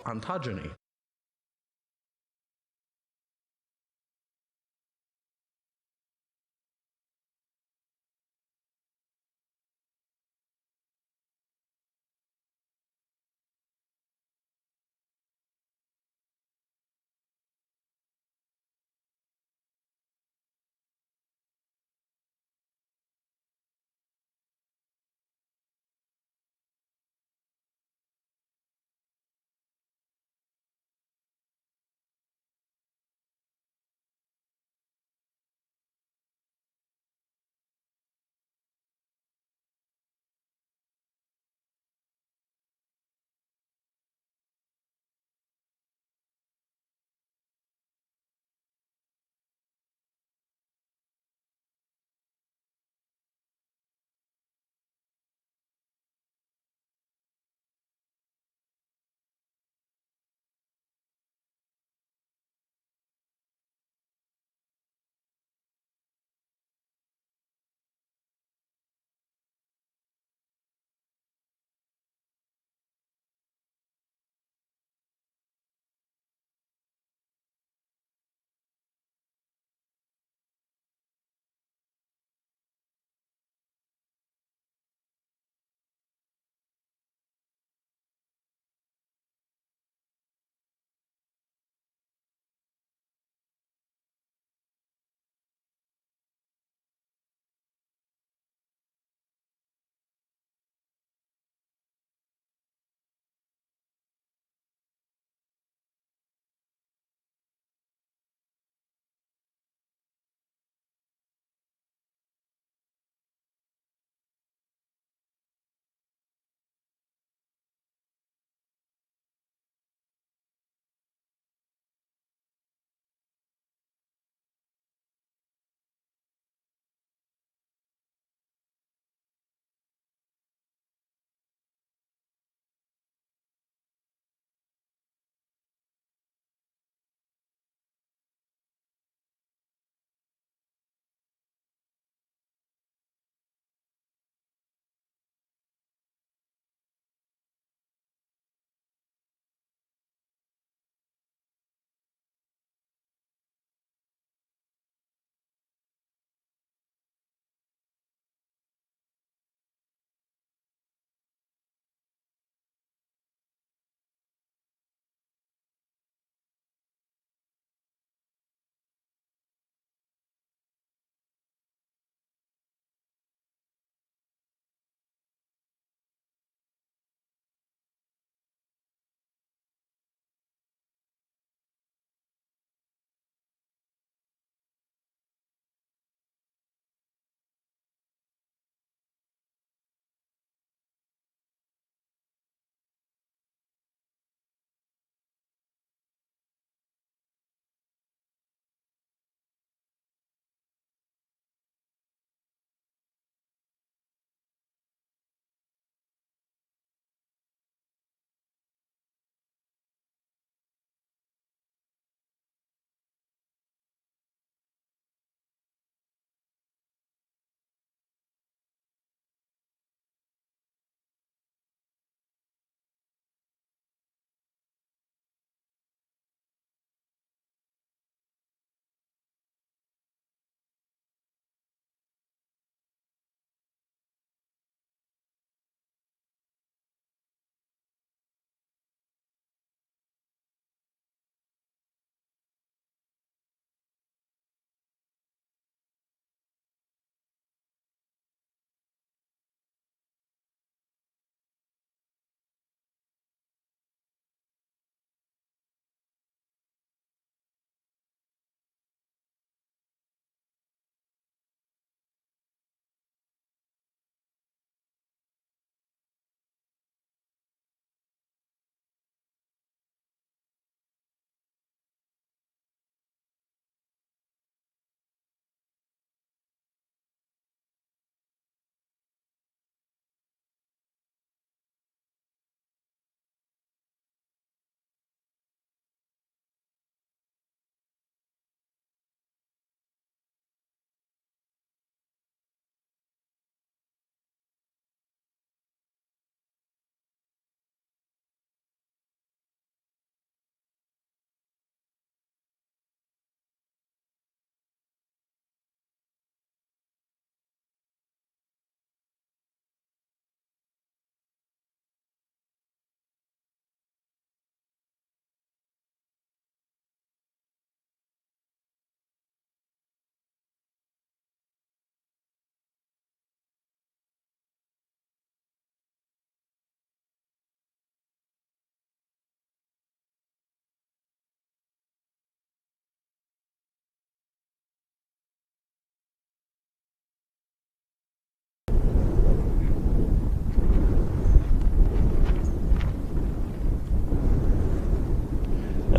ontogeny.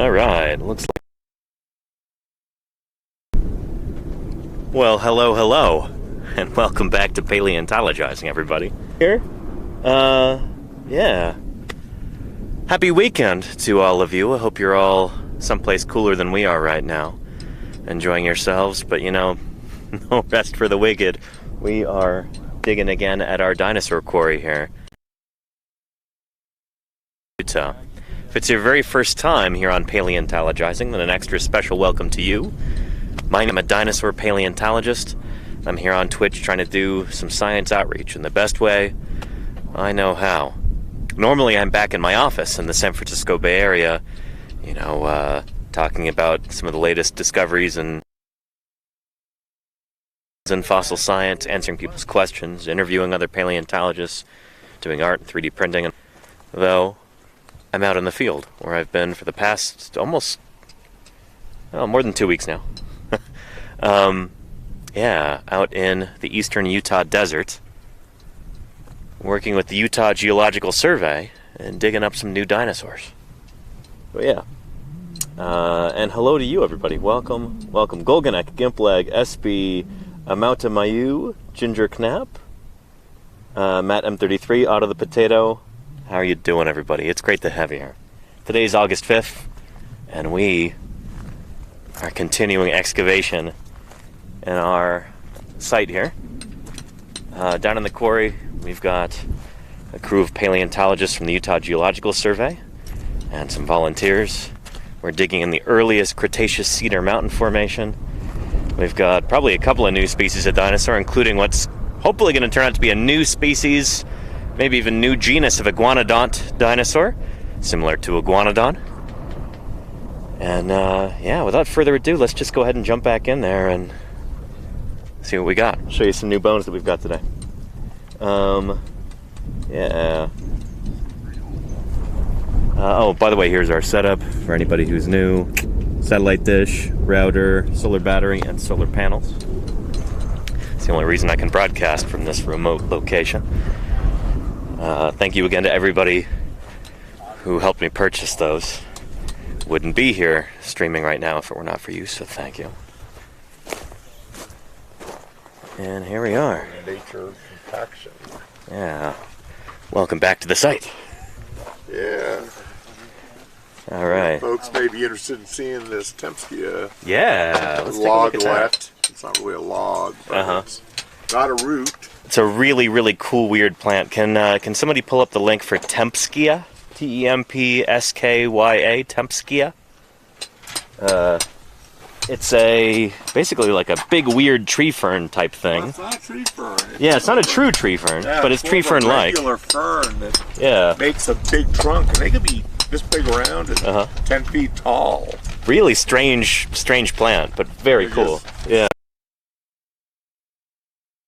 Alright, looks like... Well, hello, and welcome back to Paleontologizing, everybody. Here? Yeah. Happy weekend to all of you. I hope you're all someplace cooler than we are right now. Enjoying yourselves, but you know, no rest for the wicked. We are digging again at our dinosaur quarry here. Utah. If it's your very first time here on Paleontologizing, then an extra special welcome to you. I'm a dinosaur paleontologist. I'm here on Twitch trying to do some science outreach in the best way I know how. Normally I'm back in my office in the San Francisco Bay Area, you know, talking about some of the latest discoveries and in fossil science, answering people's questions, interviewing other paleontologists, doing art and 3D printing. Though I'm out in the field, where I've been for the past almost, more than 2 weeks now. Yeah, out in the eastern Utah desert, working with the Utah Geological Survey and digging up some new dinosaurs. But yeah. And hello to you, everybody. Welcome. Golganek, Gimpleg, SB, Amauta Mayu, Ginger Knapp, Matt M33, Otto the Potato. How are you doing, everybody? It's great to have you here. Today's August 5th, and we are continuing excavation in our site here. Down in the quarry, we've got a crew of paleontologists from the Utah Geological Survey and some volunteers. We're digging in the earliest Cretaceous Cedar Mountain Formation. We've got probably a couple of new species of dinosaur, including what's hopefully going to turn out to be a new species, maybe even new genus of iguanodont dinosaur, similar to iguanodon. And yeah, without further ado, let's just go ahead and jump back in there and see what we got. I'll show you some new bones that we've got today. Yeah. Oh, by the way, here's our setup for anybody who's new. Satellite dish, router, solar battery, and solar panels. It's the only reason I can broadcast from this remote location. Thank you again to everybody who helped me purchase those. Wouldn't be here streaming right now if it were not for you, so thank you. And here we are. Nature compaction. Yeah. Welcome back to the site. Yeah. All right. Folks may be interested in seeing this Tempskia. Yeah. Let's take a look at that. Loglet. It's not really a log, but it's got a root. It's a really, really cool, weird plant. Can somebody pull up the link for Tempskia? T-E-M-P-S-K-Y-A, Tempskia. It's basically like a big, weird tree fern type thing. Well, it's not a tree fern. It's not a true tree fern, but it's tree fern-like. It's a regular fern that makes a big trunk, and they could be this big around and 10 feet tall. Really strange plant, but very cool. Yeah.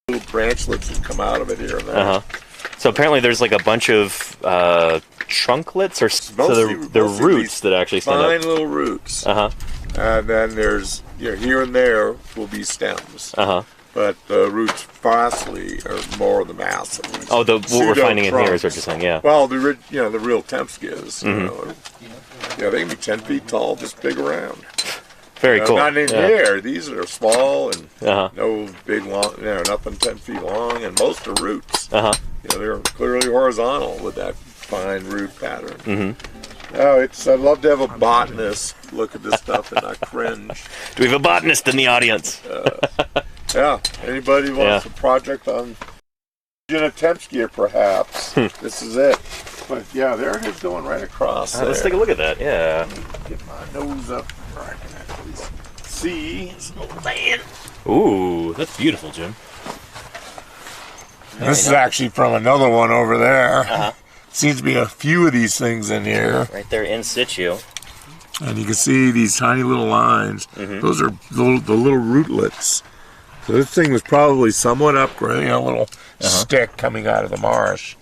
Little branchlets that come out of it here and there. So apparently there's like a bunch of trunklets or the roots that actually stand up. Fine little roots. And then there's, here and there will be stems. But the roots vastly are more the mass of these. Oh, what we're finding in here is what you're saying, yeah. Well, the real Tempskias, they can be 10 feet tall, just big around. Very cool. Not in here. These are small and no big long, nothing 10 feet long, and most are roots. They're clearly horizontal with that fine root pattern. I'd love to have a botanist look at this stuff and not cringe. Do we have a botanist in the audience? Yeah, anybody wants a project on Tempskia, perhaps? This is it. But yeah, there it is going right across there. Let's take a look at that, yeah. Get my nose up where I can actually see. Ooh, that's beautiful, Jim. This is actually from another one over there. Seems to be a few of these things in here. Right there in situ. And you can see these tiny little lines. Those are the little rootlets. So this thing was probably somewhat upgraded, a little stick coming out of the marsh.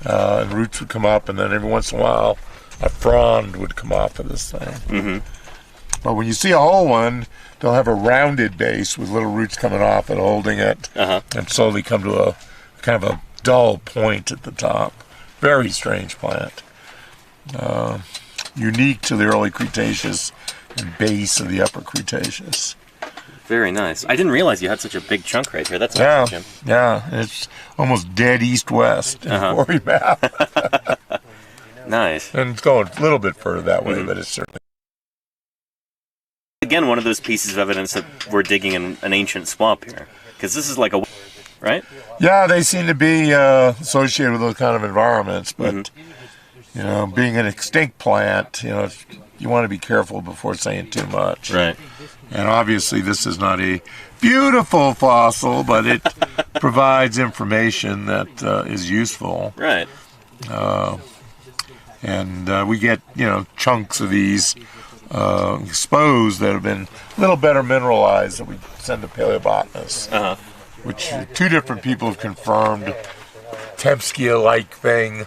And roots would come up, and then every once in a while, a frond would come off of this thing. But when you see a whole one, they'll have a rounded base with little roots coming off and holding it, and slowly come to a kind of a dull point at the top. Very strange plant. unique to the early Cretaceous and base of the upper Cretaceous. Very nice. I didn't realize you had such a big chunk right here. That's awesome, Jim. Yeah, it's almost dead east-west in the quarry map. Nice. And it's going a little bit further that way, but it's certainly... Again, one of those pieces of evidence that we're digging in an ancient swamp here. Because this is like a... right? Yeah, they seem to be associated with those kind of environments, but, you know, being an extinct plant, you know, you want to be careful before saying too much. Right. And obviously this is not a beautiful fossil, but it provides information that is useful. Right. And we get, you know, chunks of these exposed that have been a little better mineralized that we send to paleobotanists, which two different people have confirmed Tempskia-like thing,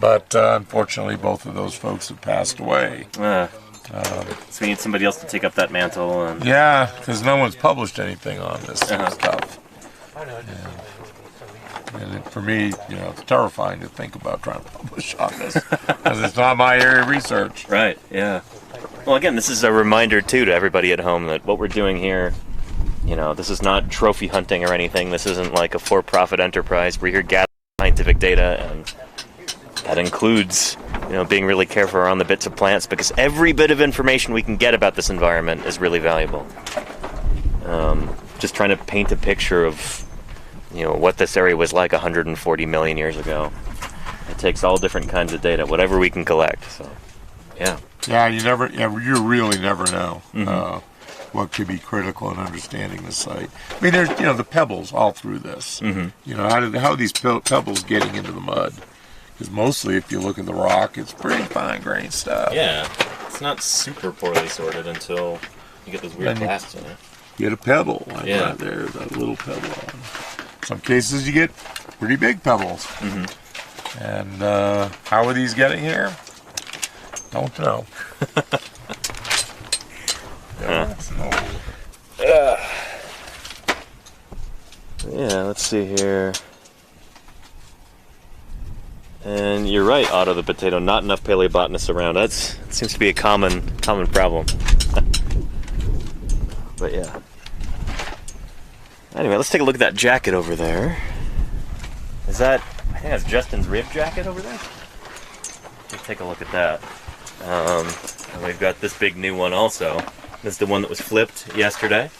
but unfortunately both of those folks have passed away. So we need somebody else to take up that mantle. And... yeah, because no one's published anything on this stuff. And for me, you know, it's terrifying to think about trying to publish on this because it's not my area of research. Right, yeah. Well, again, this is a reminder, too, to everybody at home that what we're doing here, you know, this is not trophy hunting or anything. This isn't like a for-profit enterprise. We're here gathering scientific data, and that includes, you know, being really careful around the bits of plants because every bit of information we can get about this environment is really valuable. Just trying to paint a picture of, you know, what this area was like 140 million years ago. It takes all different kinds of data, whatever we can collect. So, yeah. Yeah, you really never know what could be critical in understanding the site. I mean, there's, you know, the pebbles all through this. You know, how are these pebbles getting into the mud? Because mostly, if you look at the rock, it's pretty fine-grained stuff. Yeah, it's not super poorly sorted until you get those weird blasts in it. Get a pebble like right there, that little pebble. In some cases, you get pretty big pebbles. And how are these getting here? Don't know. Yeah, let's see here. And you're right, Otto the Potato. Not enough paleobotanists around. That seems to be a common problem. But yeah. Anyway, let's take a look at that jacket over there. Is that? I think that's Justin's rib jacket over there. Let's take a look at that. And we've got this big new one also. This is the one that was flipped yesterday.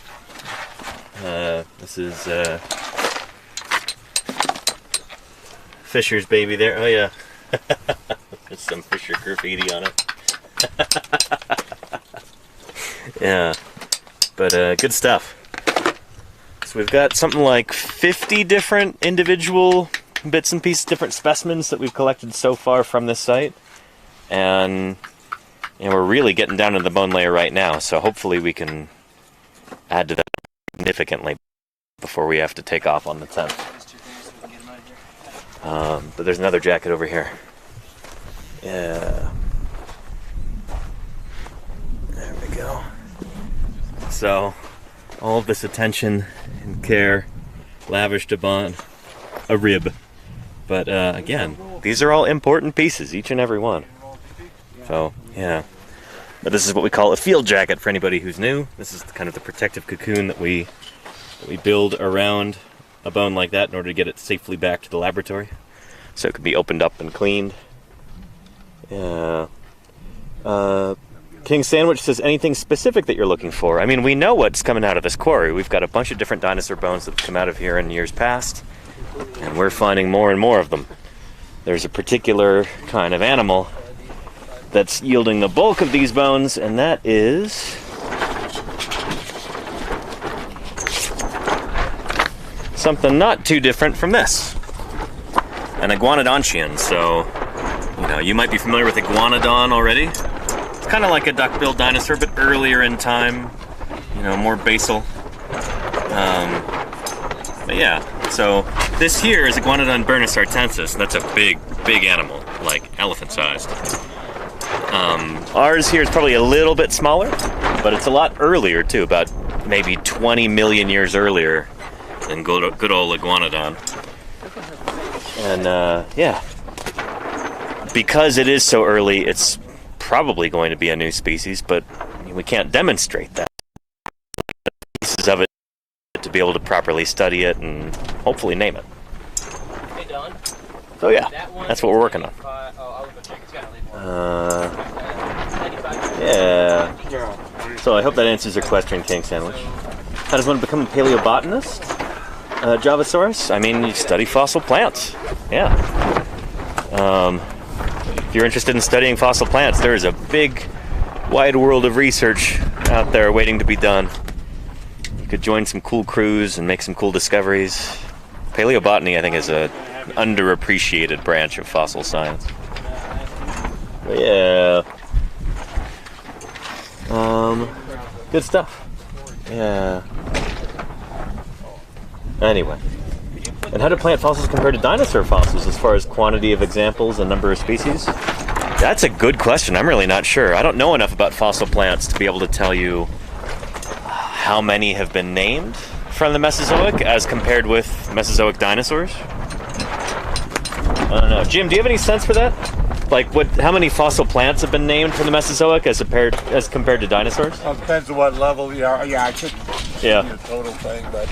This is Fisher's baby there. Oh yeah. There's some Fisher graffiti on it. Yeah. But good stuff. So we've got something like 50 different individual bits and pieces, different specimens that we've collected so far from this site. And we're really getting down to the bone layer right now, so hopefully we can add to that significantly before we have to take off on the 10th. But there's another jacket over here. Yeah. There we go. So, all of this attention and care lavished upon a rib. But again, these are all important pieces, each and every one. So, yeah. But this is what we call a field jacket for anybody who's new. This is kind of the protective cocoon that we build around a bone like that in order to get it safely back to the laboratory. So it can be opened up and cleaned. Yeah. King Sandwich says, anything specific that you're looking for? I mean, we know what's coming out of this quarry. We've got a bunch of different dinosaur bones that have come out of here in years past, and we're finding more and more of them. There's a particular kind of animal that's yielding the bulk of these bones, and that is something not too different from this. An iguanodontian. So, you know, you might be familiar with iguanodon already. It's kind of like a duck-billed dinosaur, but earlier in time, you know, more basal. But yeah, so this here is Iguanodon bernasartensis, and that's a big, big animal, like elephant-sized. Ours here is probably a little bit smaller, but it's a lot earlier too, about maybe 20 million years earlier than good old Iguanodon. And yeah, because it is so early, it's probably going to be a new species, but we can't demonstrate that. Pieces of it to be able to properly study it and hopefully name it. Hey, Don. So yeah, that's what we're working on. Yeah. So I hope that answers your question, King Sandwich. How does one become a paleobotanist? Javasaurus? I mean, you study fossil plants. Yeah. If you're interested in studying fossil plants, there is a big, wide world of research out there waiting to be done. You could join some cool crews and make some cool discoveries. Paleobotany, I think, is an underappreciated branch of fossil science. But yeah. Good stuff. Yeah. Anyway. And how do plant fossils compare to dinosaur fossils as far as quantity of examples and number of species? That's a good question. I'm really not sure. I don't know enough about fossil plants to be able to tell you how many have been named from the Mesozoic as compared with Mesozoic dinosaurs. I don't know. Jim, do you have any sense for that? Like, how many fossil plants have been named from the Mesozoic as compared to dinosaurs? Well, it depends on what level you are. Yeah, I couldn't give you the total thing, but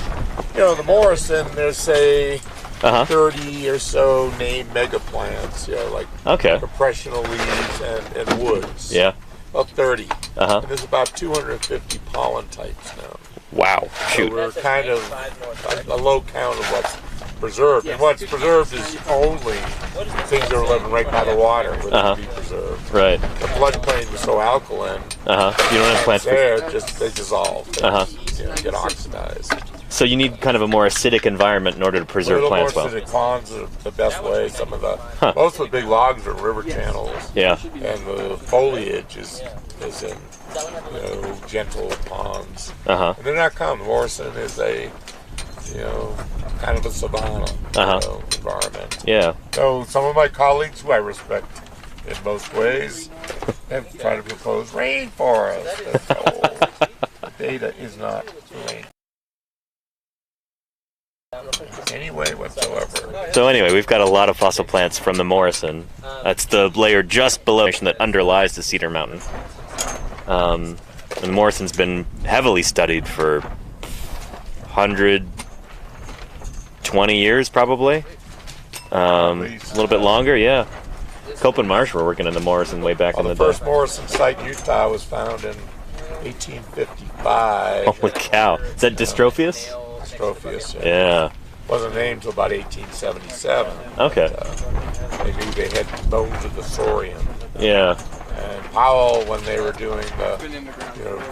the Morrison, there's say 30 or so named megaplants. Like depressional leaves and woods. Yeah. About 30. And there's about 250 pollen types now. Wow. Shoot. So we're kind of a low count of what's preserved. And what's preserved is only things that are living right by the water where they can be preserved. Right. The floodplain was so alkaline. You don't have plants there, they dissolve. They get oxidized. So you need kind of a more acidic environment in order to preserve plants well. Acidic ponds are the best way. Some of the most of the big logs are river channels. Yeah. And the foliage is in gentle ponds. And they're not common. Morrison is a kind of a savanna environment. Yeah. So some of my colleagues, who I respect in most ways, have tried to propose rainforest. The data is not rain. Anyway, whatsoever. So anyway, we've got a lot of fossil plants from the Morrison. That's the layer just below that underlies the Cedar Mountain. And the Morrison's been heavily studied for 120 years, probably. A little bit longer, yeah. Cope and Marsh were working in the Morrison way back in the day. The first Morrison site in Utah was found in 1855. Holy cow. Is that Dystrophius? Dystrophius, yeah. Wasn't named until about 1877. Okay. They knew they had bones of the saurian. Yeah. And Powell, when they were doing the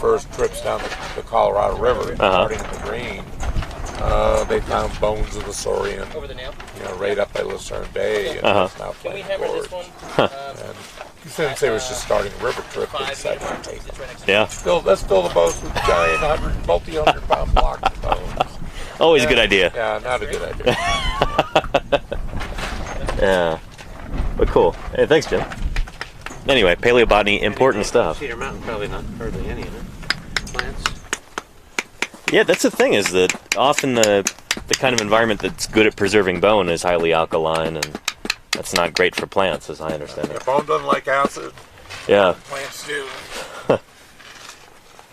first trips down the Colorado River, starting at the Green, they found bones of the saurian, right up by Lucerne Bay, and it's now Flame Gorge. And he didn't say it was just starting a river trip, but decided to take it. Yeah. Let's fill the boats with giant multi-100-pound blocks of bones. Always a good idea. Yeah, not a good idea. Yeah. But cool. Hey, thanks, Jim. Anyway, paleobotany, important stuff. Cedar Mountain, probably not hardly any of it. Plants. Yeah, that's the thing, is that often the kind of environment that's good at preserving bone is highly alkaline, and that's not great for plants, as I understand it. Bone doesn't like acid. Yeah. Plants do.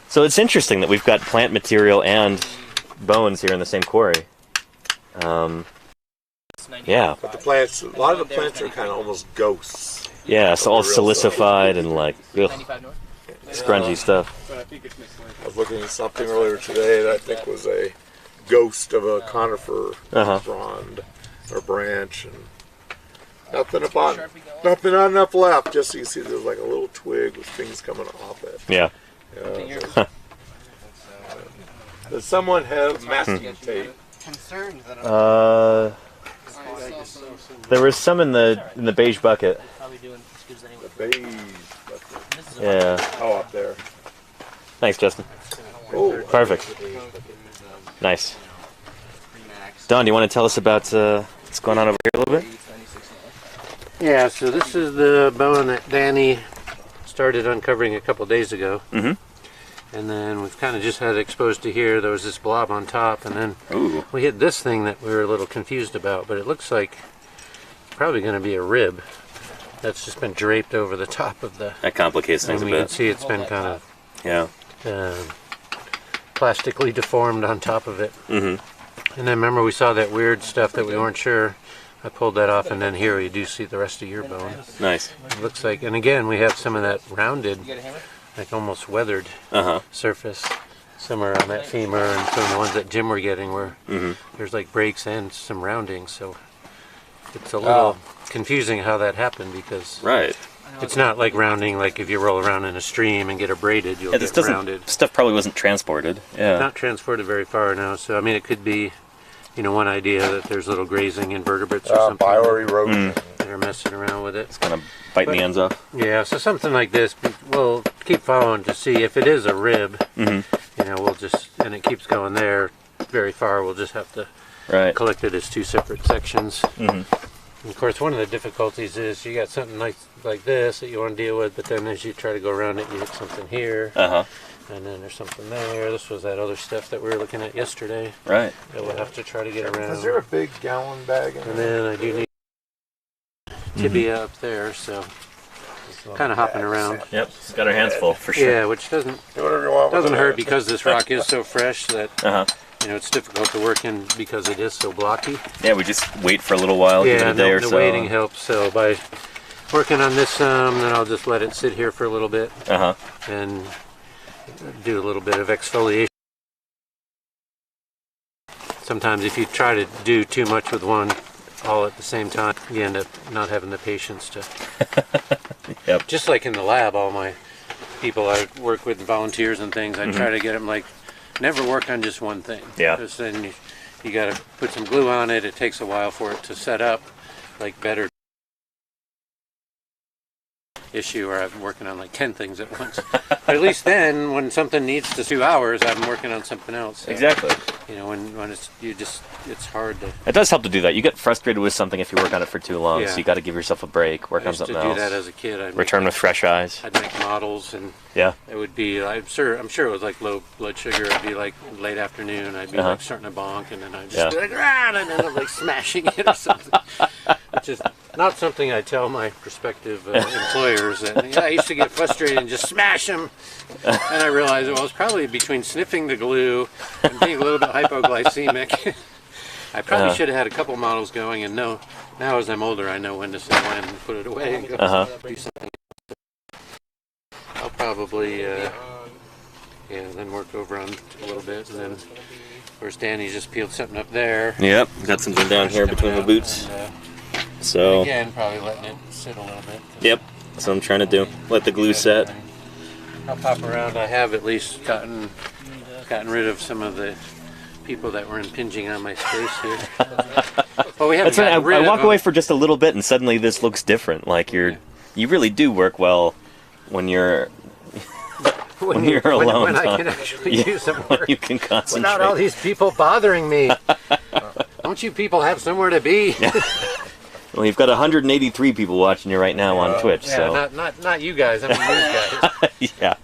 So it's interesting that we've got plant material and bones here in the same quarry. Yeah. But a lot of the plants are kind of almost ghosts. Yeah, it's all silicified and scrungy stuff. I was looking at something earlier today that I think was a ghost of a conifer frond or branch, and not enough left. Just so you see, there's like a little twig with things coming off it. Yeah. Does someone have masking tape? There was some in the beige bucket. The beige bucket. Yeah. Oh, up there. Thanks, Justin. Oh, perfect. Nice. Don, do you want to tell us about what's going on over here a little bit? Yeah, so this is the bone that Danny started uncovering a couple days ago. Mm-hmm. And then we've kind of just had it exposed to here. There was this blob on top, and then we hit this thing that we were a little confused about, but it looks like probably going to be a rib. that's just been draped over the top of the. That complicates things And a we can bit. see it's been kind of Yeah. plastically deformed on top of it. And then remember we saw that weird stuff that we weren't sure. I pulled that off, and then here you do see the rest of your bone. Nice. It looks like, and again we have some of that rounded, like almost weathered surface somewhere on that femur, and some of the ones that Jim were getting where there's like breaks and some rounding. So it's a little confusing how that happened, because Right. it's not like rounding like if you roll around in a stream and get abraded, you'll This get rounded. stuff probably wasn't transported. Yeah. Not transported very far now, so I mean it could be, you know, one idea that there's little grazing invertebrates or something Bioerosion. that are messing around with it. It's kind of biting the ends off. Yeah, so something like this, we'll keep following to see if it is a rib. You know, we'll just, and it keeps going there very far, we'll just have to Right. collect it as two separate sections. And of course, one of the difficulties is you got something like this that you want to deal with, but then as you try to go around it, you hit something here, and then there's something there. This was that other stuff that we were looking at yesterday Right. that we'll have to try to get around. Is there a big gallon bag in And there? then I do need tibia up there, so kind of hopping around. Yep. It's got our hands full for sure. Yeah, which doesn't Do whatever you want with doesn't it. hurt because this rock is so fresh that Uh-huh. you know it's difficult to work in because it is so blocky. Yeah, we just wait for a little while, give it Yeah, a day or the so. waiting helps. So by working on this some, then I'll just let it sit here for a little bit Uh-huh. and do a little bit of exfoliation. Sometimes if you try to do too much with one all at the same time, you end up not having the patience to. Yep. Just like in the lab, all my people I work with, volunteers and things, I try to get them like, never work on just one thing. Yeah. Because then you got to put some glue on it. It takes a while for it to set up, like better issue, or I'm working on like 10 things at once. But at least then, when something needs to 2 hours, I'm working on something else. So, Exactly. you know, when it's hard to. It does help to do that. You get frustrated with something if you work on it for too long, Yeah. so you got to give yourself a break, work I on used to something do else. that as a kid. Return with fresh eyes. I'd make models, and Yeah. it would be, I'm sure it was like low blood sugar. It'd be like late afternoon. I'd be like starting to bonk, and then I'd just be like, "Rah!" and then I'm like smashing it or something. Which is not something I tell my prospective employers. That, yeah, I used to get frustrated and just smash them. And I realized, well, it was probably between sniffing the glue and being a little bit hypoglycemic. I probably should have had a couple models going, and now as I'm older, I know when to sit down and put it away and go do something. I'll probably, then work over on a little bit, and then, of course, Danny just peeled something up there. Yep. Got something down here between the boots. And, So. again, probably letting it sit a little bit. Yep. That's what I'm trying to do. Let the glue set. I'll pop around. I have at least gotten rid of some of the people that were impinging on my space here. Well, we haven't That's right. gotten rid I of walk them. away for just a little bit, and suddenly this looks different. Like you really do work well when you're when you're alone. When I huh? can actually Yeah, do some when work you can concentrate. without all these people bothering me. Don't you people have somewhere to be? Well, you've got 183 people watching you right now on Twitch. Yeah, So not you guys. I mean these guys. yeah.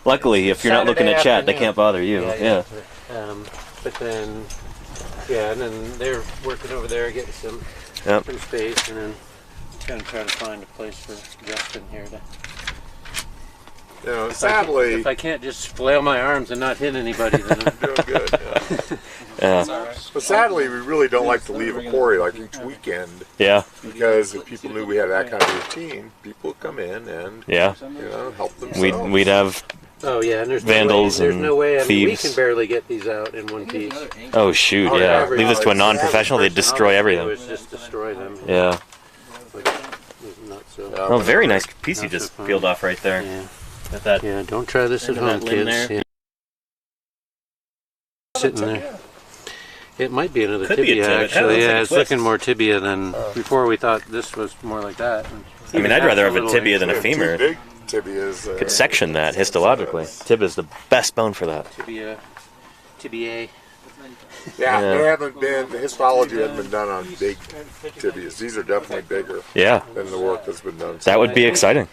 Luckily, if you're not looking at chat, they afternoon. can't bother you. Yeah. But then, and then they're working over there, getting some space, and then gonna try to find a place for Justin here to. You know, sadly, If I can't just flail my arms and not hit anybody, then I'm doing good. Yeah. But sadly, we really don't like to leave a quarry like each weekend, Yeah. because if people knew we had that kind of routine, people would come in and Yeah. help themselves. We'd have. Oh yeah, and Vandals there's and no way. I mean, we thieves. can barely get these out in one piece. Oh shoot! The Yeah. average- Leave this to a non-professional, they'd destroy everything. It's just destroy them. Yeah. Which is not so. Oh, very nice piece you Not so just fun. peeled off right there. Yeah. Got that. Yeah, don't try this at Remember home, that limb kids. there? Yeah. Sitting there. It might be another Could be a tibia, tibia. It kinda actually. looks Yeah, like a it's twist. looking more tibia than before. We thought this was more like that. I mean, I'd rather have a tibia than a Two femur. big tibias. Could section that histologically. Tibia's the best bone for that. Tibia. Yeah, Yeah. they haven't been, the histology hasn't been done on big tibias. These are definitely bigger Yeah. than the work that's been done. That would be exciting.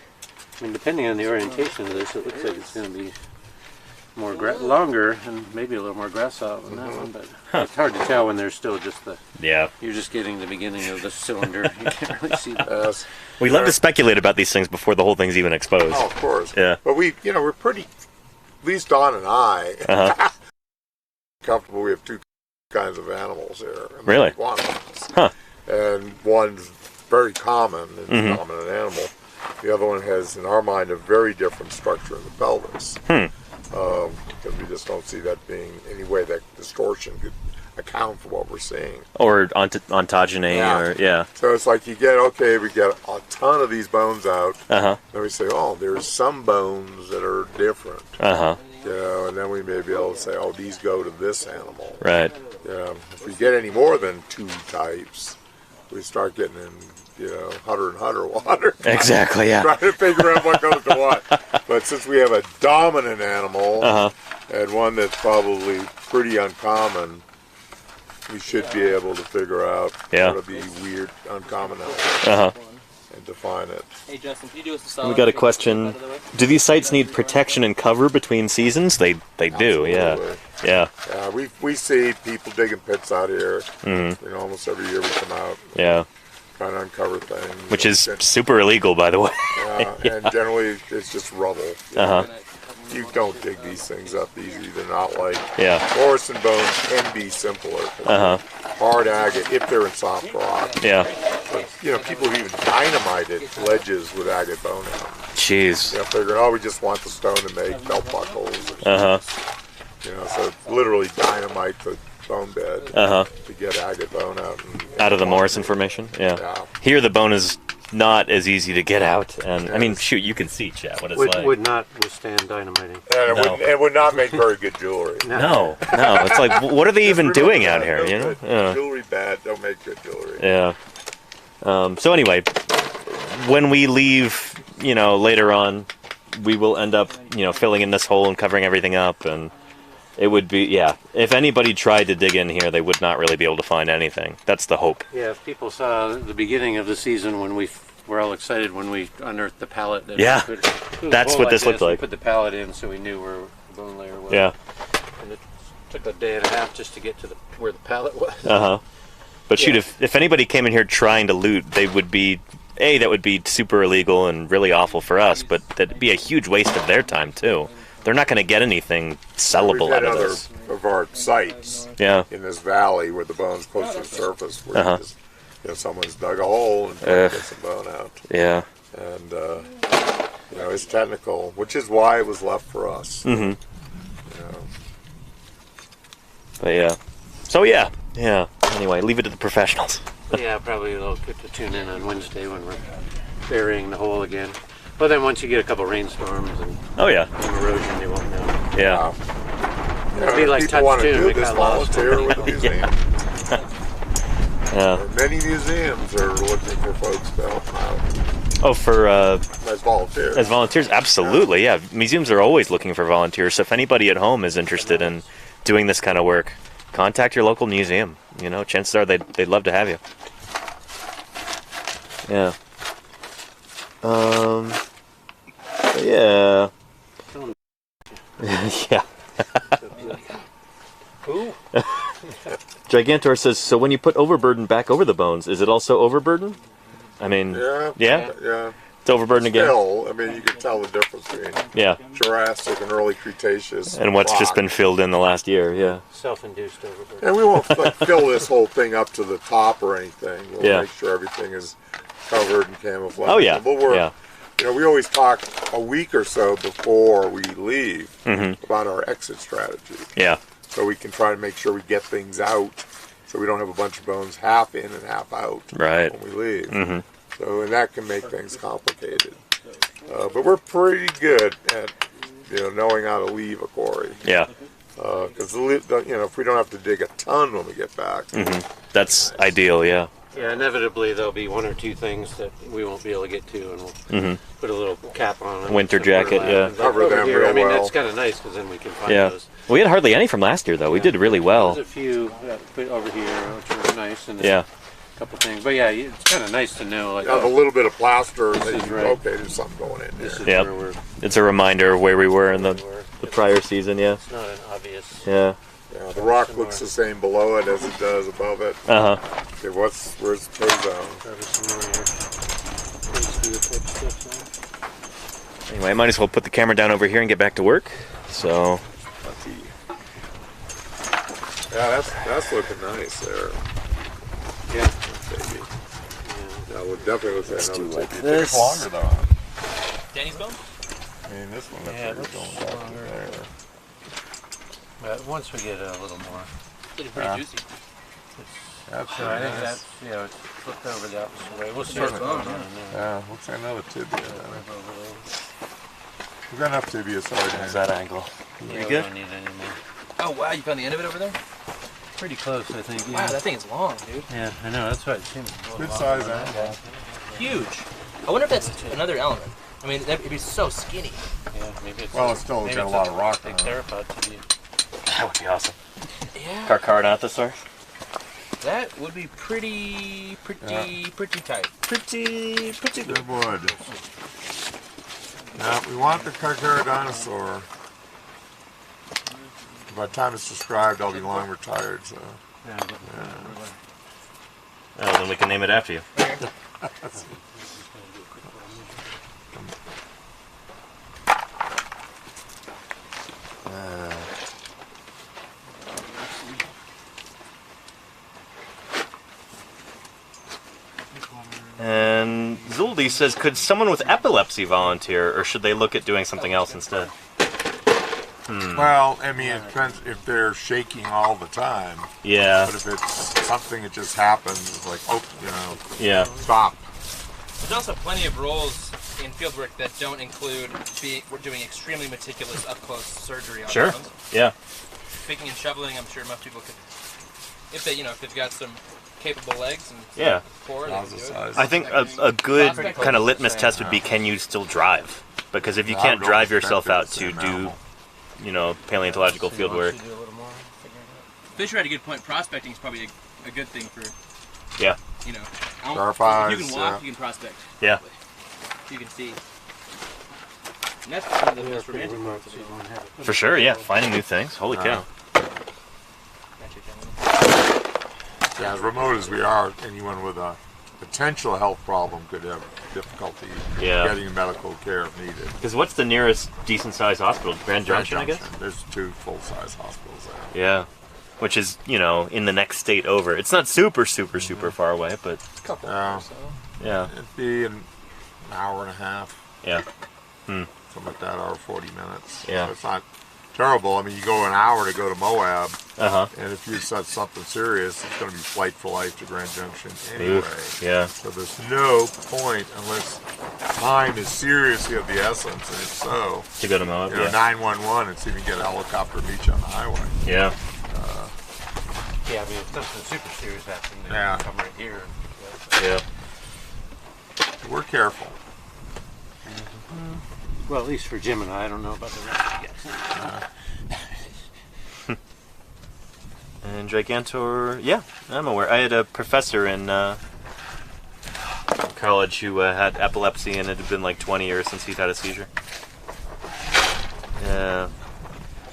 I mean, depending on the orientation of this, it looks like it's going to be more longer and maybe a little more grass out than that one, but it's hard to tell when there's still just the you're just getting the beginning of the cylinder. You can't really see that. We love to speculate about these things before the whole thing's even exposed. Oh, of course. Yeah. But we're pretty, at least Don and I, comfortable. We have two kinds of animals here. Really? Iguanas. Huh. And one's very common, it's a dominant animal. The other one has, in our mind, a very different structure in the pelvis. Because we just don't see that being any way that distortion could account for what we're seeing. Or ontogeny, So it's like we get a ton of these bones out, then we say, oh, there's some bones that are different. And then we may be able to say, oh, these go to this animal. Right. If we get any more than two types, we start getting in, Hunter and Hunter water. Exactly, yeah. Trying to figure out what goes to what. But since we have a dominant animal and one that's probably pretty uncommon, we should be able to figure out what are these weird, uncommon animals and define it. Hey Justin, can you do us a solid? We got a question. Do these sites need protection and cover between seasons? They do, yeah. We see people digging pits out here. Almost every year we come out. Trying to uncover things. Which is super illegal, by the way. And generally it's just rubble. You don't dig these things up easy. They're not like Morrison bones can be simpler. Hard agate if they're in soft rock. But people have even dynamited ledges with agate bone in them. Jeez. Figuring, we just want the stone to make belt buckles. Or so it's literally dynamite the bone bed to get agate bone out of the Morrison Formation. Here the bone is not as easy to get out, and I mean, shoot, you can see, Chad, what it's like. Would not withstand dynamiting. And it would not make very good jewelry. No, it's like, what are they even doing out here? Jewelry bad, don't make good jewelry. So anyway, when we leave, later on, we will end up, filling in this hole and covering everything up, and it would be, if anybody tried to dig in here, they would not really be able to find anything. That's the hope. Yeah, if people saw the beginning of the season when we were all excited when we unearthed the pallet. That's what this looked like. We put the pallet in so we knew where the bone layer was. And it took a day and a half just to get to where the pallet was. But shoot, if anybody came in here trying to loot, they would be, that would be super illegal and really awful for us, but that'd be a huge waste of their time, too. They're not going to get anything sellable out of this. Of our sites in this valley where the bone's close to the surface, where someone's dug a hole and get some bone out. And it's technical, which is why it was left for us. But anyway, leave it to the professionals. Probably they'll get to tune in on Wednesday when we're burying the hole again. Well, then once you get a couple rainstorms and some erosion, you won't know. It'll be like people want to Touch do Tune. this volunteer with the museum. Many museums are looking for folks to help them out. Oh, for as volunteers. As volunteers, absolutely. Yeah, museums are always looking for volunteers. So if anybody at home is interested in doing this kind of work, contact your local museum. Chances are they'd love to have you. Gigantor says, so when you put overburden back over the bones, is it also overburden? I mean, it's overburden again. Still, I mean, you can tell the difference between Jurassic and early Cretaceous and what's just been filled in the last year. Self-induced overburden. And we won't fill this whole thing up to the top or anything. We'll make sure everything is covered and camouflaged. But we always talk a week or so before we leave about our exit strategy. So we can try to make sure we get things out so we don't have a bunch of bones half in and half out when we leave. So, and that can make things complicated. But we're pretty good at, knowing how to leave a quarry. Because, if we don't have to dig a ton when we get back. That's ideal, inevitably there'll be one or two things that we won't be able to get to, and we'll put a little cap on them. Winter jacket, cover them real well. I mean, that's kind of nice because then we can find those. We had hardly any from last year, though. We did really well. There's a few put over here, which are nice, and a couple things. But it's kind of nice to know. Like, a little bit of plaster. Okay, there's something going in there. This is where we're. It's a reminder of where we were in the The prior season, yeah. It's not an obvious. Yeah. Yeah, the rock looks the same below it as it does above it. Uh huh. Okay, where's the toe zone? Probably some more here. Type stuff, Anyway, I might as well put the camera down over here and get back to work. So. Yeah, that's looking nice there. Yeah. Baby. Yeah, we'll definitely look at another like tip. this. It takes longer though. Danny's bone? I mean, this one looks Yeah, like it it's going looks back to longer. there. But once we get a little more. Looking pretty juicy. That's So I think nice. that's, it's flipped over the opposite way. We'll see Sure. what's going on there. Yeah, looks like another tibia. Flip over there. We've got enough tibia, sorry. How's that angle? Yeah, Pretty we good? don't need any more. Oh wow, you found the end of it over there? Pretty close, I think. Yeah. Wow, that thing is long, dude. Yeah, I know. That's why it seems a little Good longer size than that. animal. Huge. I wonder if that's another element. I mean, it'd be so skinny. Yeah, maybe it's. Well, it's still maybe got a it's lot of rock big on it. theropod to be. That would be awesome. Yeah. Carcharodontosaur? That would be pretty tight. Pretty good. Good wood. Now, we want the Carcharodontosaur. By the time it's described, I'll be long retired, so. Yeah, Oh, then we can name it after you. And Zuldi says, could someone with epilepsy volunteer, or should they look at doing something else instead? Well, I mean, it depends if they're shaking all the time. Yeah. But if it's something that just happens, it's like, oh, Yeah. stop. There's also plenty of roles in fieldwork that don't include we're doing extremely meticulous up-close surgery on Sure. bones. Yeah. Picking and shoveling, I'm sure most people could, if they've got some capable legs and Yeah. core, they How's can the do it. size? I think a good kind of litmus test would be, can you still drive? Because if you can't drive yourself out to do, paleontological field work. Do a little more, figure it Fisher had a good point. Prospecting is probably a good thing for, Yeah. Sharp you eyes, can walk, yeah. you can prospect. Yeah. You can see. And that's one of the out. most Pretty romantic remote, parts so of you won't have it. For sure, yeah. Finding new things. Holy cow. Yeah, as remote as we are, anyone with a potential health problem could have difficulty Yeah. getting medical care if needed. Because what's the nearest decent-sized hospital? Grand Junction, I guess? There's 2 full-size hospitals there. Yeah. Which is, in the next state over. It's not super far away, but Couple Yeah. or so. yeah. It'd be an hour and a half, Yeah. something like that, hour 40 minutes. Yeah. So it's not terrible. I mean, you go an hour to go to Moab, Uh-huh. and if you said something serious, it's going to be flight for life to Grand Junction anyway. Oof. Yeah. So there's no point unless time is seriously of the essence, and if so, To go to Moab, yeah. 911 and see if you can get a helicopter to meet you on the highway. Yeah. Yeah, I mean, if something super serious happened, then Yeah. you come right here. Yeah. We're careful. Well, at least for Jim and I don't know about the rest of you guys. And Gigantor, yeah, I'm aware. I had a professor in college who had epilepsy, and it had been like 20 years since he'd had a seizure. Yeah.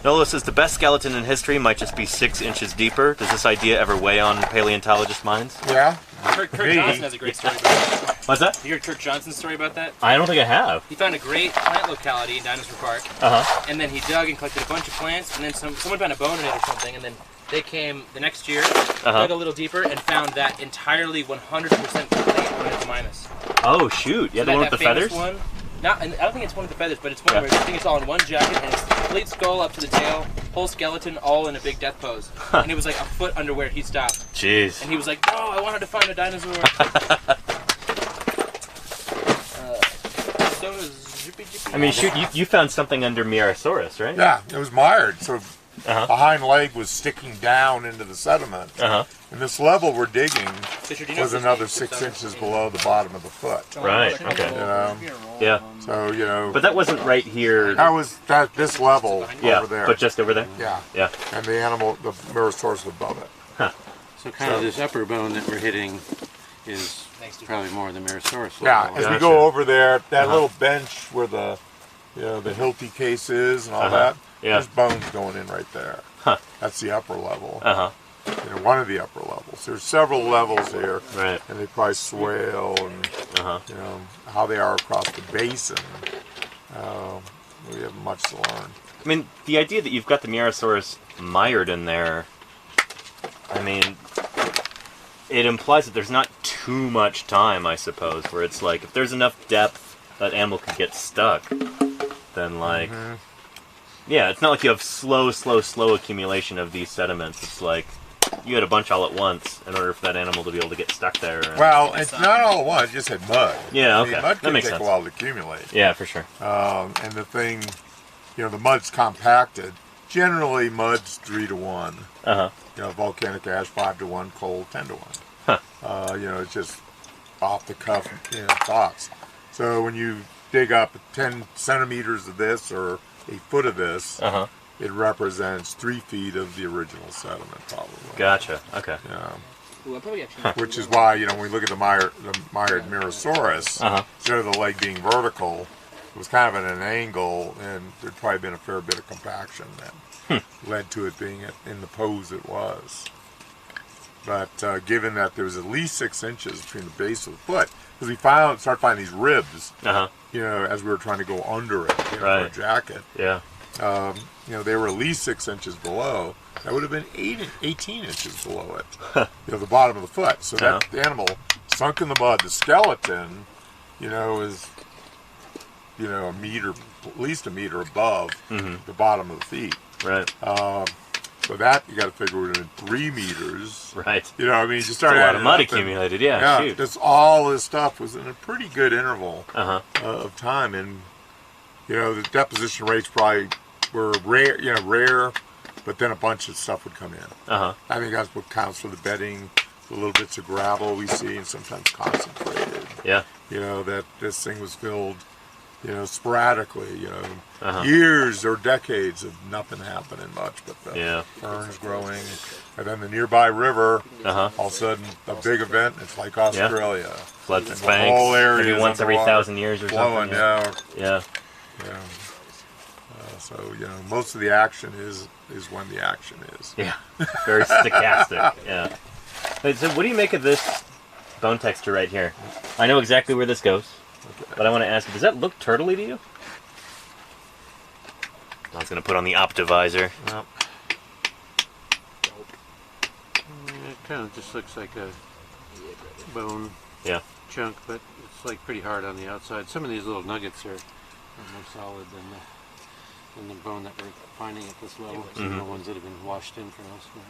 Nolo says the best skeleton in history might just be 6 inches deeper. Does this idea ever weigh on paleontologist minds? Yeah. Kurt Johnson has a great story about that. What's that? You heard Kurt Johnson's story about that? I don't think I have. He found a great plant locality in Dinosaur Park, Uh-huh. and then he dug and collected a bunch of plants, and then someone found a bone in it or something, and then they came the next year, dug a little deeper, and found that entirely 100% complete Ornithomimus. Oh, shoot. Yeah, the one with the famous feathers? One, and I don't think it's one with the feathers, but it's one where I think it's all in one jacket, and it's the complete skull up to the tail, whole skeleton, all in a big death pose. And it was like a foot under where he stopped. Jeez. And he was like, "No, I wanted to find a dinosaur." So is Zippy Jippy. I mean, shoot, you found something under Mirasaurus, right? Yeah, it was mired. So the hind leg was sticking down into the sediment. Uh-huh. And this level we're digging Fisher, do you know was if this another is 6 on- inches below the bottom of the foot. Right, okay. Yeah. So, But that wasn't right here. that was this level Yeah, over there. but just over there? Yeah. Yeah. And the animal, the Mirasaurus was above it. So kind of this upper bone that we're hitting is probably more the Mirasaurus. Yeah, level. as we Gotcha. go over there, that little bench where the, the hilty case is and all that, Yeah. There's bones going in right there. Huh. That's the upper level. Uh-huh. You know, one of the upper levels. There's several levels here. Right. And they probably swale and, you know, how they are across the basin. We have much to learn. I mean, the idea that you've got the Merosaurus mired in there, I mean, it implies that there's not too much time, I suppose, where it's like, if there's enough depth that animal could get stuck, then like, yeah, it's not like you have slow accumulation of these sediments. It's like, you had a bunch all at once in order for that animal to be able to get stuck there. Well, it's not all at once, it just had mud. Yeah, I mean, okay. mud That can makes take sense. a while to accumulate. Yeah, for sure. And the thing, you know, the mud's compacted. Generally, mud's 3 to 1. Uh-huh. You know, volcanic ash 5 to 1, coal 10 to 1. Huh. You know, it's just off the cuff, you know, thoughts. So when you dig up 10 centimeters of this or a foot of this, it represents 3 feet of the original sediment, probably. Gotcha. Okay. Yeah. Ooh, I probably actually Which is why, you know, when we look at the mired Merosaurus, instead of the leg being vertical, it was kind of at an angle, and there'd probably been a fair bit of compaction that led to it being in the pose it was. But given that there was at least 6 inches between the base of the foot, because we started finding these ribs, you know, as we were trying to go under it, you know, for a jacket. Yeah. You know, they were at least 6 inches below. That would have been 18 inches below it, you know, the bottom of the foot. So that the animal sunk in the mud. The skeleton, you know, is, you know, at least a meter above the bottom of the feet. Right. So that you got to figure would have been 3 meters. Right. You know, I mean, you start a lot adding of mud up and- accumulated. Yeah. Shoot. just all this stuff was in a pretty good interval Uh-huh. of time, and you know, the deposition rates probably were rare, but then a bunch of stuff would come in. Uh-huh. I think that's what counts for the bedding, the little bits of gravel we see, and sometimes concentrated. Yeah. You know, that this thing was filled, you know, sporadically, you know, years or decades of nothing happening much, but the ferns growing, and then the nearby river, all of a sudden, a big event, it's like Australia. Floods its The banks, whole area maybe is once every underwater, 1,000 years or flowing, something. Yeah. Yeah. So, you know, most of the action is when the action is. Yeah. Very stochastic. Yeah. Wait, so what do you make of this bone texture right here? I know exactly where this goes, but I want to ask you, does that look turtley to you? I was going to put on the optivisor. Nope. It kind of just looks like a bone chunk, but it's like pretty hard on the outside. Some of these little nuggets are more solid than the bone that we're finding at this level. Some of the ones that have been washed in from elsewhere.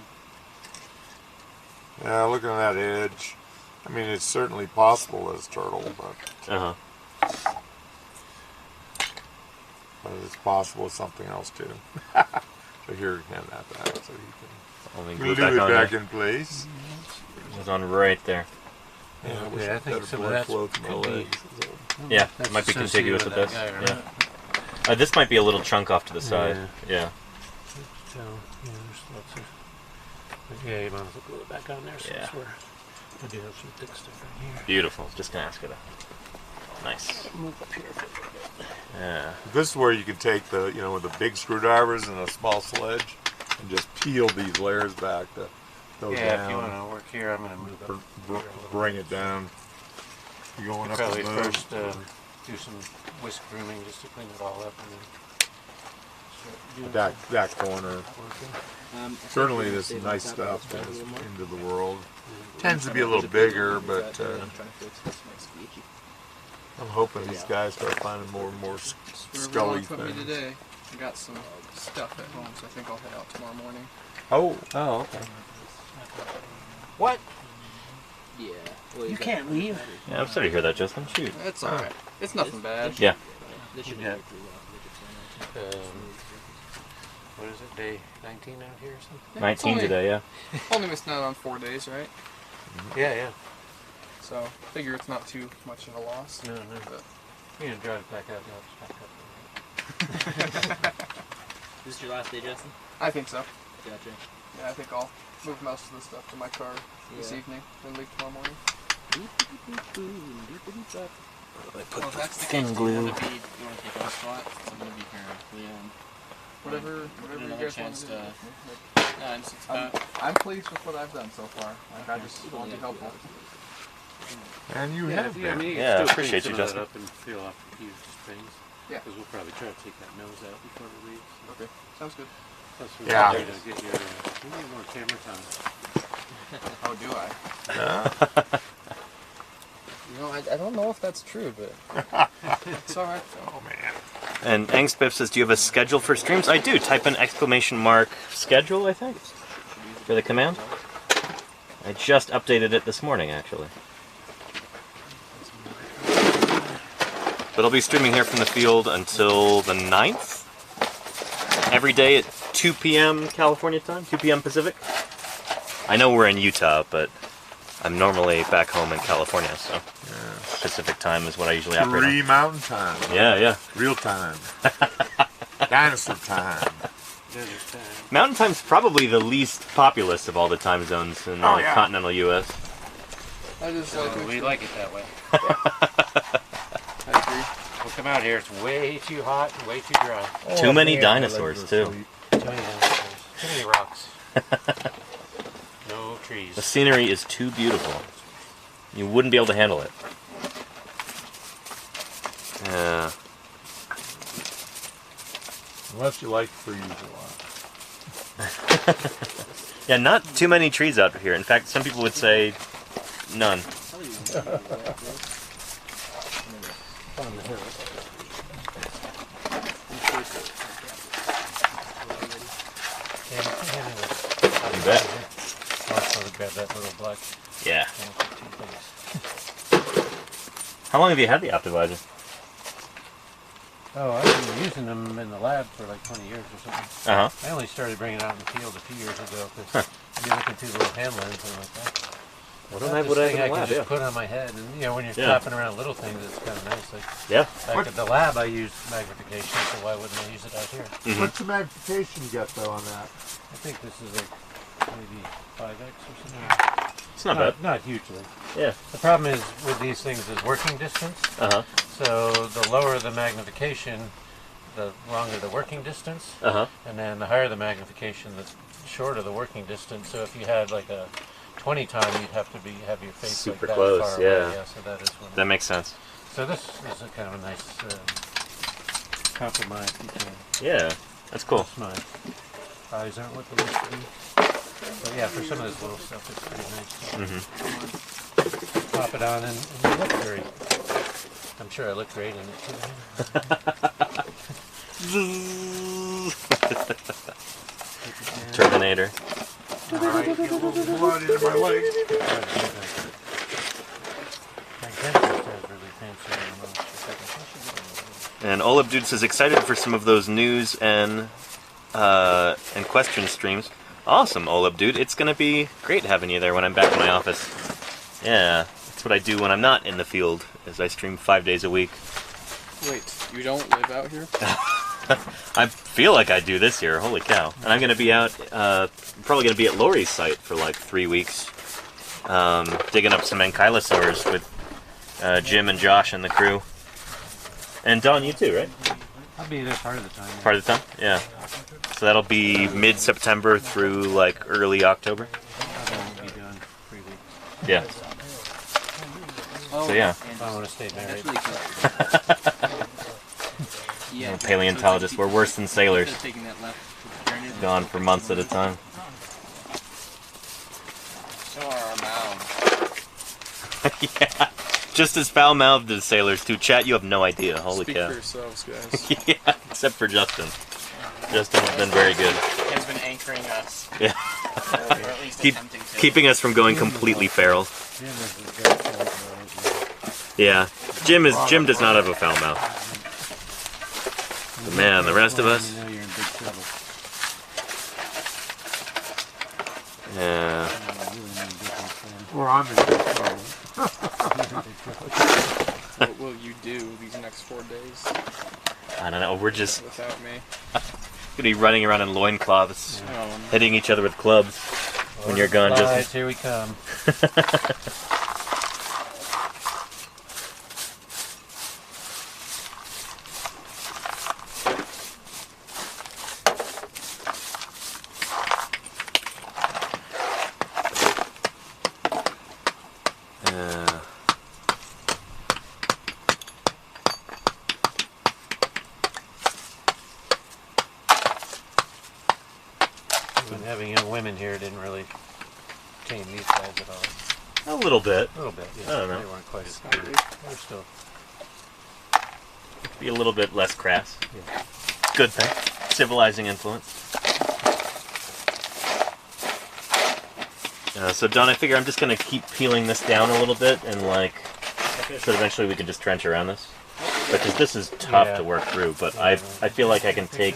Yeah, looking at that edge, I mean, it's certainly possible as turtle, but it's possible it's something else too. So here, hand that back so you can glue it back in place. It was on right there. Yeah, I think some of that could be. Yeah, it might be contiguous with this. Yeah. This might be a little chunk off to the side. Yeah. So, yeah, there's lots of. Yeah, you might as well glue it back on there since we do have some thick stuff right here. Beautiful. Just gonna ask it. Nice. Move up here. Yeah. This is where you can take the, you know, with the big screwdrivers and a small sledge and just peel these layers back to go down. If you want to work here, I'm going to move up. Bring it down. You going up Probably the moon? first do some whisk grooming just to clean it all up and then start doing that corner. working. Certainly this nice stuff goes into the world. Tends to be a little bigger, but I'm hoping these guys start finding more and more scully things. Today. I got some stuff at home, so I think I'll head out tomorrow morning. Oh, okay. What? Yeah. You can't leave. Yeah, I'm sorry to hear that, Justin. Shoot. It's alright. It's nothing bad. Yeah. Yeah. What is it, day 19 out here or something? 19 today, yeah. Only missing out on 4 days, right? Yeah. So, figure it's not too much of a loss. No. But You're going to drive it back out now. This is your last day, Justin? I think so. Gotcha. Yeah, I think I'll move most of the stuff to my car this evening, then leave tomorrow morning. Well, if that's the case, you want to take our spot. I'm going to be here. Whatever you another guys want chance to do. Yeah, it's about I'm pleased with what I've done so far. Like, I just want to be helpful. And you Yeah, have I been. mean, you Yeah, can still appreciate clean you, some of Justin. that up and peel off a few things. Yeah. Because we'll probably try to take that nose out before we leave. Okay, sounds good. Plus, we're Yeah. ready to get your, we need more camera time. Oh, do I? Yeah. You know, I don't know if that's true, but it's all right. Oh man. And Angstbiff says, do you have a schedule for streams? I do. Type in !schedule, I think, for the command. I just updated it this morning, actually. But I'll be streaming here from the field until the 9th. Every day at 2 p.m. California time, 2 p.m. Pacific. I know we're in Utah, but I'm normally back home in California, so Pacific time is what I usually operate on. Mountain time. Yeah. Real time. Dinosaur time. Mountain Time's probably the least populous of all the time zones in the continental U.S. I just We like it that way. I agree. We'll come out here, it's way too hot and way too dry. Too many dinosaurs, too. Too many dinosaurs. Too many rocks. No trees. The scenery is too beautiful. You wouldn't be able to handle it. Yeah. Unless you like trees a lot. Yeah, not too many trees out here. In fact, some people would say none. On the hill. You bet. Also grab that little black. Yeah. How long have you had the Optivisor? Oh, I've been using them in the lab for like 20 years or something. Uh-huh. I only started bringing it out in the field a few years ago because I'd be looking through the little hand lens and I'm like, What that's do I this have thing in I the can lab? just Yeah. put on my head, and you know when you're Yeah. flapping around little things, it's kind of nice. Like Yeah. back at the lab, I used magnification, so why wouldn't I use it out here? What's the magnification get though on that? I think this is like maybe 5x or something. It's not bad. Not hugely. Yeah. The problem is with these things is working distance. Uh-huh. So the lower the magnification, the longer the working distance, Uh-huh. and then the higher the magnification, the shorter the working distance. So if you had like a 20 time, you'd have to have your face Super like that close, far yeah. away. Yeah, so that is one. That makes sense. So this is a kind of a nice compromise between. Yeah. That's cool. My eyes aren't what they used to be. But yeah, for some of this little stuff, it's pretty nice. Pop it on, and you look very. I'm sure I look great in it too. Terminator. Alright, get a little blood into my leg. And Olab Dude says excited for some of those news and question streams. Awesome, Olab Dude. It's gonna be great having you there when I'm back in my office. Yeah, that's what I do when I'm not in the field. Is I stream 5 days a week. Wait, you don't live out here? I feel like I do this year. Holy cow! And I'm gonna be out. Probably gonna be at Lori's site for like 3 weeks, digging up some ankylosaurs with Jim and Josh and the crew. And Don, you too, right? I'll be there part of the time. Part of the time? Yeah. So that'll be mid-September through like early October. I'll only be doing 3 weeks. Yeah. Oh, So yeah. If I want to stay married. That's really cool. Yeah. Paleontologists, we're worse than sailors. Instead of taking that left turn in. Gone for months at a time. So are our mouths. Yeah. Just as foul-mouthed as sailors too. Chat, you have no idea. Holy Speak cow. for yourselves, guys. Yeah, except for Justin. Justin's been very good. Has been anchoring us. Yeah. Or at least attempting to. Keeping us from going completely feral. Yeah. Jim does not have a foul mouth. But man, the rest of us. You know you're in big trouble. Yeah. Or I'm in trouble. What will you do these next 4 days I don't know. We're just without me? gonna be running around in loincloths, Oh, hitting each other with clubs when you're gone, Supplies, Justin. here we come. women here didn't really tame these guys at all. A little bit. A little bit, yeah. I don't know. They weren't quite as good. They're still. Be a little bit less crass. Yeah. Good thing. Civilizing influence. So Don, I figure I'm just going to keep peeling this down a little bit and like, so eventually we can just trench around this. Because this is tough to work through, but I feel like I can take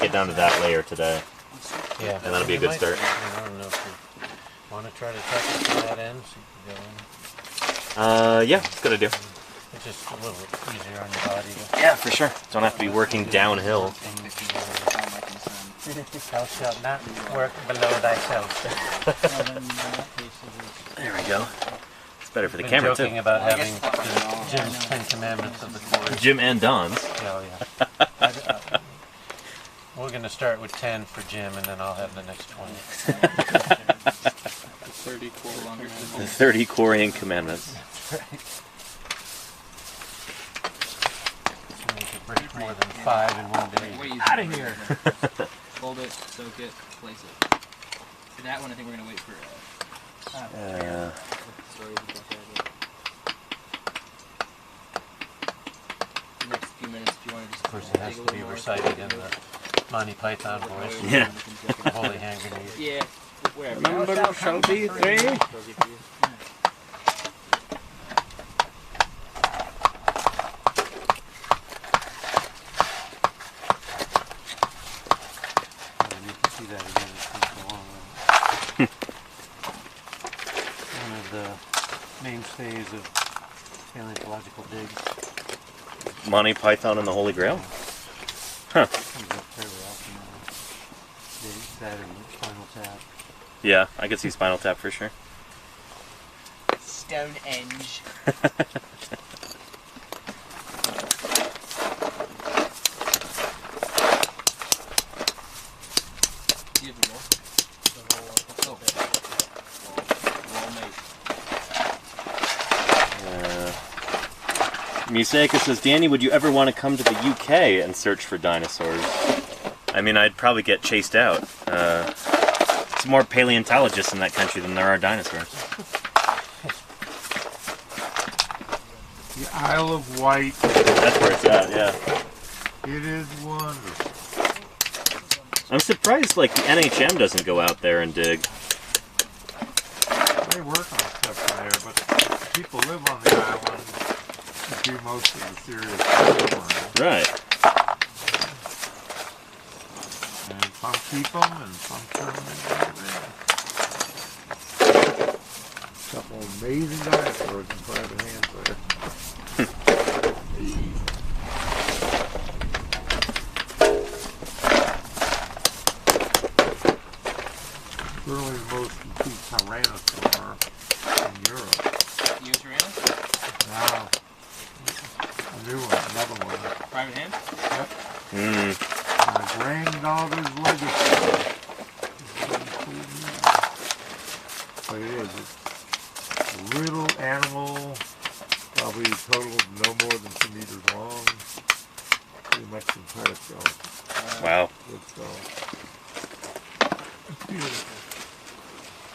it down to that layer today. Yeah. And that'll be a good start. I don't know if you want to try to tuck it to that end so you can go in. Yeah, it's good to do. It's just a little easier on your body. Yeah, for sure. Don't have to be working downhill. Thou shalt not work below thyself. There we go. It's better for the Been camera joking too. about having Jim's 10 Commandments of the quarry. Jim and Don's. Oh, yeah. We're going to start with 10 for Jim, and then I'll have the next 20. 30 core longer. The 30 quarrying commandments. Break more than 5 in one day. Out of here! Hold it, soak it, place it. For that one, I think we're going to wait for the next few minutes if you want to just. Of course, it has to be recited in the Monty Python voice. Yeah. Holy hand grenade. Yeah, wherever. Remember, shall be 3. One of the mainstays of paleontological digs. Monty Python and the Holy Grail? Huh. Comes up fairly often. That and Spinal Tap. Yeah, I could see Spinal Tap for sure. Stonehenge. Museika says, Danny, would you ever want to come to the UK and search for dinosaurs? I mean, I'd probably get chased out. It's more paleontologists in that country than there are dinosaurs. The Isle of Wight. That's where it's at, yeah. It is wonderful. I'm surprised, like, the NHM doesn't go out there and dig. They work on stuff there, but people live on the island and do most of the serious stuff. Right. And some keep them, and some turn them into things. Couple amazing dinosaurs in private hands there. Certainly the most complete tyrannosaur in Europe. You a Tyrannus? Now, a new one, another one. Private hand? Yep. Mm. My granddaughter's legacy. But it is. It's a little animal, probably total no more than 2 meters long. Pretty much in Predator. Wow. Good stuff. It's beautiful.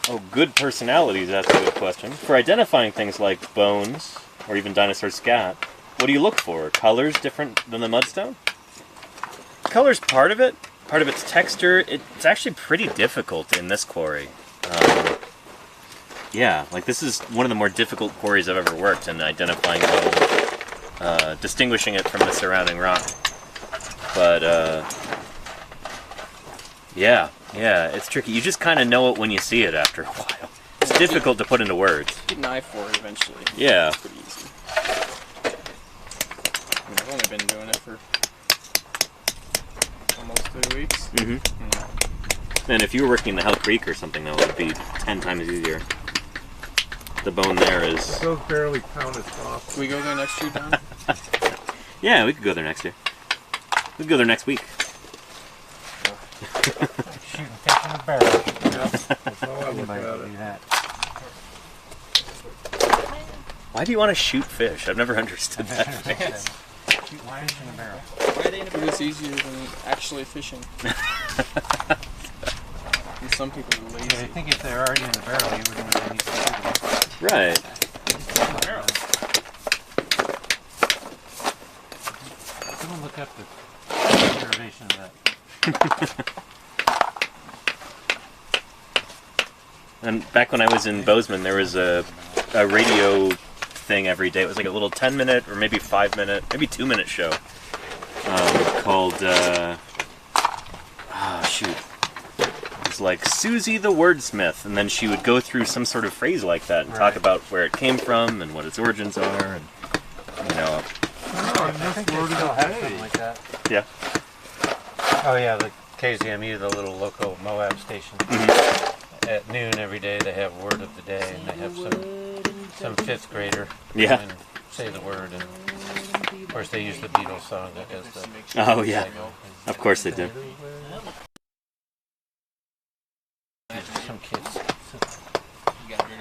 Oh, good personalities, that's a good question. For identifying things like bones, or even dinosaur scat, what do you look for? Colors different than the mudstone? Color's part of it. Part of its texture. It's actually pretty difficult in this quarry. Yeah, like this is one of the more difficult quarries I've ever worked in identifying bone, distinguishing it from the surrounding rock. But, yeah, it's tricky. You just kind of know it when you see it after a while. It's difficult to put into words. Get an eye for it eventually. Yeah. It's pretty easy. I mean, I've only been doing it for almost 3 weeks. Mm-hmm. And if you were working in the Hell Creek or something, though, it would be 10 times easier. The bone there is... Those barely count as soft. Can we go there next year, Don? Yeah, we could go there next year. We could go there next week. Shooting fish in a barrel. That's how I look Anybody at can it. do that. Why do you want to shoot fish? I've never understood that phrase. Shooting fish in a barrel. Why are they in a It's easier than actually fishing. And some people are lazy. I think if they're already in the barrel, you wouldn't really need to shoot them. Right. Someone look up the derivation of that. And back when I was in Bozeman, there was a radio thing every day. It was like a little 10-minute or maybe 5-minute, maybe 2-minute show called, shoot. It was like Susie the Wordsmith, and then she would go through some sort of phrase like that and talk about where it came from and what its origins are, and, you know. I think they still have something like that. Yeah. Oh yeah, the KZMU, the little local Moab station. At noon every day they have word of the day, and they have some 5th grader and say the word, and of course they use the Beatles song that does the Oh yeah, of course they do. Some kids.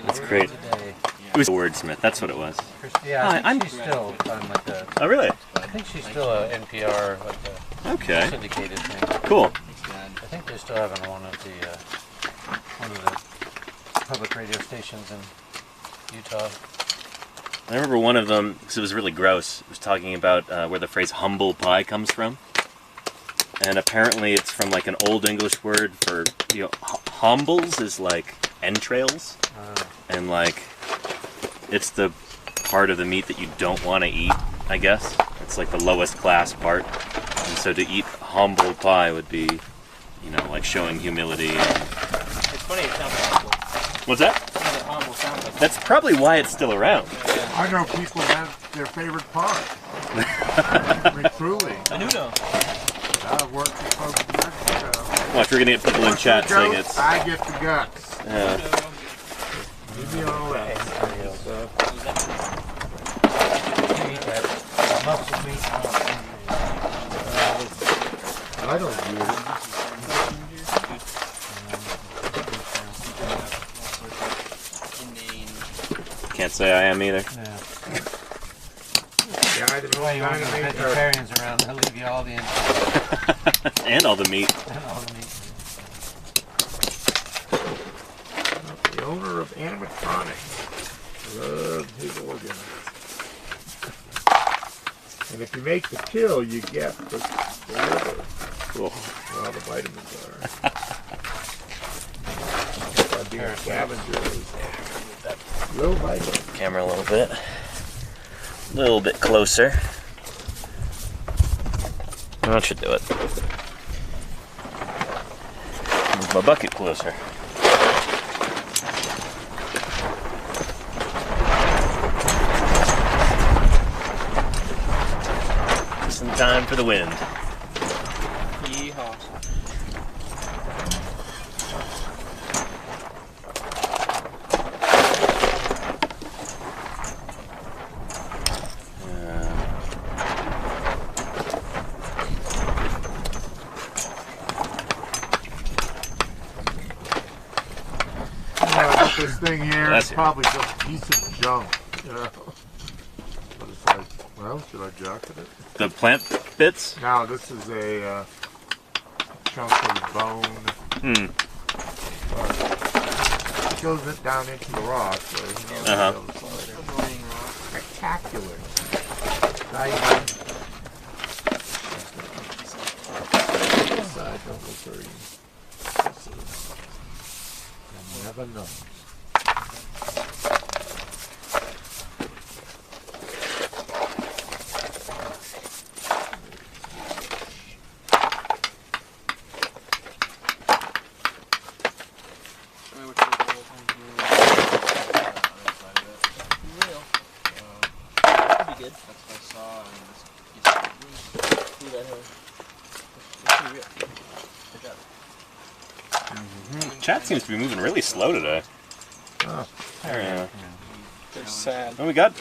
That's great. It was a wordsmith, that's what it was. Yeah, I think she's still on like the... Oh really? I think she's still a NPR, like a syndicated thing. Cool. I think they're still having one of the public radio stations in Utah. I remember one of them, because it was really gross, it was talking about where the phrase humble pie comes from. And apparently it's from like an old English word for, you know, humbles is like entrails. And like, it's the part of the meat that you don't want to eat, I guess. It's like the lowest class part. And so to eat humble pie would be, you know, like showing humility. It's funny, it sounds like humble. What's that? Humble sounds like That's probably why it's still around. I know people have their favorite part. Truly. I do know. I work with folks in Mexico. Watch, we're gonna get people in chat saying it's... I get the guts. Yeah. Give me all that. I don't do it. Can't say I am either. Yeah, I don't know. Why you want the vegetarians around? They'll leave you all the inside. And all the meat. And all the meat. The owner of animatronics loves his organs. And if you make the kill, you get the liver. Cool. Where all the vitamins are. By being a scavenger is low vitamins. Camera a little bit closer. That should do it. Move my bucket closer. Just in time for the wind. Yeehaw. This thing here is probably just a piece of junk, you know. But it's like, well, should I jacket it? The plant bits? Now this is a chunk of bone. It goes it down into the rock. So spectacular. Side don't look very. You never know. Chat seems to be moving really slow today. Oh. Yeah. They're sad. Oh, we got...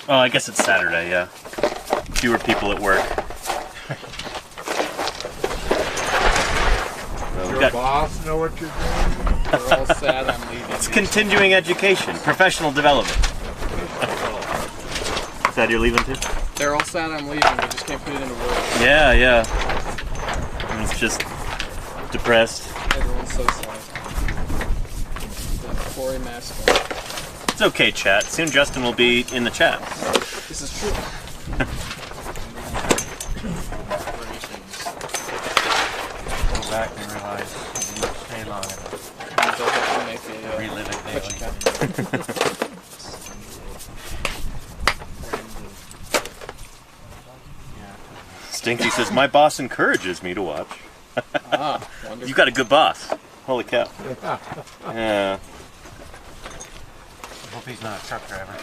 Oh, I guess it's Saturday, yeah. Fewer people at work. So Your boss know what you're doing? They're all sad I'm leaving. It's continuing education, professional development. Sad you're leaving too? They're all sad I'm leaving, but just can't put it into words. Yeah, yeah. It's just depressed. Everyone's so sad. for a mascot. It's okay, chat. Soon Justin will be in the chat. This is true. Go back and realize you didn't stay long enough. They'll have to make a Relive it daily. Stinky says, my boss encourages me to watch. Ah, wonderful. You got a good boss. Holy cow. Yeah. I hope he's not a truck driver.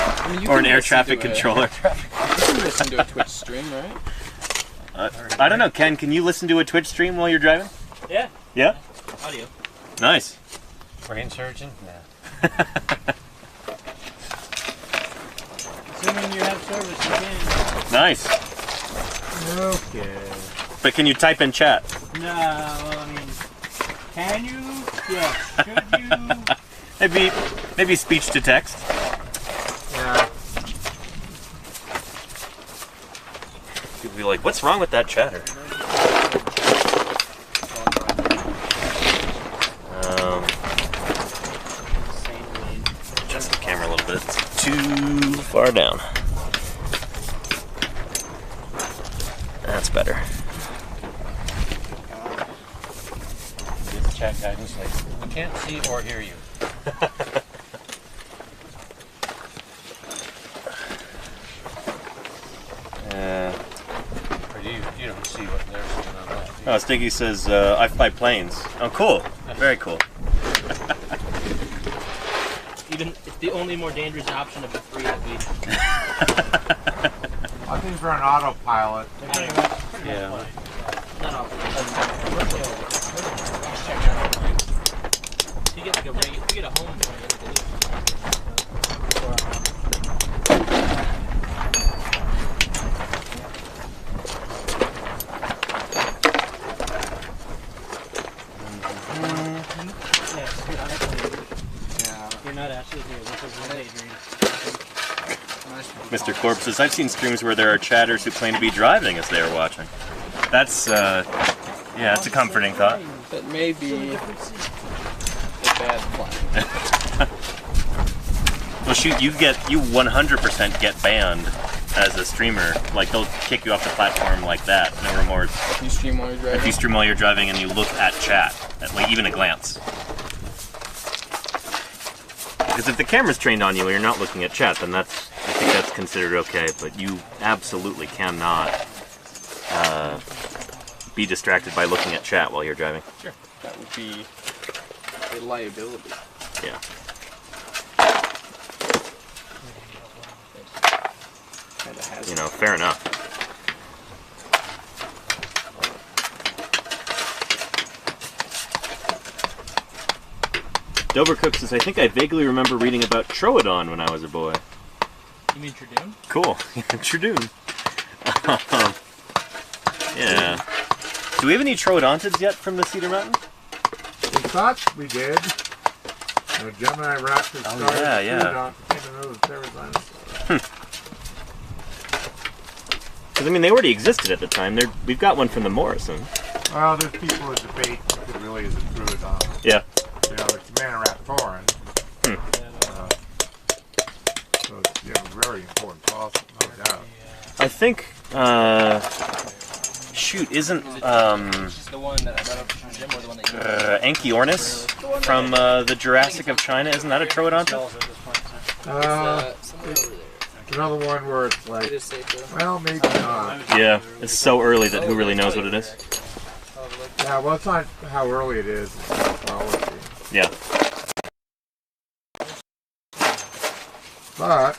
I mean, you Or can an air listen traffic to controller. You can listen to a Twitch stream, right? I don't know, Ken, can you listen to a Twitch stream while you're driving? Yeah. Yeah? Audio. Nice. Brain surgeon? Yeah. Assuming you have service, you can. Nice. Okay. But can you type in chat? No, well, I mean, can you? Yes. Should you? Maybe speech to text. Yeah. People be like, what's wrong with that chatter? Adjust the camera a little bit. It's too far down. That's better. Give the chat guidance like, we can't see or hear you. Or you don't see what they're seeing on that. Oh, Stiggy says, I fly planes. Oh, cool. Very cool. Even it's the only more dangerous option of the three that we. I think we're on autopilot. Yeah. Not all. You get like a you get a home. You're not actually here. This is one daydream. Mr. Corp says, I've seen streams where there are chatters who claim to be driving as they are watching. That's, yeah, that's a comforting thought. That may be a bad plan. Well, shoot, you 100% get banned as a streamer. Like, they'll kick you off the platform like that, no remorse. If you stream while you're driving. If you stream while you're driving and you look at chat, at, like, even a glance. Because if the camera's trained on you and you're not looking at chat, then I think that's considered okay. But you absolutely cannot be distracted by looking at chat while you're driving. Sure. That would be a liability. Yeah. Kind of has. You know, fair enough. Dovercook says, I think I vaguely remember reading about Troodon when I was a boy. You mean Trudune? Cool. Troodon. Yeah. Do we have any Troodontids yet from the Cedar Mountain? We thought we did. Gemini Raptors started yeah. dinosaurs. Because, I mean, they already existed at the time. We've got one from the Morrison. Well, there's people who debate if it really is a Troodon. Yeah. You know, it's Maniraptoran. So it's, you know, very important fossil, no doubt. I think, shoot, isn't, Is the one that I brought up from Jim or the one that you Anchiornis from the Jurassic of China, isn't that a Troodontid? Somewhere over there. Another one where it's like, It is safe though. well, maybe not. Yeah, it's so early that who really knows what it is? Yeah, well, it's not how early it is, it's morphology. Yeah. But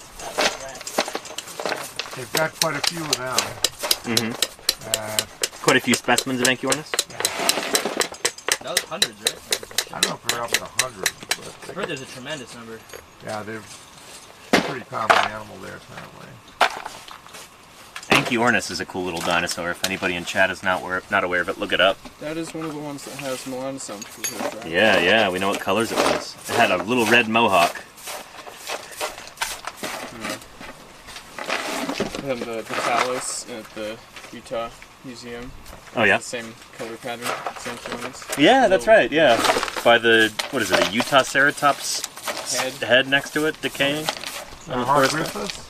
they've got quite a few of them. Mm-hmm. Quite a few specimens of Anchiornis? That was hundreds, right? I don't know if they're up to 100, but I've heard there's a tremendous number. yeah, they're a pretty common animal there apparently. Anchiornis is a cool little dinosaur. If anybody in chat is not aware of it, look it up. That is one of the ones that has melanosomes. Yeah, we know what colors it was. It had a little red mohawk. And the phallus at the Utah Museum. Oh yeah. The same color pattern, same colors. Yeah, that's right. Yeah, by the what is it? A Utah ceratops head next to it, decaying. On the forest floor. Griffiths?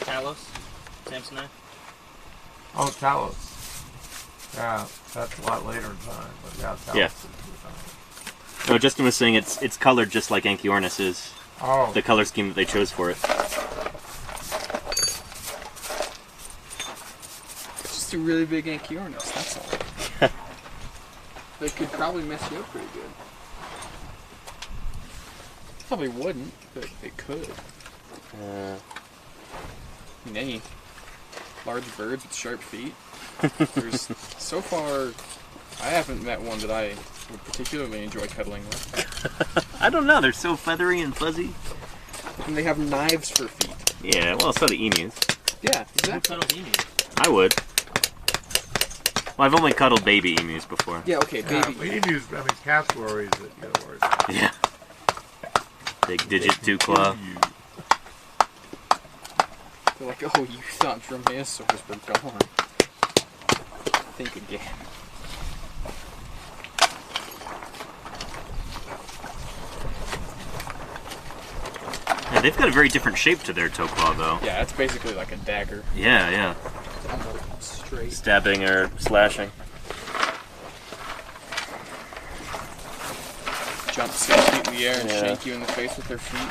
Talos, Samsonite. Oh, Talos. Yeah, that's a lot later in time. But yeah, Talos Yeah. is No, Justin was saying it's colored just like Anchiornis is. Oh. The color scheme that they chose for it. Just a really big Anchiornis, that's all. They could probably mess you up pretty good. Probably wouldn't, but they could. Any large birds with sharp feet. There's so far, I haven't met one that I would particularly enjoy cuddling with. I don't know. They're so feathery and fuzzy. And they have knives for feet. Yeah, well, so do emus. Yeah, Who exactly. cuddles emus? I would. Well, I've only cuddled baby emus before. Yeah, okay, baby. Emus, I mean, cassowaries that get worse. Yeah. Big digit 2 claw. They're like, oh, you thought dromaeosaurs were gone. Think again. Yeah, they've got a very different shape to their toe claw, though. Yeah, it's basically like a dagger. Yeah, yeah. It's almost straight. Stabbing or slashing. Jump 6 feet in the air and Yeah. shank you in the face with their feet.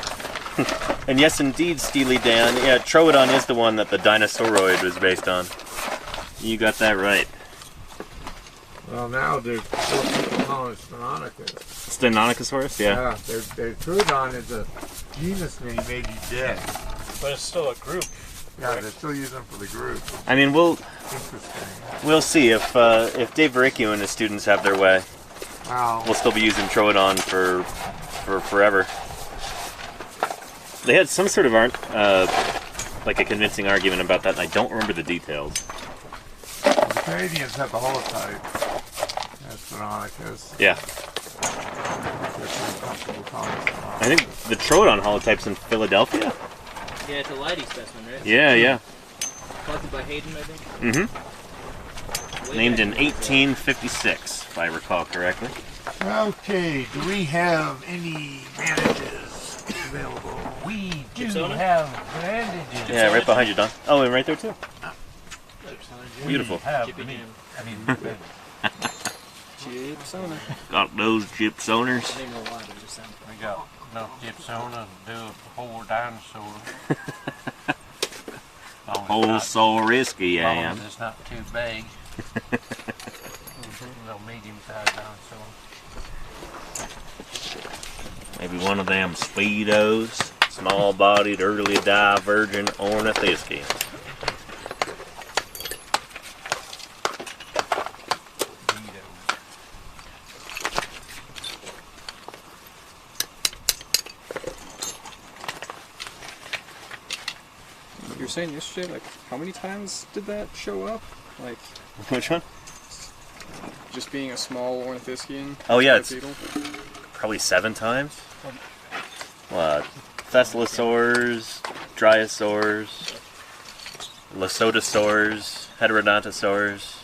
And yes, indeed, Steely Dan. Yeah, Troodon is the one that the Dinosauroid was based on. You got that right. Well, now there's four people calling it Stenonicus. Stenonocosaurus, yeah. Yeah, their Troodon is a genus name, maybe dead. But it's still a group. Yeah, they're still using them for the group. I mean, we'll Interesting. see if Dave Vericchio and his students have their way. Wow. We'll still be using Troodon for forever. They had some sort of like a convincing argument about that, and I don't remember the details. The Canadians have the holotype. That's Stenonicus. Yeah. They're pretty comfortable calling it Stenonicus. I think the Troodon holotype's in Philadelphia. Yeah, it's a Leidy specimen, right? Yeah, yeah. Collected by Hayden, I think. Mm-hmm. Named in 1856, if I recall correctly. Okay, do we have any bandages available? We do have bandages. Yeah, right behind you, Don. Oh, and right there too. Beautiful. Jippy Jim. Gypsona. Got those gypsoners. I don't know why, but it just sounds We got enough gypsona to do a whole dinosaur. Oh, so risky I As long am. as it's not too big. No medium-sized dinosaur. Maybe one of them speedos. Small-bodied, early divergent ornithischian. You were saying yesterday, like, how many times did that show up? Like, Which one? just being a small ornithischian? Oh, yeah, it's beetle? probably 7 times. What? Thescelosaurs, Dryosaurs, Lasotosaurs, Heterodontosaurs,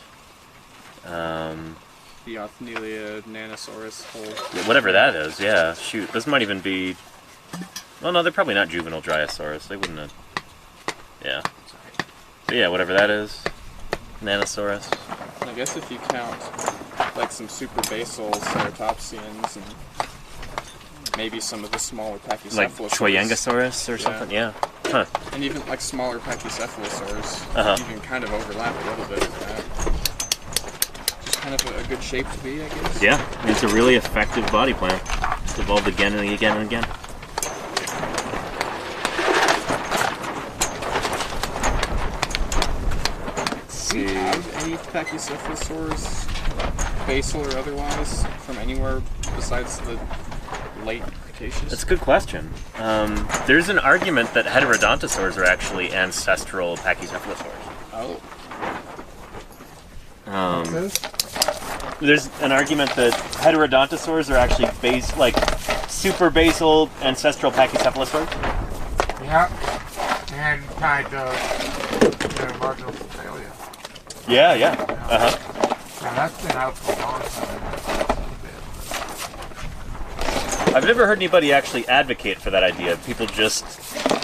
The Othnielia Nanosaurus whole. yeah, whatever that is. Yeah, shoot, those might even be. Well, no, they're probably not juvenile Dryosaurus. They wouldn't have. Yeah. But yeah, whatever that is, Nanosaurus. I guess if you count, like, some super basal ceratopsians and maybe some of the smaller Pachycephalosaurs. Like Choyangosaurus or something. Yeah. Huh. And even, like, smaller Pachycephalosaurs. Uh-huh. You can kind of overlap a little bit with that. Just kind of a good shape to be, I guess. Yeah, it's a really effective body plan. It's evolved again and again and again. Do we have any Pachycephalosaurs, basal or otherwise, from anywhere besides the late Cretaceous? That's a good question. There's an argument that Heterodontosaurs are actually ancestral Pachycephalosaurs. Oh. There's an argument that Heterodontosaurs are actually super basal ancestral Pachycephalosaurs. Yeah, and tied to marginal cephalalia. Yeah, yeah. Uh-huh. Now that's been out for a long time. I've never heard anybody actually advocate for that idea. People just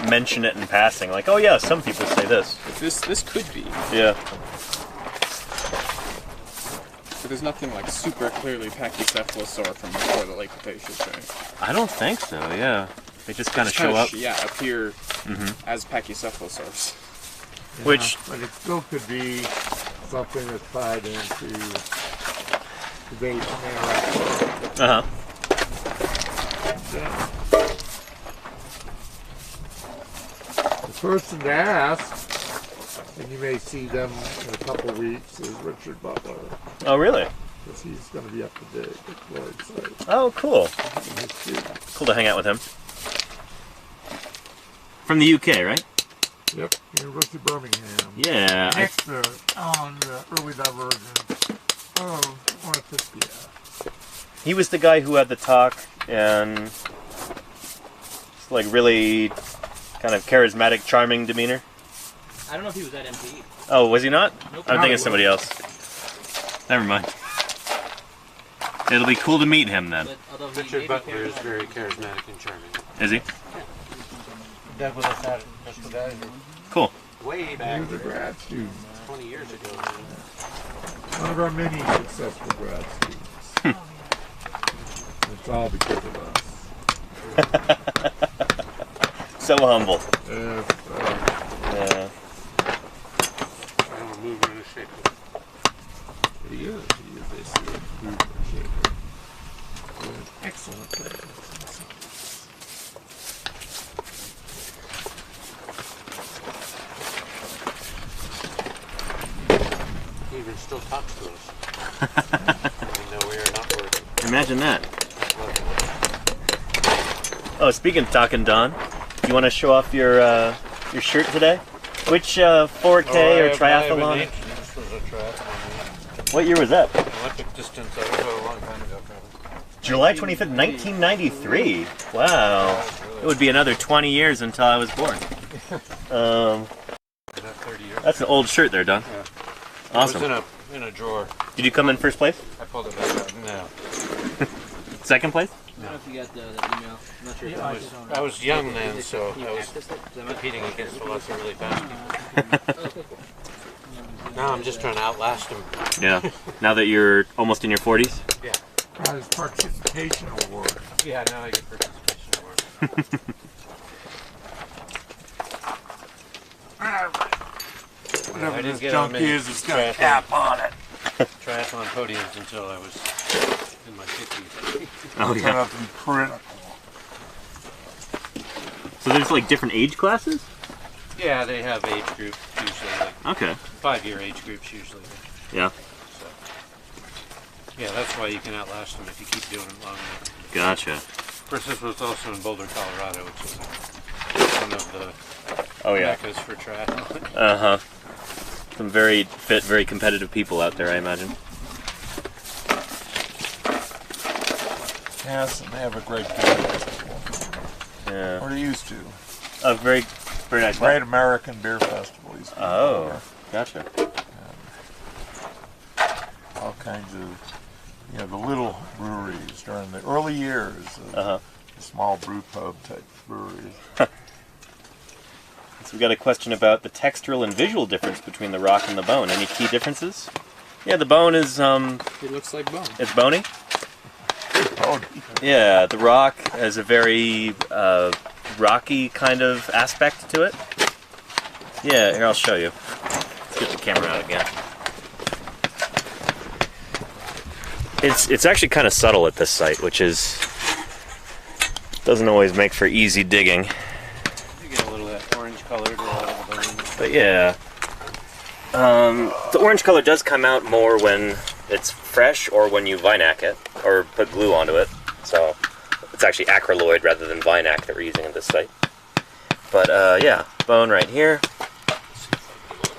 mention it in passing, like, oh yeah, some people say this. This could be. Yeah. But there's nothing like super clearly pachycephalosaur from before the late Cretaceous, right? I don't think so, yeah. They just kind of show up. Appear as pachycephalosaurs. Yeah, Which... But it still could be something that's tied into the base interactive. Uh-huh. The person to ask, and you may see them in a couple weeks, is Richard Butler. Oh, really? Because he's going to be up to dig at Lloyd's site. Oh, cool. Cool to hang out with him. From the UK, right? Yep, University of Birmingham. Yeah. Next on the early divergence of Ornithispia. He was the guy who had the talk and it's like really kind of charismatic, charming demeanor. I don't know if he was at MPE. Oh, was he not? Nope. I'm thinking of somebody else. Never mind. It'll be cool to meet him then. But although he Richard maybe Butler is charismatic. very charismatic and charming. Is he? That was at Expedition Cool. way He back was a grad student. 20 years ago. One of our many successful grad students. It's all because of us. So humble. Yeah. Yeah. I don't move in a shape. He is basically a movement shaper. Doing excellent things. He even still talks to us. Even though we are not working. Imagine that. Oh, speaking of talking, Don, you want to show off your shirt today? Which 4K or triathlon? This was a triathlon. What year was that? Olympic distance. I was a long time ago, probably. July 25th, 1993. Wow. It would be another 20 years until I was born. That 30 years. That's an old shirt there, Don. Yeah. Awesome. It was in a drawer. Did you come in first place? I pulled it back out. No. Second place? I don't know if you got that email. I'm not sure. I was young then, so I was competing against lots of really fast people. Now I'm just trying to outlast them. Yeah. Now that you're almost in your 40s? Yeah. Got his participation award. Yeah, now I get participation award. Whatever I didn't this get junk on many is, it's got a cap on it. triathlon podiums until I was in my 50s. Oh, It's yeah. gonna be critical. So there's like different age classes? Yeah, they have age groups usually, like Okay. 5-year age groups usually. Yeah. So, yeah, that's why you can outlast them if you keep doing it long enough. Gotcha. Of course, this was also in Boulder, Colorado, which is one of the Oh, yeah. meccas for triathlon. Uh-huh. Some very fit, very competitive people out there, I imagine. Yes, and they have a great beer festival. Yeah. Or they used to. Oh, very, very nice. Great American Beer Festival. Used to be Oh, gotcha. all kinds of, the little breweries during the early years of Uh-huh. the small brew pub type breweries. So we got a question about the textural and visual difference between the rock and the bone. Any key differences? Yeah, the bone is, It looks like bone. it's bony. Oh, Yeah, the rock has a very rocky kind of aspect to it. Yeah, here, I'll show you. Let's get the camera out again. It's actually kind of subtle at this site, which doesn't always make for easy digging. You get a little of that orange color to a lot of the bone. But yeah, the orange color does come out more when it's fresh or when you Vinac it or put glue onto it. So it's actually acryloid rather than Vinac that we're using at this site. But yeah, bone right here,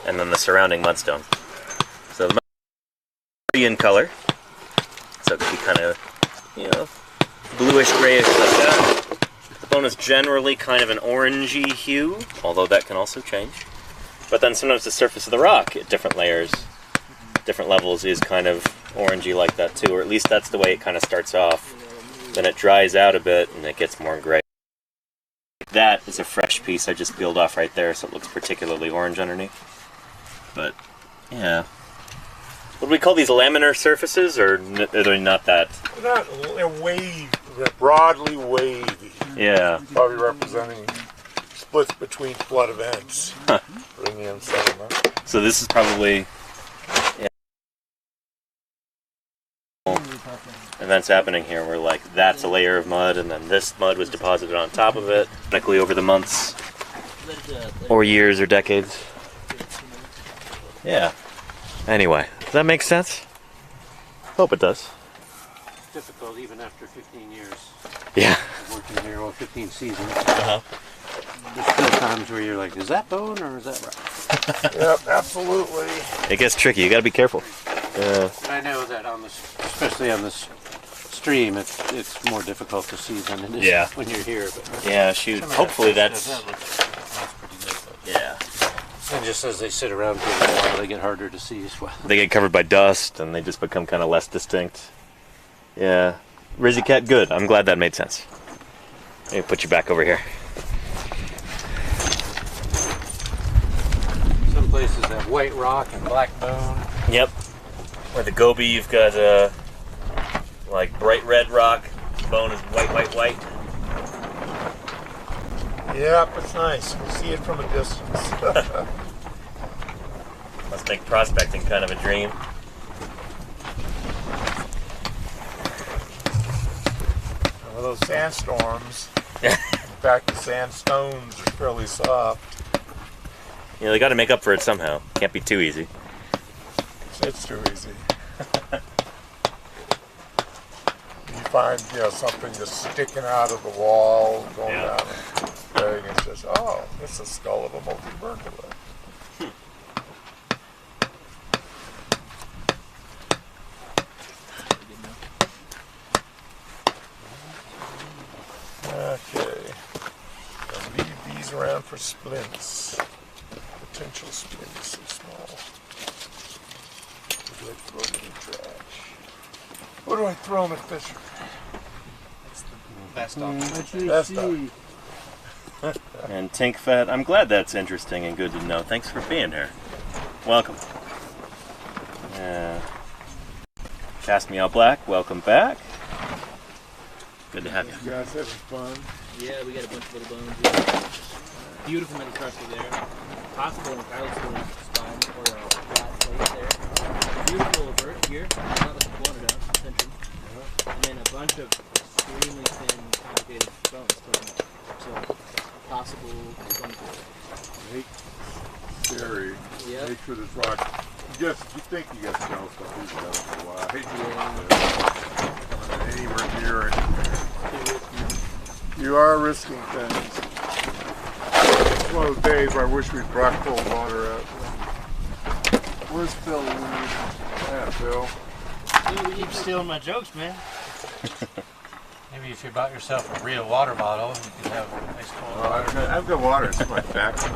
and then the surrounding mudstone. So the mud is in color, so it could be kind of, bluish grayish like that. The bone is generally kind of an orangey hue, although that can also change. But then sometimes the surface of the rock at different layers different levels is kind of orangey like that too, or at least that's the way it kind of starts off. Then it dries out a bit and it gets more gray. That is a fresh piece I just peeled off right there, so it looks particularly orange underneath. But, yeah. What do we call these, laminar surfaces, or are they not that? They're wavy. They're broadly wavy. Yeah. Probably representing splits between flood events. Huh. Bringing in sediment. So this is probably events happening here where like that's a layer of mud and then this mud was deposited on top of it, likely over the months or years or decades. Yeah. Anyway, does that make sense? Hope it does. It's difficult even after 15 years. Yeah. Of working here, or 15 seasons. Uh-huh. There's still times where you're like, is that bone or is that rock? Yep, absolutely. It gets tricky. You got to be careful. Yeah. I know that on this, especially on this stream, it's more difficult to see than it is when you're here. But Yeah. Shoot. Hopefully that's. pretty good. Yeah. And just as they sit around for a while, they get harder to see as well. They get covered by dust and they just become kind of less distinct. Yeah. Rizzy Cat, good. I'm glad that made sense. Let me put you back over here. Some places have white rock and black bone. Yep. Where the Gobi, you've got like bright red rock. Bone is white, white, white. Yep, it's nice. You see it from a distance. Must make prospecting kind of a dream. Well, those sandstorms, in fact, the sandstones are fairly soft. You know, they got to make up for it somehow. Can't be too easy. It's too easy. You find, something just sticking out of the wall, going down and it's just, oh, it's the skull of a multivertebrate. Okay. I'll leave these around for splints. Potential splints so small. What do I throw them in the trash? What do I throw them at Fisher? That's the best option. Best option. And Tink Fat, I'm glad that's interesting and good to know. Thanks for being here. Welcome. Cast Me All Black, welcome back. Good to have you. You guys having fun? Yeah, we got a bunch of little bones here. Beautiful metal crustal there. Possible in pilot spine or a flat plate there. Beautiful vert here. Not like a blown it out, century. And then a bunch of extremely thin, complicated bones coming up. So, possible bone Hate scary. Yeah. Hate for this rock. You think you got to know stuff he's done for a while. Hate to anywhere near it. You are risking things. It's one of those days where I wish we'd brought cold water out. Where's Phil? Yeah, Phil. Dude, you keep stealing my jokes, man. Maybe if you bought yourself a real water bottle, you could have a nice cold Well, water. I've got water. It's in my pack. And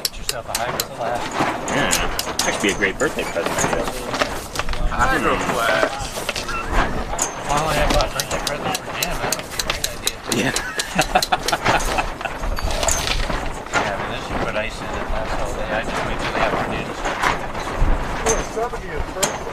Get yourself a hydro flask. Yeah. Actually be a great birthday present for you. Hydro flask. If I only had bought birthday presents for Jim, that would be a great idea. Yeah. Yeah, I mean, this you put ice in it and that's all day. I just wait till the afternoon to start cooking. Oh, 70th birthday.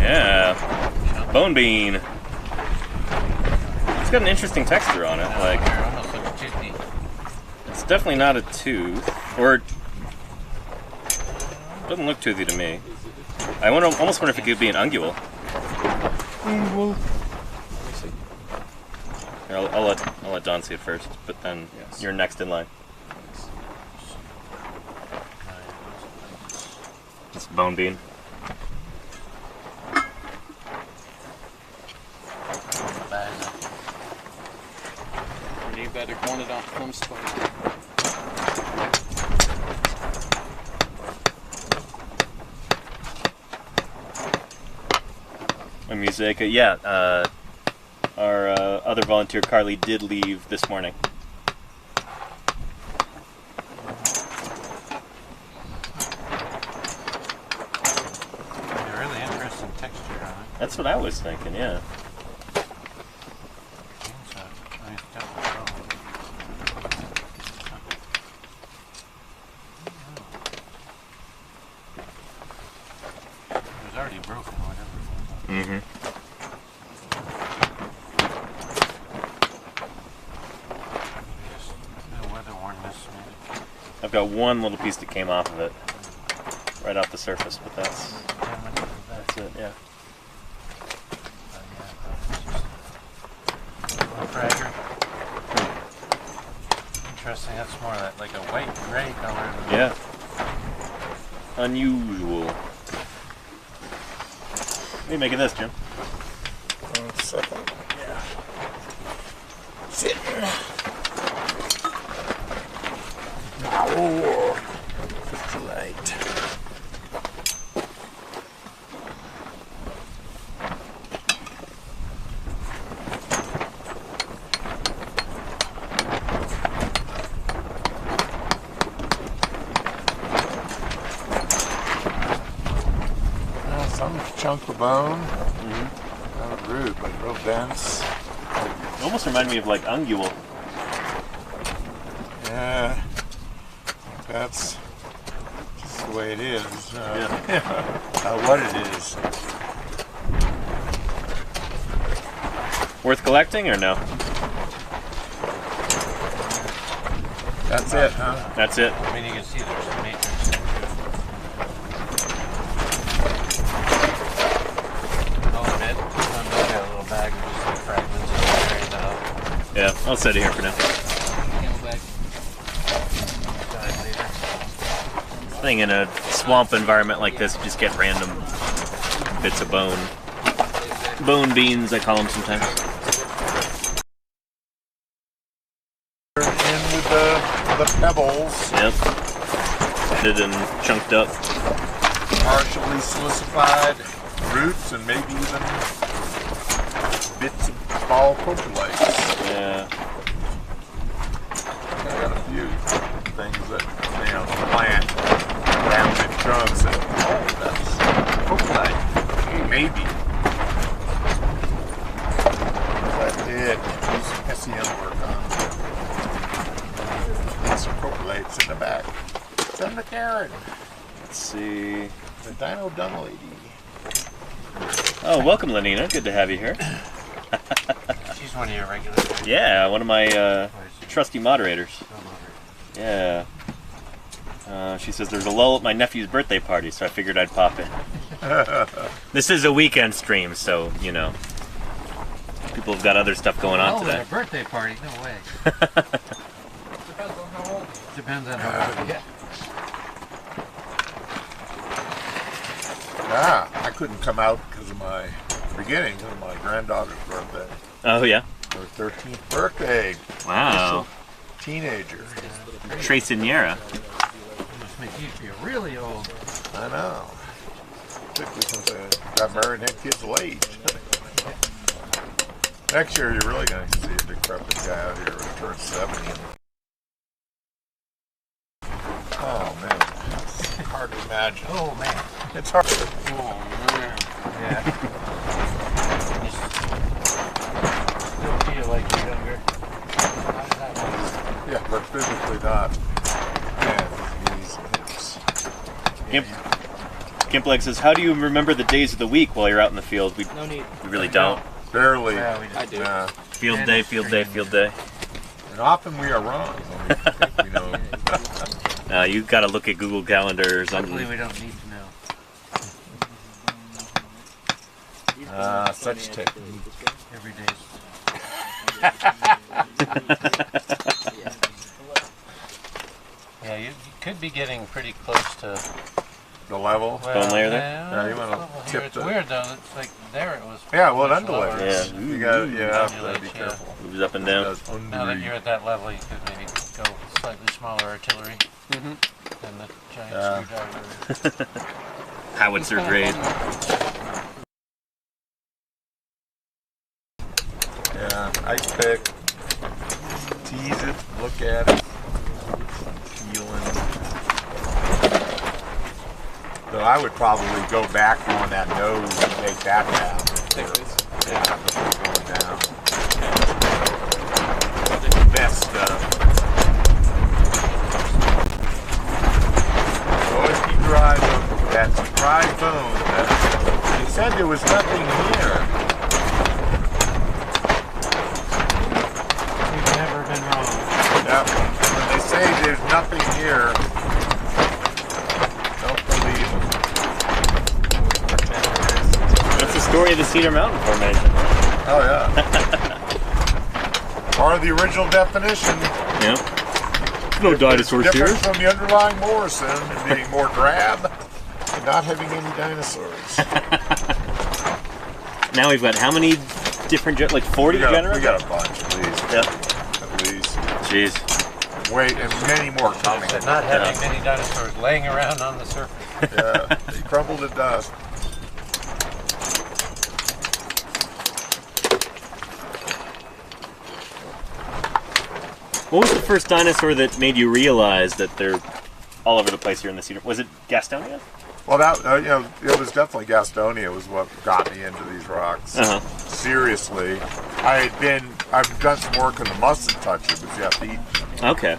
Yeah. Bone bean. It's got an interesting texture on it. Like, It almost looks toothy. it's definitely not a tooth, or it doesn't look toothy to me. I almost wonder if it could be an ungule. Here, I'll let Don see it first, but then you're next in line. It's bone bean. You better corn it off from spice. A mosaic. Yeah. Our other volunteer, Carly, did leave this morning. A really interesting texture on it. That's what I was thinking, yeah. It was already broken, whatever. Mm-hmm. I've got one little piece that came off of it, right off the surface, but that's it, yeah. Fragger. Interesting, that's more like a white gray color. Yeah. Unusual. What are you making this, Jim? 1 second. Yeah. Sitting. Oh, it's light. Some chunk of bone. Not rude, but real dense. It almost reminded me of like ungule. Yeah. That's just the way it is. What it is. Worth collecting or no? That's it, huh? That's it. I mean, you can see there's some matrix there too. All of it. I've got a little bag of just like fragments and I'll carry that up. Yeah, I'll set it here for now. Camelback. Dive later. I think in a swamp environment like this, you just get random bits of bone. Bone beans, I call them sometimes. In with the pebbles, Yep. Ended and chunked up. partially silicified roots, and maybe even bits of small coprolites. Yeah. I got a few things that plant rounded chunks, and that's coprolite. Maybe. That did do some SEM work on. And some coprolites in the back. It's in the Karen. Let's see. The Dino Dung Lady. Oh, welcome, Lenina. Good to have you here. She's one of your regulars. Yeah, one of my trusty moderators. Yeah. She says there's a lull at my nephew's birthday party, so I figured I'd pop in. This is a weekend stream, so, you know, people have got other stuff going on today. A birthday party? No way. Depends on how old. Depends on how old. Yeah. I couldn't come out because of my beginning of my granddaughter's birthday. Oh, yeah? Her 13th birthday. Wow. Teenager. Tracinera. Must make you feel really old. I know. Particularly since I got married and had kids late. Next year, you're really going to see a decrepit guy out here who turns 70. Oh, man. It's hard to imagine. Oh, man. It's hard. Oh, man. Yeah. You still feel like you're younger. Yeah, but physically not. Man, these hips. Gimpleg says, how do you remember the days of the week while you're out in the field? We No need. really don't. Barely. Yeah, we just I do. Field day, field day, field day. And often we are wrong. When we think we know. You got to look at Google Calendars. Luckily, we don't need to know. Such technique. Every day. Yeah, you could be getting pretty close to The level. Bone layer there? Yeah, you wanna tip It's the- weird though. It's like there it was. Yeah, well, it much undulates. lower. Yeah. You got you have to be Undulates, yeah. careful. Moves up and It down. does Now that undulate. you're at that level, you could maybe go slightly smaller artillery than the giant screwdriver. Howitzer grade. Ice pick. Tease it. Look at it. Peeling. So I would probably go back on that nose and take that down. Yeah, before going down. Best always keep your eyes on that surprise bone. They said there was nothing here. We've never been wrong. Yep. When they say there's nothing here, don't believe them. That's the story of the Cedar Mountain Formation. Oh yeah. Part of the original definition. Yep. No dinosaurs here. Different from the underlying Morrison and being more drab and not having any dinosaurs. Now we've got how many different, like 40 genera? We got a bunch at least. Yeah. At least. Jeez. Wait, and many more coming. So not having many dinosaurs laying around on the surface. Yeah, they crumbled to dust. What was the first dinosaur that made you realize that they're all over the place here in the Cedar? Was it Gastonia? Well, that it was definitely Gastonia was what got me into these rocks. Seriously, I've done some work on the mustard toucher with Jeff Eaton. Okay.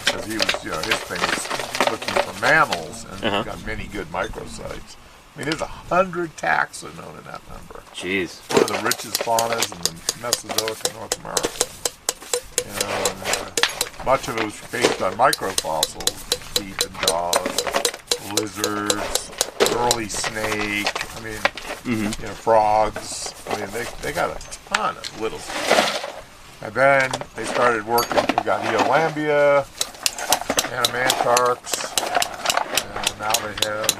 Because he was, his thing was looking for mammals, and he's got many good microsites. I mean, there's 100 taxa known in that number. Jeez. One of the richest faunas in the Mesozoic in North America. Much of it was based on microfossils, teeth and jaws, lizards, early snake. I mean, frogs. I mean, they got a ton of little stuff. And then they started working. We got Eolambia, Anamantarx, and now they have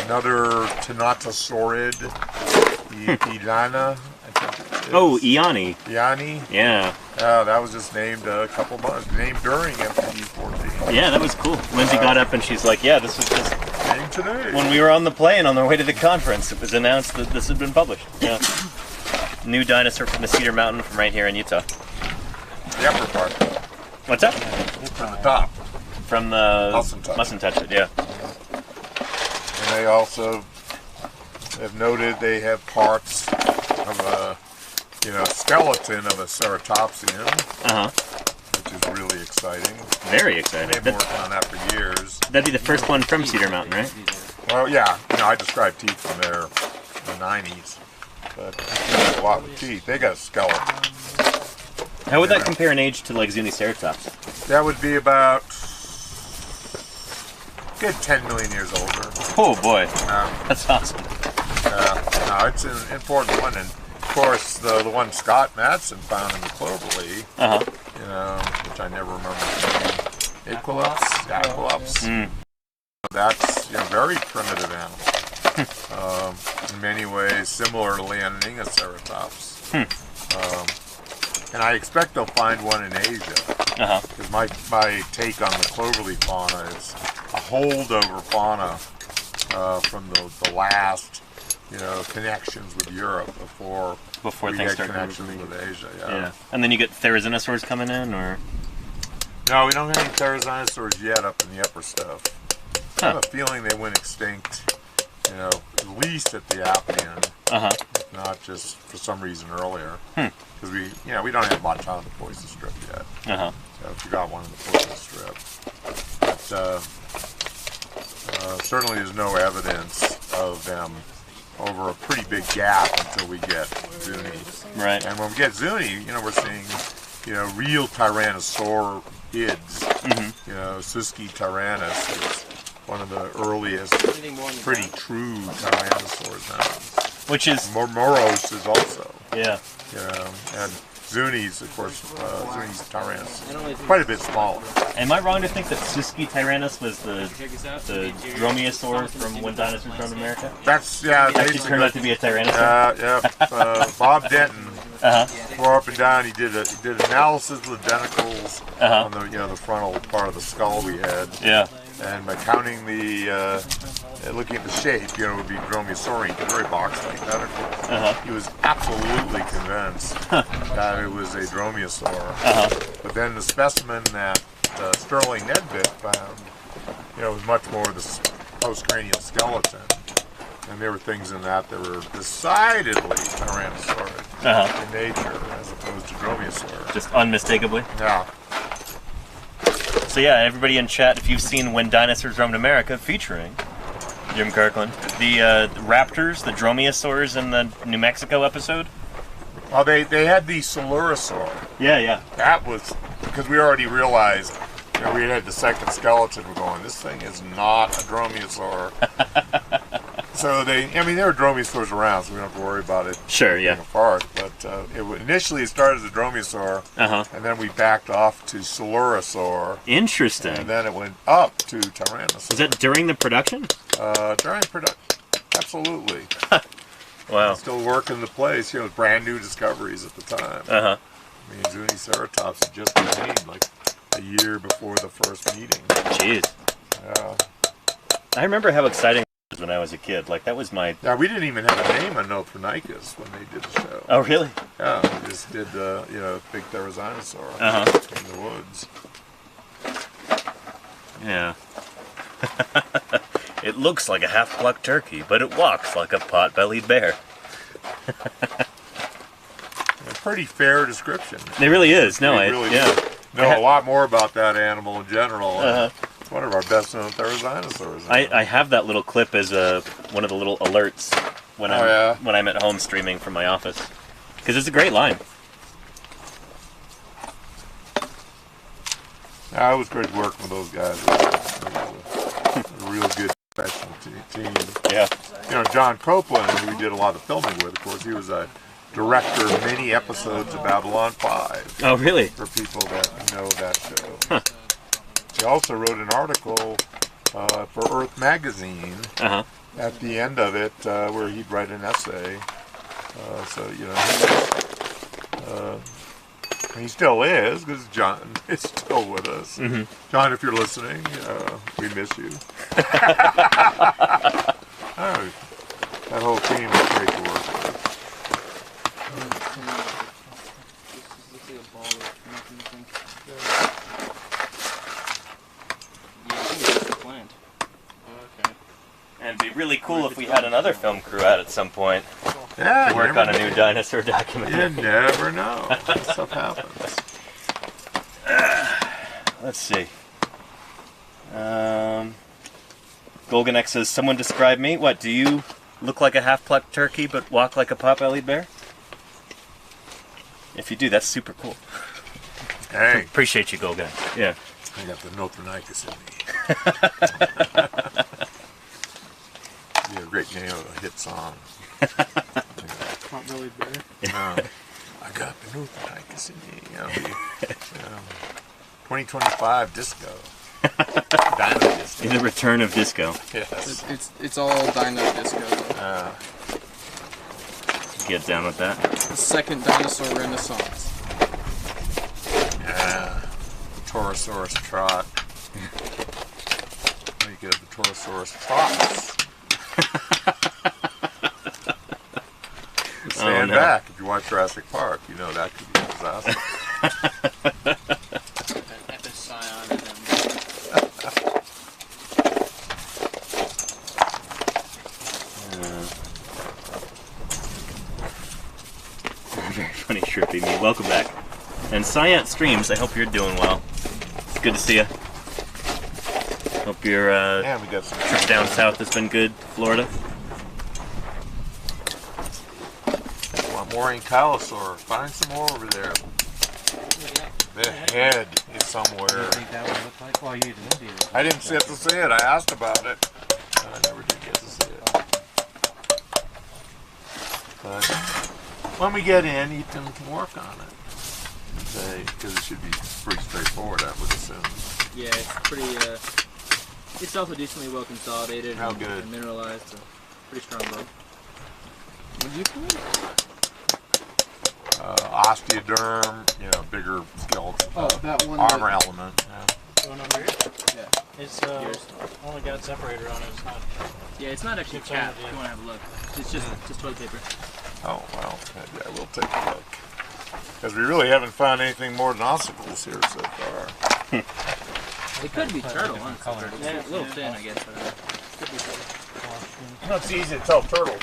another Tenatosaurid, Edina. Oh, Iani. Iani? Yeah. That was just named a couple months. Named during MPD-14. Yeah, that was cool. Lindsay got up and she's like, yeah, this was just... Named today. When we were on the plane on the way to the conference, it was announced that this had been published. Yeah. New dinosaur from the Cedar Mountain from right here in Utah. The upper part. What's that? From the top. From the... Mustn't touch it, yeah. And they also have noted they have parts of a skeleton of a ceratopsian, which is really exciting. Very exciting. They've been working on that for years. That'd be the first one from Cedar Mountain, right? Well, yeah. I described teeth from there in the 90s, but a lot with teeth. They got a skeleton. How would that compare in age to like Zuniceratops? That would be about good 10 million years older. Oh boy, that's awesome. No, it's an important one, and of course the one Scott Madsen found in the Cloverleaf, which I never remember the name. Aqualops. That's very primitive animal. In many ways similar to Leoningoceratops. And I expect they'll find one in Asia. Because my take on the Cloverleaf fauna is a holdover fauna from the last connections with Europe before we things had start connections with Asia. Yeah. And then you get therizinosaurs coming in, or? No, we don't have any therizinosaurs yet up in the upper stuff. I have a feeling they went extinct, at least at the Appian, if not just for some reason earlier. Because we don't have much on the poison strip yet. So if you got one in the poison strip, but certainly there's no evidence of them over a pretty big gap until we get Zuni. Right. And when we get Zuni, we're seeing, real tyrannosaurids. Suski tyrannus is one of the earliest pretty true tyrannosaurs now. Which is... Moros is also. Yeah. And Zuni's, of course, Zuni's tyrannus, quite a bit smaller. Am I wrong to think that Suski tyrannus was the dromaeosaur from when dinosaurs roamed America? That's, It actually turned out to be a tyrannosaur? Bob Denton, far up and down, he did analysis of the denticles on the the frontal part of the skull we had. Yeah. And by counting the looking at the shape, you know, it would be Dromaeosaurian, very box-like. He was absolutely convinced that it was a Dromaeosaur. But then the specimen that Sterling Nedved found, you know, was much more the postcranial skeleton. And there were things in that were decidedly Tyrannosauric in nature, as opposed to Dromaeosaur. Just unmistakably. Yeah. So yeah, everybody in chat, if you've seen When Dinosaurs Roamed America, featuring Jim Kirkland, the raptors, the dromaeosaurs in the New Mexico episode. Well, they had the Silurosaur. Yeah. That was because we already realized, you know, we had the second skeleton. We're going, this thing is not a dromaeosaur. So there were dromaeosaurs around, so we don't have to worry about it. Sure, yeah. Being apart, but initially it started as a dromaeosaur, and then we backed off to Silurosaur. Interesting. And then it went up to Tyrannosaur. Was that during the production? During production, absolutely. Wow. Still working the place, you know, brand new discoveries at the time. I mean, Zuniceratops had just been named like a year before the first meeting. Jeez. Yeah. I remember how exciting it was when I was a kid. Like, that was my... Yeah, we didn't even have a name on Nothronychus when they did the show. Oh, really? Yeah, we just did, you know, big Therizinosaur in the woods. Yeah. It looks like a half-plucked turkey, but it walks like a pot-bellied bear. A pretty fair description. It really is. No, know a lot more about that animal in general. It's one of our best-known Therizinosaurs. I have that little clip as one of the little alerts when I'm at home streaming from my office, because it's a great line. Yeah, it was great working with those guys. It was a real good professional team. Yeah. You know, John Copeland, who we did a lot of filming with, of course, he was a director of many episodes of Babylon 5. Oh, really? For people that know that show. He also wrote an article for Earth Magazine at the end of it where he'd write an essay. So, you know, he still is, because John is still with us. John, if you're listening, we miss you. That whole team is great to work with. And it'd be really cool if we had another film crew out at some point. Yeah, to work on a new dinosaur documentary. You never know. That stuff happens. Let's see. Golganek says, someone describe me. What, do you look like a half-plucked turkey but walk like a pot-bellied bear? If you do, that's super cool. Hey. Appreciate you, Golganek. Yeah. I got the Nothronychus in me. Be a great name of a hit song. Pot-bellied bear. I got the Nothronychus in me. You know, 2025 disco. Dino disco. The return of disco. Yes. It's all dino disco. Get down with that. The second dinosaur renaissance. Yeah. Torosaurus trot. You get the Torosaurus trots. Stand back. If you watch Jurassic Park, you know that could be a disaster. Very funny, Shrippy Me. Welcome back. And Cyant Streams, I hope you're doing well. It's good to see you. Hope your we got some trip down south has been good, Florida. more ankylosaur. Find some more over there. The head is somewhere. What do you think that would look like? Well, you didn't. I didn't get to see it. I asked about it. I never did get to see it. But when we get in, Ethan can work on it. Because it should be pretty straightforward, I would assume. Yeah, it's pretty. It's also decently well consolidated. How good? And mineralized. So pretty strong bone. What did you find? Osteoderm, bigger skeleton. Oh, that one. Armor element. Yeah. Going over here? Yeah. It's only got a separator on it. It's not. Yeah, it's not actually a cap. If you want to have a look, it's just toilet paper. Oh, well, maybe I will take a look. Because we really haven't found anything more than ossicles here so far. It could be turtle, honestly. It's a little thin, I guess, but it could be turtle. Well, it's easy to tell turtle.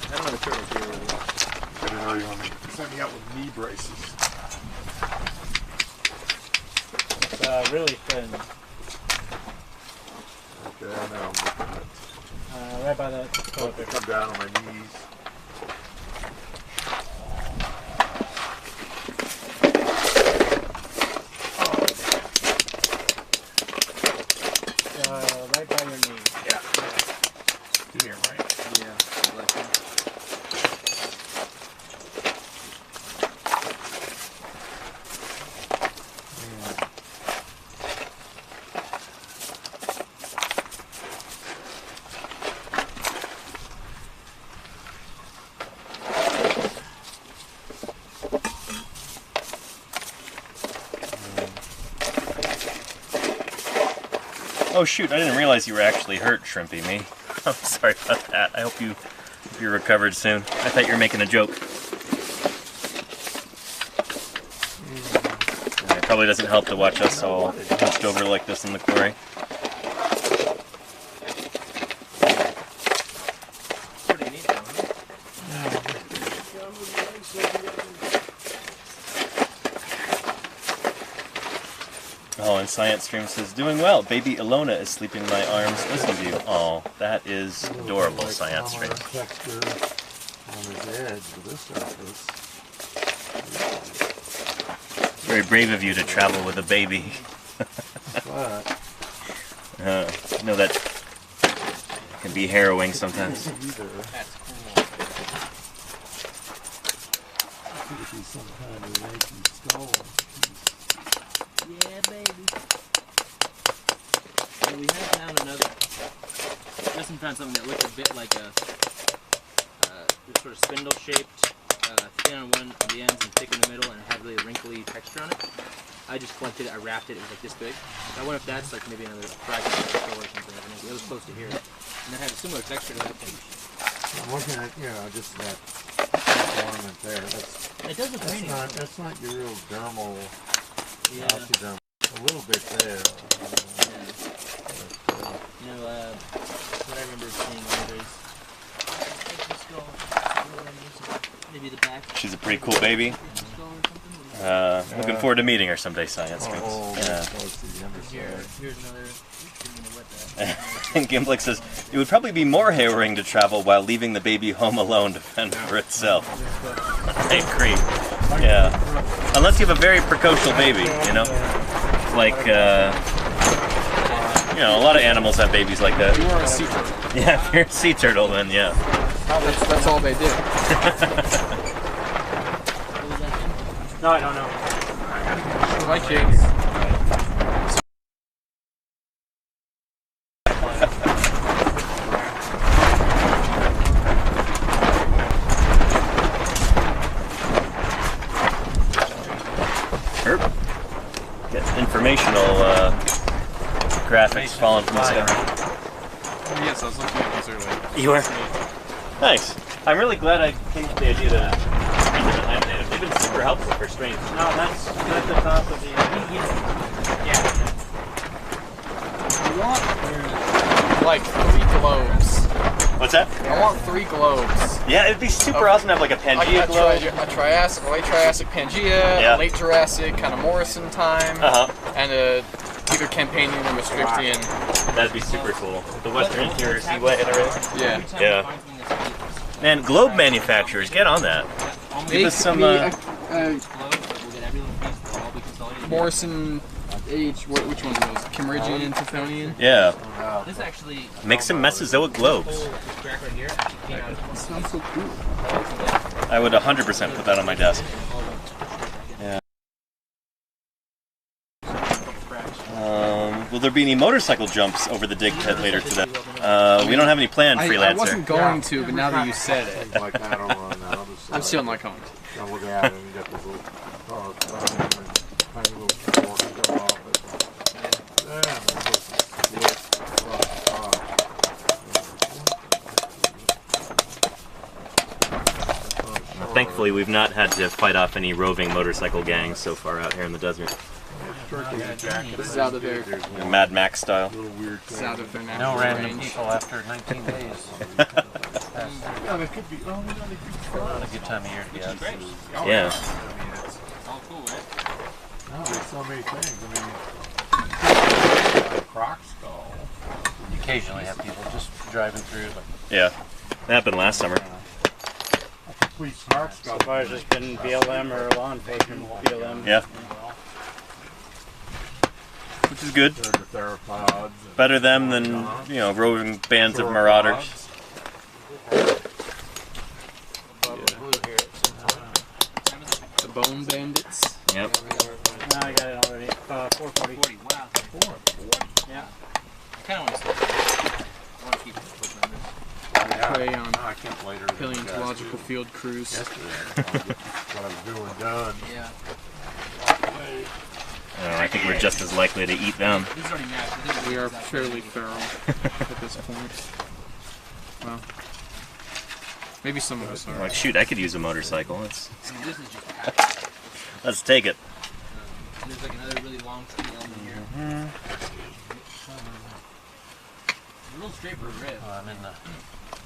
I don't know the turtles here really well. I didn't know you want to send me out with knee braces. It's really thin. Okay, I know. I'm looking at it. Right by the toilet I paper. come down on my knees. Right by your knee. Yeah. Here, right? Yeah. Oh shoot, I didn't realize you were actually hurt, Shrimpy me. I'm sorry about that. I hope you're recovered soon. I thought you were making a joke. It probably doesn't help to watch us all hunched over like this in the quarry. Pretty neat, though, huh? Oh, and Science Stream says, doing well. Baby Ilona is sleeping in my arms listening to you. Oh, that is adorable, Science Stream. Texture on his edge of this surface. Very brave of you to travel with a baby. But I know that can be harrowing sometimes. either That's cool. could be some kind of Yankee skull. Yeah, baby. Yeah, we have found another. Justin found something that looked a bit like a sort of spindle-shaped, thin on the ends and thick in the middle, and it had really a wrinkly texture on it. I just collected it, I wrapped it, it was like this big. I wonder if that's like maybe another fragment of the skull or something. It was close to here. And that had a similar texture to that thing. I'm looking at, just that ornament there. It does look veiny. That's not your real dermal, Yeah. oxydermal. A little bit there. What I remember seeing others. Maybe the back. She's a pretty cool baby. Looking forward to meeting her someday, Science Streams. Yeah. Here's another. And Gimblick says, it would probably be more harrowing to travel while leaving the baby home alone to fend for itself. I agree. Yeah. Unless you have a very precocial baby, Like, a lot of animals have babies like that. You are a sea turtle. Yeah, if you're a sea turtle, then yeah. That's all they do. No, I don't know. My kids. Get informational graphics falling from the sky. Yes, I was looking at these earlier. You were? Nice. I'm really glad I came to the idea to read the time data. They've been super helpful for streams. No, that's at the top of the. Yeah. I want like 3 globes. What's that? I want 3 globes. Yeah, it'd be super awesome to have like a Pangea globe. A Triassic, a late Triassic Pangea, Yeah. a late Jurassic kind of Morrison time, and a either Campanian or Maastrichtian. That'd be super cool. The Western Interior Seaway and everything. Yeah. Yeah. Man, globe manufacturers, get on that. Give us some. Morrison age. Which ones are those? Kimmeridgian and Teuthonian. Yeah. This actually Make some Mesozoic globes. sounds so cool. I would 100% put that on my desk. Yeah. Will there be any motorcycle jumps over the dig pit later today? We don't have any planned, freelancer. I wasn't going to, but now that you said it. Like that on, I'll just I'm stealing my cones. Now look at it and get this little car tiny little fork to go off it. Yeah, this is split across the top. Thankfully, we've not had to fight off any roving motorcycle gangs so far out here in the desert. This is out of their Mad Max style. This is out of their No natural random range. people after 19 days. Yeah, they could be. Oh, no, they could be. Not a good time of year to get. Yeah. All cool, right? No, there's so many things. I mean, a croc skull. You occasionally have people just driving through. But Yeah. That happened last summer. A complete snark skull. So far, it's just been BLM or law enforcement BLM. Yeah. Which is good. They're the theropods. Better them than, you know, roving bands of marauders. The bone bandits. Yep. No, I got it already. 440. 40, wow. Yeah. I kind of want to still I want to keep it open on this. Play on I can't later. paleontological field cruise. Yesterday. What I was doing done. Yeah. I think we're just as likely to eat them. This is already matched. We are fairly feral at this point. Well, maybe some of us are. Like, shoot, I could use a motorcycle. This is just Let's take it. there's like another really long skinny element here. A little straight for a rib. I'm in the.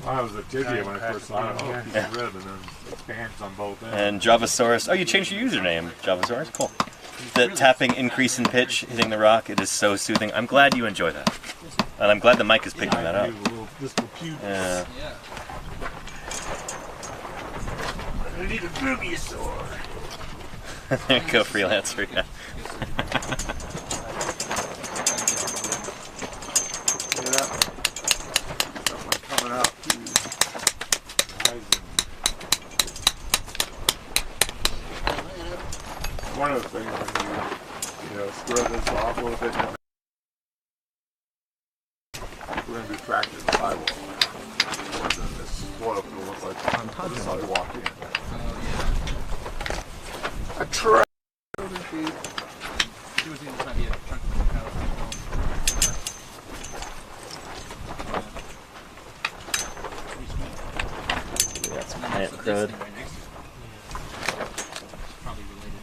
Well, I was a tibia when I first saw it. Oh, piece of rib, and then expands on both ends. And Javasaurus. Oh, you changed your username, Javasaurus. Cool. The tapping increase in pitch, hitting the rock, it is so soothing. I'm glad you enjoy that. And I'm glad the mic is picking that up. This little pubis. Yeah. Yeah. I need a boobiasaur. There you go, freelancer. Yeah. Yeah. Something coming out too. One of the things when you square this off a little bit, we're going to be tracking the sidewalk. More than this spoiled will look like this is how they walk in. A truck. He was thinking this might be a chunk of the pallet. That's some And plant then crud. this thing right next to it. Probably related.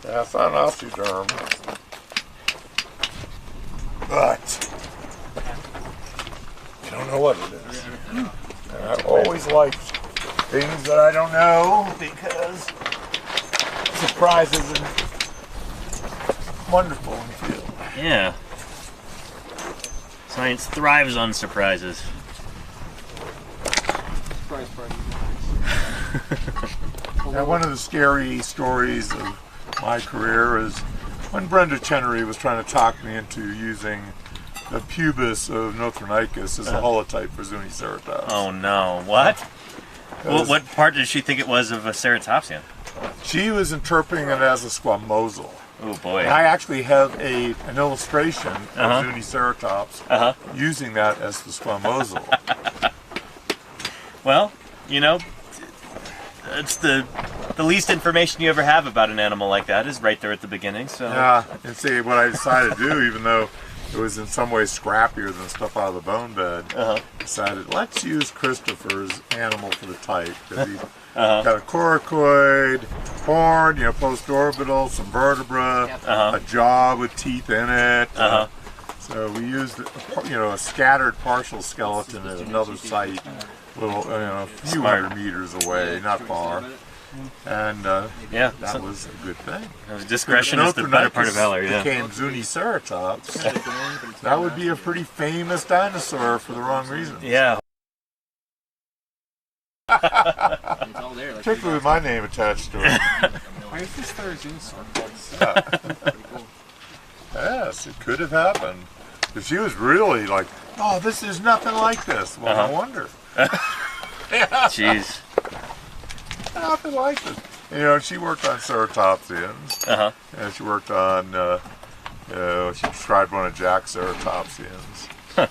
Yeah, it's not an osteoderm. But you don't know what it is. And I've always liked things that I don't know because surprises are wonderful and feel. Yeah. Science thrives on surprises. Surprise party. Now, one of the scary stories of my career is when Brenda Chenery was trying to talk me into using the pubis of Nothronicus as a holotype for Zuniceratops. Oh no, what? What part did she think it was of a ceratopsian? She was interpreting it as a squamosal. Oh boy. I actually have an illustration of Zuniceratops using that as the squamosal. Well, you know, it's the least information you ever have about an animal like that is right there at the beginning. So Yeah, and see what I decided to do, even though it was in some ways scrappier than stuff out of the bone bed, decided let's use Christopher's animal for the type because he's got a coracoid, horn, post-orbital, some vertebra, a jaw with teeth in it. So we used a scattered partial skeleton at another site, a few hundred meters away, not far. And yeah, that was a good thing. Discretion is the better part of valor. Yeah. Became Zuniceratops. That would be a pretty famous dinosaur for the wrong reasons. Yeah. It's all there. Like Particularly with my name attached to it. Why is this Therizinosaur? Yes, it could have happened. If she was really like, oh, this is nothing like this. Well, no wonder. Jeez. Nothing like this. She worked on ceratopsians. And she worked on, she described one of Jack's ceratopsians. Do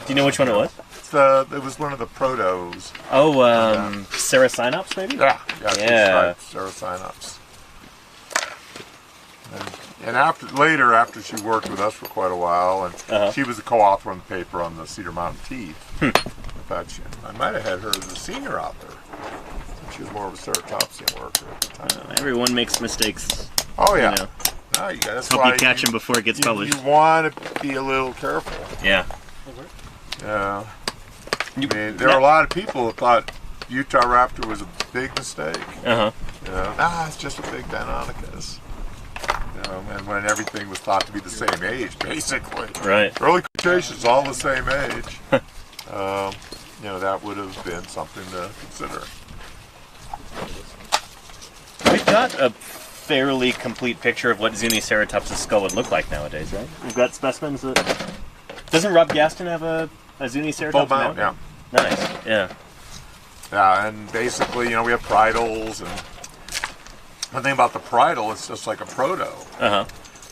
you know which one it was? it was one of the protos. Oh, Ceracinops maybe? Yeah. Yeah. Ceracinops. And after she worked with us for quite a while, and she was a co-author on the paper on the Cedar Mountain teeth. In fact, I might have had her as a senior author. She was more of a ceratopsian worker at the time. Everyone makes mistakes. Oh yeah. You know. No, that's Hope why you catch them before it gets published. You want to be a little careful. Yeah. Yeah. I mean, there are a lot of people who thought Utah Raptor was a big mistake. You know, it's just a big Deinonychus. You know, and when everything was thought to be the same age, basically. Right. Early Cretaceous, all the same age. You know, that would have been something to consider. We've got a fairly complete picture of what Zuniceratops' skull would look like nowadays, right? We've got specimens that... Doesn't Rob Gaston have a Zuniceratops? Full mount, yeah. Nice, yeah. Yeah, and basically, you know, we have pridals, and one thing about the pridal, it's just like a proto. And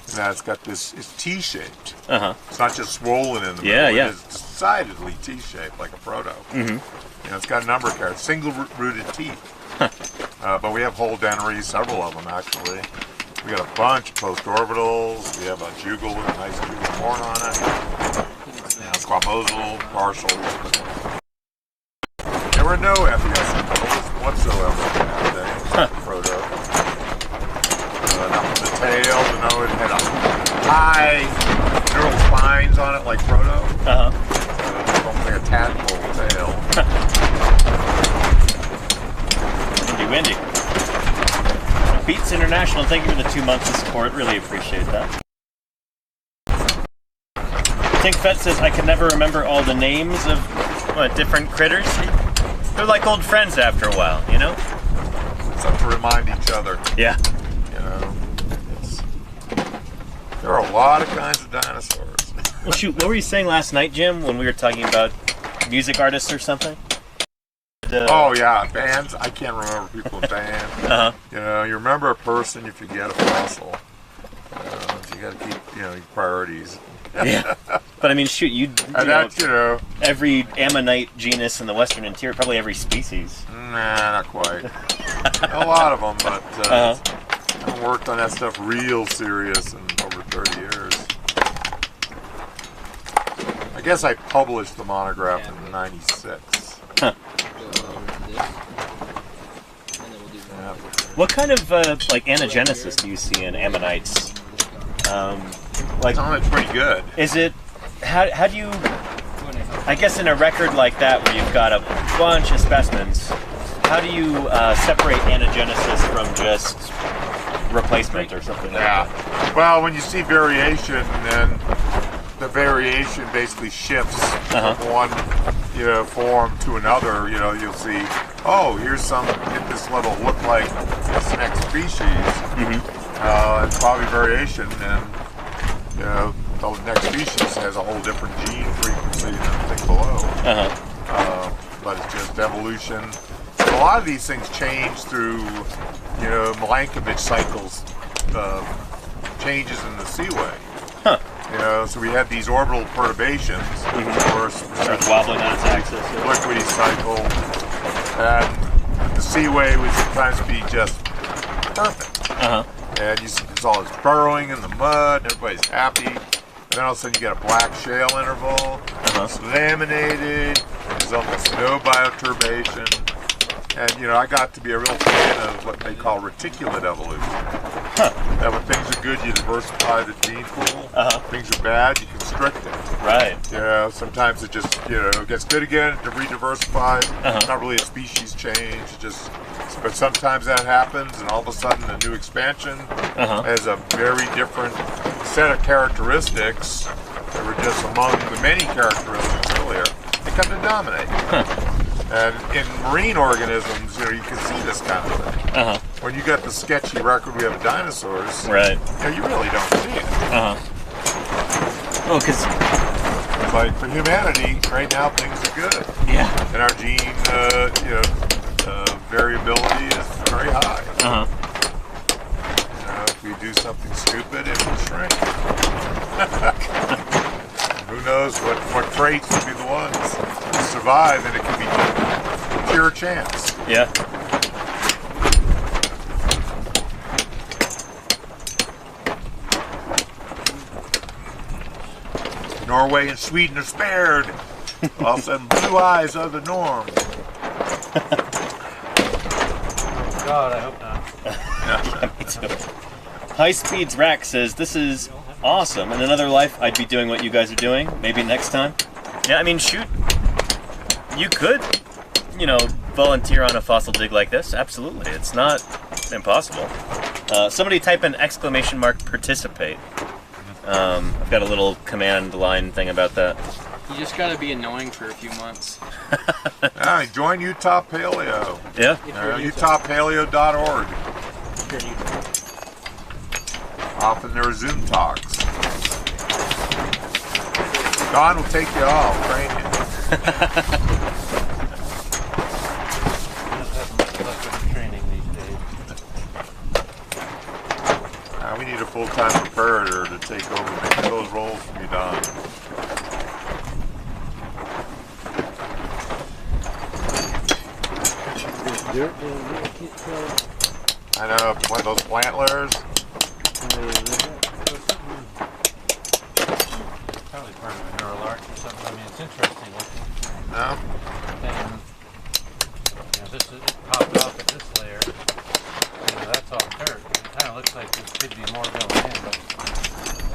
it's got this, it's T-shaped. It's not just swollen in the middle. Yeah. It is decidedly T-shaped, like a proto. You know, it's got a number of characters, single-rooted teeth. But we have whole dentaries, several of them actually. We got a bunch of post-orbitals. We have a jugal with a nice jugal horn on it. Squamosal, partial. There were no FES whatsoever nowadays. Proto. Not from the tail, you know, it had a high neural spines on it like proto. Almost like a tadpole tail. Windy. Beats International, thank you for the 2 months of support. Really appreciate that. Tink Fett says, I can never remember all the names of different critters. They're like old friends after a while, you know? Something to remind each other. Yeah. You know, there are a lot of kinds of dinosaurs. Well, shoot, what were you saying last night, Jim, when we were talking about music artists or something? Oh yeah, bands. I can't remember people in bands. You know, you remember a person, you forget a fossil. You got to keep, you know, your priorities. Yeah, but I mean, shoot, you know, every ammonite genus in the western interior, probably every species. Nah, not quite. A lot of them, but I worked on that stuff real serious in over 30 years. I guess I published the monograph in '96. What kind of like anagenesis do you see in ammonites? It's pretty good. Is it? How do you? I guess in a record like that where you've got a bunch of specimens, how do you separate anagenesis from just replacement or something like that? Well, when you see variation, then the variation basically shifts from one form to another. You know, you'll see, oh, here's some at this level look like this next species. It's probably variation, and you know, the next species has a whole different gene frequency than the thing below. But it's just evolution. A lot of these things change through, you know, Milankovitch cycles, changes in the seaway. You know, so we had these orbital perturbations, of course, wobbling on its axis, liquidy cycle, and the seaway would sometimes be just perfect. And you see there's all this burrowing in the mud, and everybody's happy. And then all of a sudden you get a black shale interval, it's laminated, there's almost no bioturbation. And, you know, I got to be a real fan of what they call reticulate evolution. That when things are good, you diversify the gene pool. Things are bad, you constrict it. Right. You know, sometimes it just, you know, gets good again, it rediversifies. It's not really a species change, it just, but sometimes that happens, and all of a sudden a new expansion has a very different set of characteristics that were just among the many characteristics earlier. They come to dominate. And in marine organisms, you know, you can see this kind of thing. When you got the sketchy record we have of dinosaurs, you know, you really don't see it. Well, because but for humanity, right now things are good. Yeah. And our gene, variability is very high. You know, if we do something stupid, it will shrink. Who knows what traits will be the ones to survive, and it could be pure chance. Yeah. Norway and Sweden are spared. All of a sudden, blue eyes are the norm. God, I hope not. Me too. High Speeds Rack says, this is awesome. In another life, I'd be doing what you guys are doing. Maybe next time. Yeah, I mean, shoot. You could, volunteer on a fossil dig like this. Absolutely. It's not impossible. Somebody type in ! Participate. I've got a little command line thing about that. You just gotta be annoying for a few months. Join Utah Paleo. Yeah. UtahPaleo.org. Often there are Zoom talks. Don will take you all, train you. Training these days. We need a full-time preparator to take over many of those roles from you, Don. I know, one of those plantlers. Probably part of a neural arch or something. I mean, it's interesting looking. No? And this is popped off at this layer. That's all dirt. It kind of looks like there could be more going in, but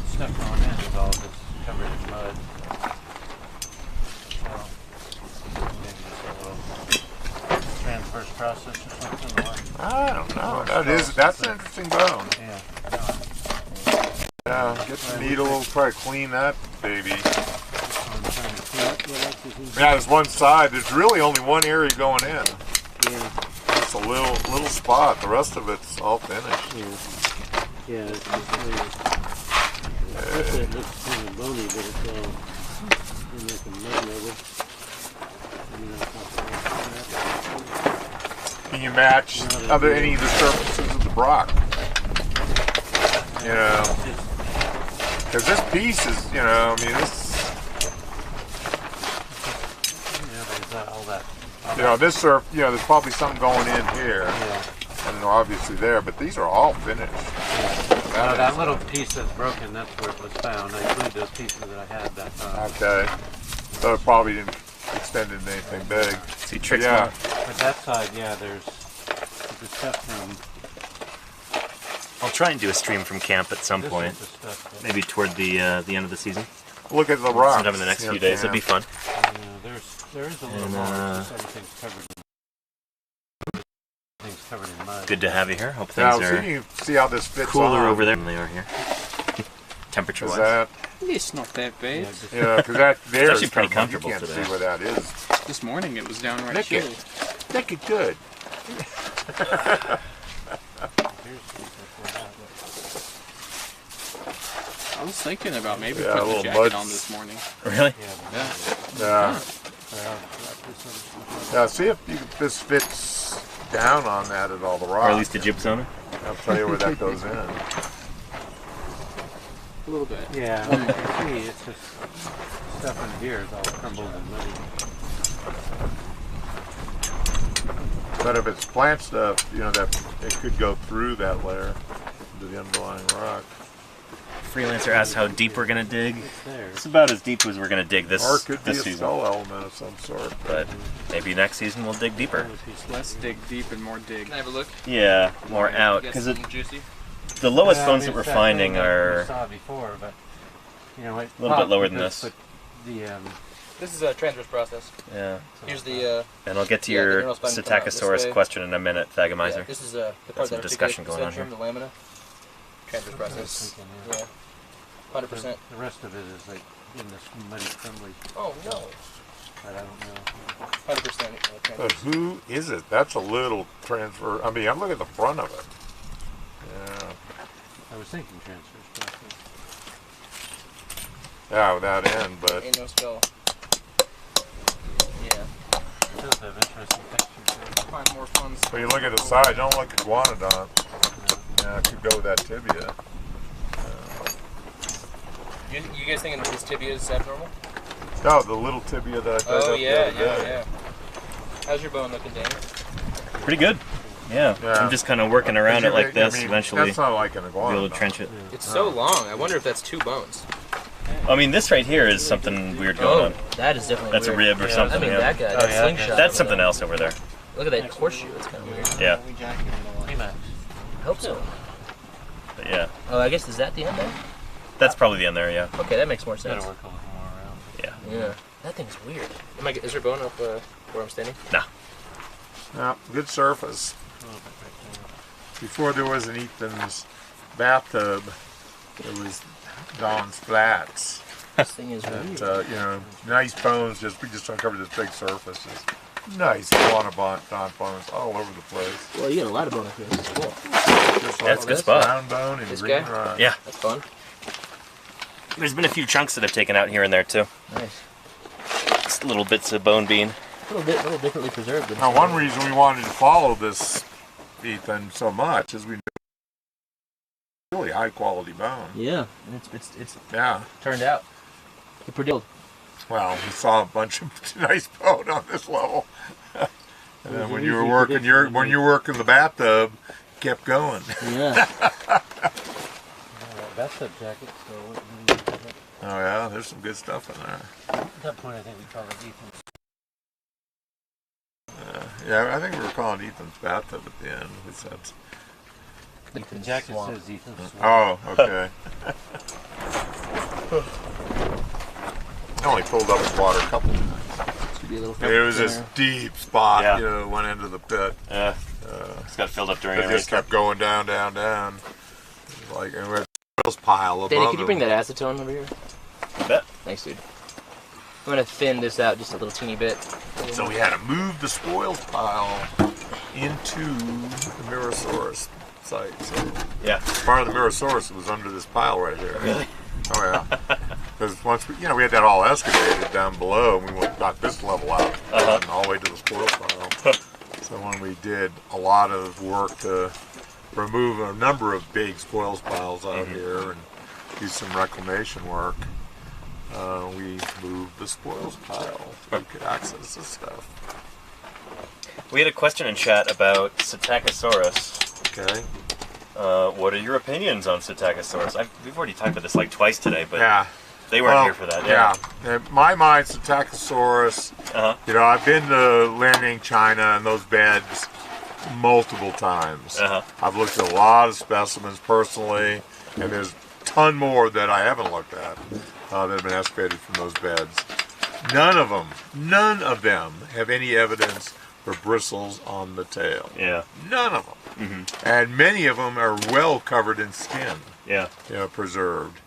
stuff going in is all just covered in mud. So maybe just a little transverse process or something. Or I don't know. That's an interesting bone. yeah. Yeah, get the needle, try to clean that baby. Yeah, there's one side. There's really only one area going in. Yeah. It's a little spot. The rest of it's all finished. Yeah, it looks kind of bony, but it's all in like a mud level. Can you match any of the surfaces of the rock? Because this piece is, this. There's all that. This surf, there's probably something going in here. Yeah. And obviously there, but these are all finished. Yeah. That little piece that's broken, that's where it was found. I included those pieces that I had that time. Okay. So it probably didn't extend into anything big. See tricks. Yeah. But that side, there's the stuff from. I'll try and do a stream from camp at some point. Maybe toward the end of the season. Look at the rocks. Sometime in the next few days. It'll be fun. There is a little more. Everything's covered in mud. Good to have you here. Hope things are see how this fits cooler on. over there than they are here. Temperature-wise. That, It's not that bad. because that there actually is pretty kind of, comfortable you can't today. see where that is. This morning it was downright Nick chilly. it. Nick it good. I was thinking about maybe Yeah, a putting the little jacket mud. on this morning. Really? Yeah. Yeah, see if this fits down on that at all the rocks. Or at least a gypsum. I'll tell you where that goes in. A little bit. Yeah, you can see it's just stuff in here is all crumbled and muddy. But if it's plant stuff, that it could go through that layer into the underlying rock. Freelancer asks how deep we're gonna dig. It's there. It's about as deep as we're gonna dig Or it could be a this season. skull element of some sort. But maybe next season we'll dig deeper. Less dig deep and more dig. Can I have a look? Yeah, more out because Juicy. the lowest Well, bones I that mean, we're it's that finding thing that are we saw before, but it a little bit lower than this. This is a transverse process. Yeah. Here's the. And I'll get to Yeah, the your neural spine come out this Cetacosaurus way. question in a minute, Thagamizer. This is the Got part some that discussion articulates going on the centrum, the lamina. Transverse process. Yeah. 100%. The rest of it is like in this muddy, crumbly. Oh no. I don't know. 100%. But who is it? That's a little transfer. I mean, I'm looking at the front of it. Yeah. I was thinking transverse process. Yeah, without end, but Ain't no skull. Yeah. It does have interesting textures there. Find more fun. when you look at the side, don't look at guanodon. Yeah, it could go with that tibia. You guys thinking this tibia is abnormal? No, the little tibia that I dug Oh up the yeah, other yeah, day. yeah. How's your bone looking, Danny? Pretty good. Yeah. Yeah. I'm just kind of working around it like this. I mean, Eventually, that's not like an be iguana. able to trench it. It's so long. I wonder if that's 2 bones. I mean, this right here is something weird going on. That is definitely That's weird. a rib or something. I mean, yeah. that guy, that slingshot. That's over something there. else over there. Look at that horseshoe. It's kind of weird. Yeah. I hope so. But yeah. Oh, I guess is that the end there? That's probably the end there. Yeah. Okay, that makes more sense. Yeah. Yeah. That thing's weird. Is there bone up where I'm standing? Nah. Yeah, good surface. Before there was an Ethan's bathtub, there was Don's flats. This thing is weird. And, you know, nice bones. We just uncovered this big surface. Just nice iguana Don bones all over the place. Well, you got a lot of bone up here. This is cool. Just That's a good this spot. round bone and This green guy? rock. Yeah. That's fun. There's been a few chunks that I've taken out here and there too. Nice. Just little bits of bone bean. A little differently preserved. Than Now, one reason we wanted to follow this Ethan so much is we knew really high quality bone. Yeah, and it's Yeah. turned out. It produced. Well, we saw a bunch of nice bone on this level. And then when you were working the bathtub, kept going. Yeah. Bathtub jacket, so Oh yeah, there's some good stuff in there. at that point I think we called it Ethan's. Yeah, I think we were calling Ethan's bathtub at the end. We said, The jacket says Ethan's. oh, okay. I only pulled up his water a couple times. Should be a little. It was this deep spot, Yeah. you know, one end of the pit. Yeah. It's got filled up during It a just race. kept going down, down, down. Like, and we had a pile above Danny, could you him. bring that acetone over here? I bet. Thanks, dude. I'm gonna thin this out just a little teeny bit. So we had to move the spoils pile into the Mirosaurus site. So Yeah. part of the Mirosaurus was under this pile right here. Really? Oh yeah. Because once we had that all excavated down below, and we got this level out and all the way to the spoils pile. So when we did a lot of work to remove a number of big spoils piles out here and do some reclamation work, we moved the spoils pile so we could access this stuff. We had a question in chat about Psittacosaurus. Okay. What are your opinions on Psittacosaurus? We've already talked about this like twice today, but Yeah. they weren't Well, here for that. Yeah. In my mind, Psittacosaurus, Uh-huh. you know, I've been to Liaoning, China, and those beds multiple times. Uh-huh. I've looked at a lot of specimens personally, and there's a ton more that I haven't looked at that have been excavated from those beds. None of them have any evidence for bristles on the tail. Yeah. None of them. And many of them are well covered in skin, Yeah. you know, preserved.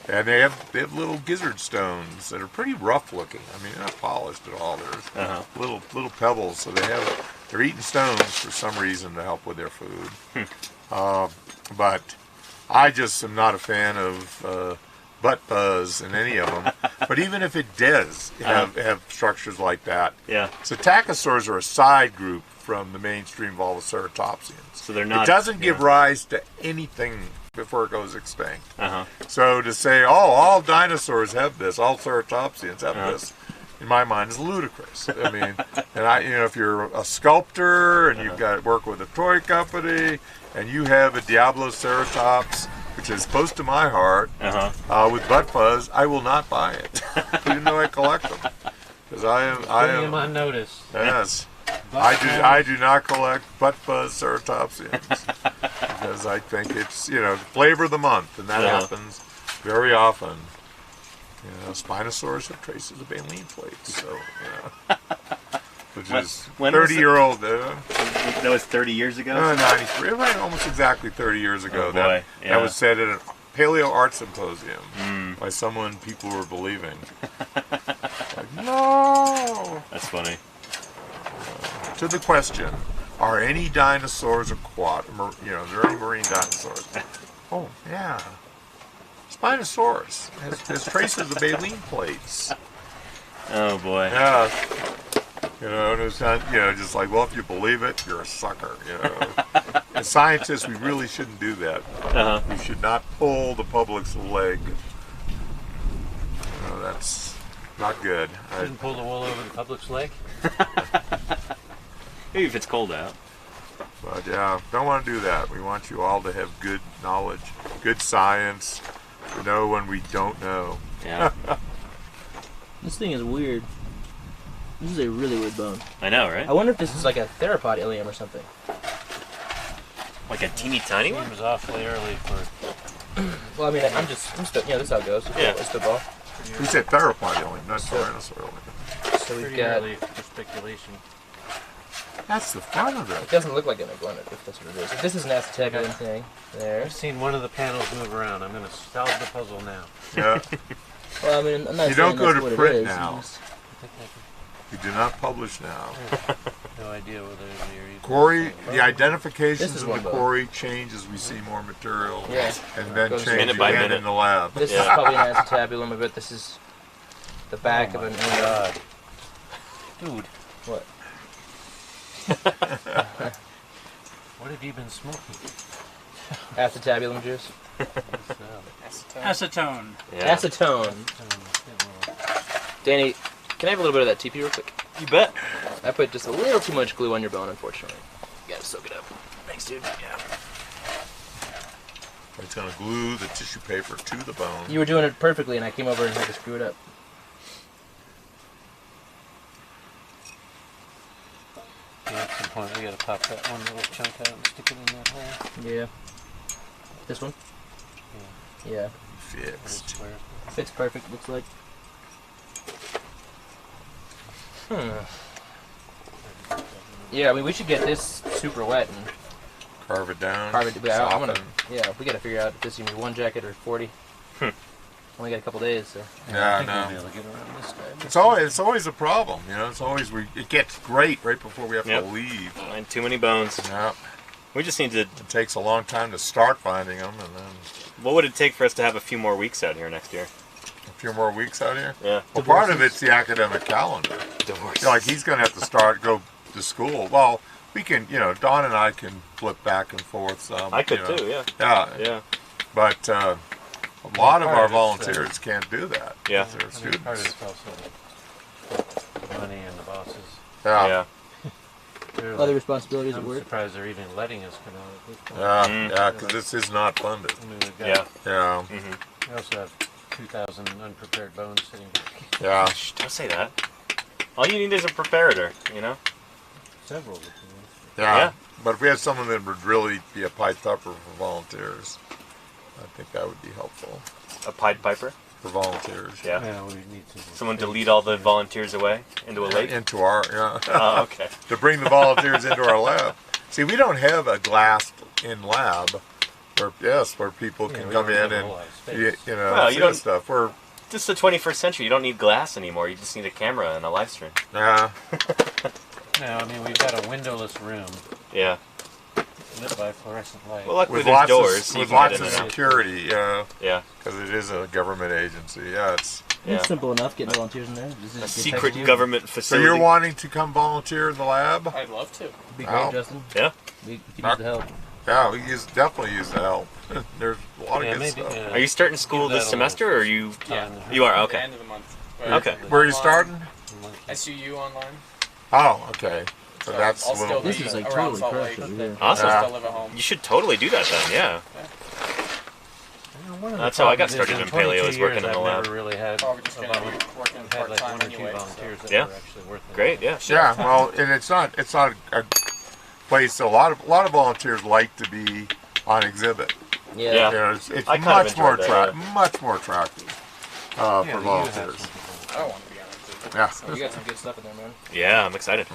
And they have little gizzard stones that are pretty rough looking. I mean, they're not polished at all. There's little pebbles, so they're eating stones for some reason to help with their food. But I just am not a fan of butt buzz in any of them. But even if it does have structures like that, Yeah. Psittacosaurs are a side group from the mainstream Volvoceratopsians. So they're not. It doesn't give rise to anything before it goes extinct. Uh-huh. So to say, oh, all dinosaurs have this, all ceratopsians have this, in my mind is ludicrous. I mean, and if you're a sculptor and you've got work with a toy company and you have a Diabloceratops, which is close to my heart, with butt fuzz, I will not buy it, even though I collect them, because I Putting them am. on notice. Yes. I do not collect butt fuzz ceratopsians because I think it's flavor of the month, and that happens very often. Spinosaurus have traces of baleen plates, so which is when was 30-year-old. That was 30 years ago? 93, almost exactly 30 years ago. Oh, boy. That was said at a Paleo Art Symposium by someone people were believing. Like, no. That's funny. To the question, are any dinosaurs aquatic? Is there any marine dinosaurs? Oh, yeah. Spinosaurus has traces of baleen plates. Oh boy. Yeah. And it's not, just like, well, if you believe it, you're a sucker, As scientists, we really shouldn't do that. We should not pull the public's leg. That's not good. Didn't pull the wool over the public's leg. Maybe if it's cold out. But yeah, don't want to do that. We want you all to have good knowledge, good science, to know when we don't know. Yeah. This thing is weird. This is a really weird bone. I know, right? I wonder if this is like a theropod ilium or something. Like a teeny tiny one? It was awfully early for. Well, I mean, I'm yeah, this is how it goes. Yeah. It's football. We said theropod only, not dinosaur only. So we've Pretty got. early for speculation. That's the fun of It it. doesn't look like an iguana, if that's what it is. If this is an acetabulum thing, there. I've seen one of the panels move around. I'm going to solve the puzzle now. Yeah. Well, I mean, I'm not You saying don't go that's to what print it is. now. It's just- I think We do not publish now. no idea whether they're even. Quarry, the identifications This is of the one bone. quarry change as we see more material, Yeah. and then Goes change minute by again minute. in the lab. This Yeah. is probably an acetabulum. I bet this is the back of an ilium. God. Dude, What? what have you been smoking? Acetabulum juice? Acetone. Yeah. Acetone. Danny, can I have a little bit of that TP real quick? You bet. I put just a little too much glue on your bone, unfortunately. You gotta soak it up. Thanks, dude. Yeah. It's going to glue the tissue paper to the bone. You were doing it perfectly, and I came over and had to screw it up. Yeah, at some point we got to pop that one little chunk out and stick it in that hole. Yeah. This one? Yeah. Fixed. Square. Fits perfect, looks like. Yeah, I mean, we should get this super wet and Carve it down. carve it. Yeah, I'm gonna. soften. Yeah, we gotta figure out if this is gonna be one jacket or 40. Only got a couple days, so. Yeah, I think no. we'll be able to get around this guy. It's always a problem, you know. It's always it gets great right before we have Yep. to leave. Find too many bones. Yeah, We just need to. it takes a long time to start finding them, and then What would it take for us to have a few more weeks out here next year? a few more weeks out here. Yeah. Well, part of it's the academic calendar. Divorce. You know, like he's going to have to go to school. Well, we can, you know, Don and I can flip back and forth some. I could you know. too. Yeah. Yeah, Yeah. but a lot of part our of it's, volunteers can't do that. Yeah. They're I mean, part of students. it's also the money and the bosses. Yeah, Yeah. They're Other responsibilities at I'm work. surprised they're even letting us come out at this point. yeah, Mm. yeah, because this is not funded. I mean, we've got, Yeah. Yeah, Mm-hmm. We also have 2,000 unprepared bones sitting back. yeah. Shh, don't say that. All you need is a preparator, you know? Several. Of them. Yeah. Yeah. But if we had someone that would really be a pipe thumper for volunteers, I think that would be helpful A Pied Piper. for volunteers. Yeah. Yeah, we need to. Someone to lead all the volunteers away into a lake. Into our, yeah. Oh, okay. To bring the volunteers into our lab. See, we don't have a glassed-in lab where people Yeah, can we come don't in have a and, whole lot of you space. know, Well, see you don't- this stuff. We're, This is the 21st century. You don't need glass anymore. You just need a camera and a live stream. yeah. No, I mean, we've got a windowless room Yeah. lit by fluorescent light. Well, luckily With there's lots doors, of, so you with can lots get in of and out. security, yeah, Yeah. because it is a government agency. Yeah, it's. Yeah. It's simple enough getting volunteers in there. Just A text secret you. government So facility. you're wanting to come volunteer in the lab? I'd love to. Be great, Wow. Justin. Yeah. We could use the help. Yeah, we definitely use the help. There's a lot of Yeah, good maybe. stuff. Are you starting school Give this that a semester, or are you? Yeah. You are The okay. end of the month. Okay. Where are you starting? SUU online. Oh, okay. So that's I'll a little. still This be is like around totally Salt crushed Lake. over here. Awesome. I'll still live at home. You should totally do that then. Yeah. That's how I got started in paleo, is working in the lab. I've never really had Probably just a gonna be volunteer. working I've had like part-time one or two anyway. volunteers that Yeah. were actually worth it. Great. Yeah. Yeah, well, and it's not a place. A lot of volunteers like to be on exhibit. Yeah. Yeah. You know, it's I kind of much more enjoyed that, much more attractive Yeah, for you have volunteers. some I don't want to be on it. Yeah. Oh, you got some good stuff in there, man. Yeah. I'm excited.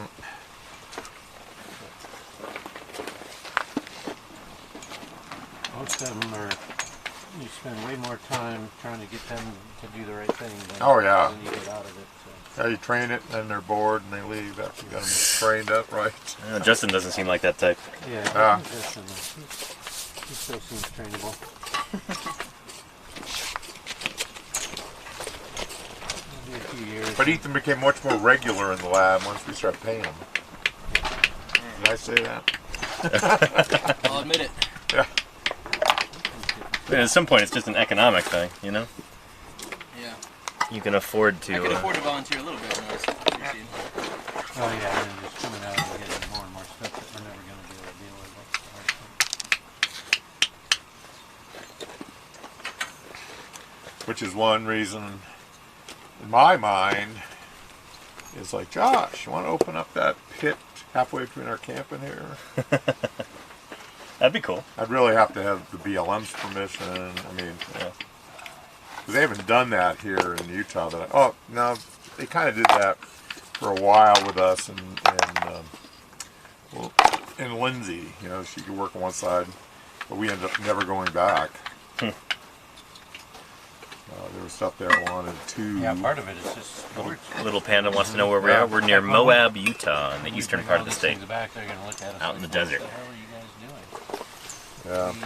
Most of them are. You spend way more time trying to get them to do the right thing than, Oh, yeah. than you get out of it. So. Yeah, you train it, and they're bored, and they leave after you got them trained up right. Justin doesn't seem like that type. Yeah, Ah. he still seems trainable. Maybe a few years. But Ethan became much more regular in the lab once we started paying him. Did I say that? I'll admit it. Yeah. At some point, it's just an economic thing, you know. Yeah. you can afford to. I can afford to volunteer a little bit when I was teaching. Oh yeah, and just coming out and getting more and more stuff that we're never going to be able to deal with. Which is one reason, in my mind, is like, Josh, you want to open up that pit halfway between our camp and here? That'd be cool. I'd really have to have the BLM's permission. I mean, yeah. 'Cause they haven't done that here in Utah. Oh, no, they kind of did that for a while with us in Lindsay. You know, she could work on one side, but we ended up never going back. There was stuff there I wanted to. Yeah, part of it is just Little Panda wants to know where we are. We're near Moab, Utah, in the eastern part of the state. Back, they're gonna look at us Out in the desert. What the hell are you guys doing? Yeah, You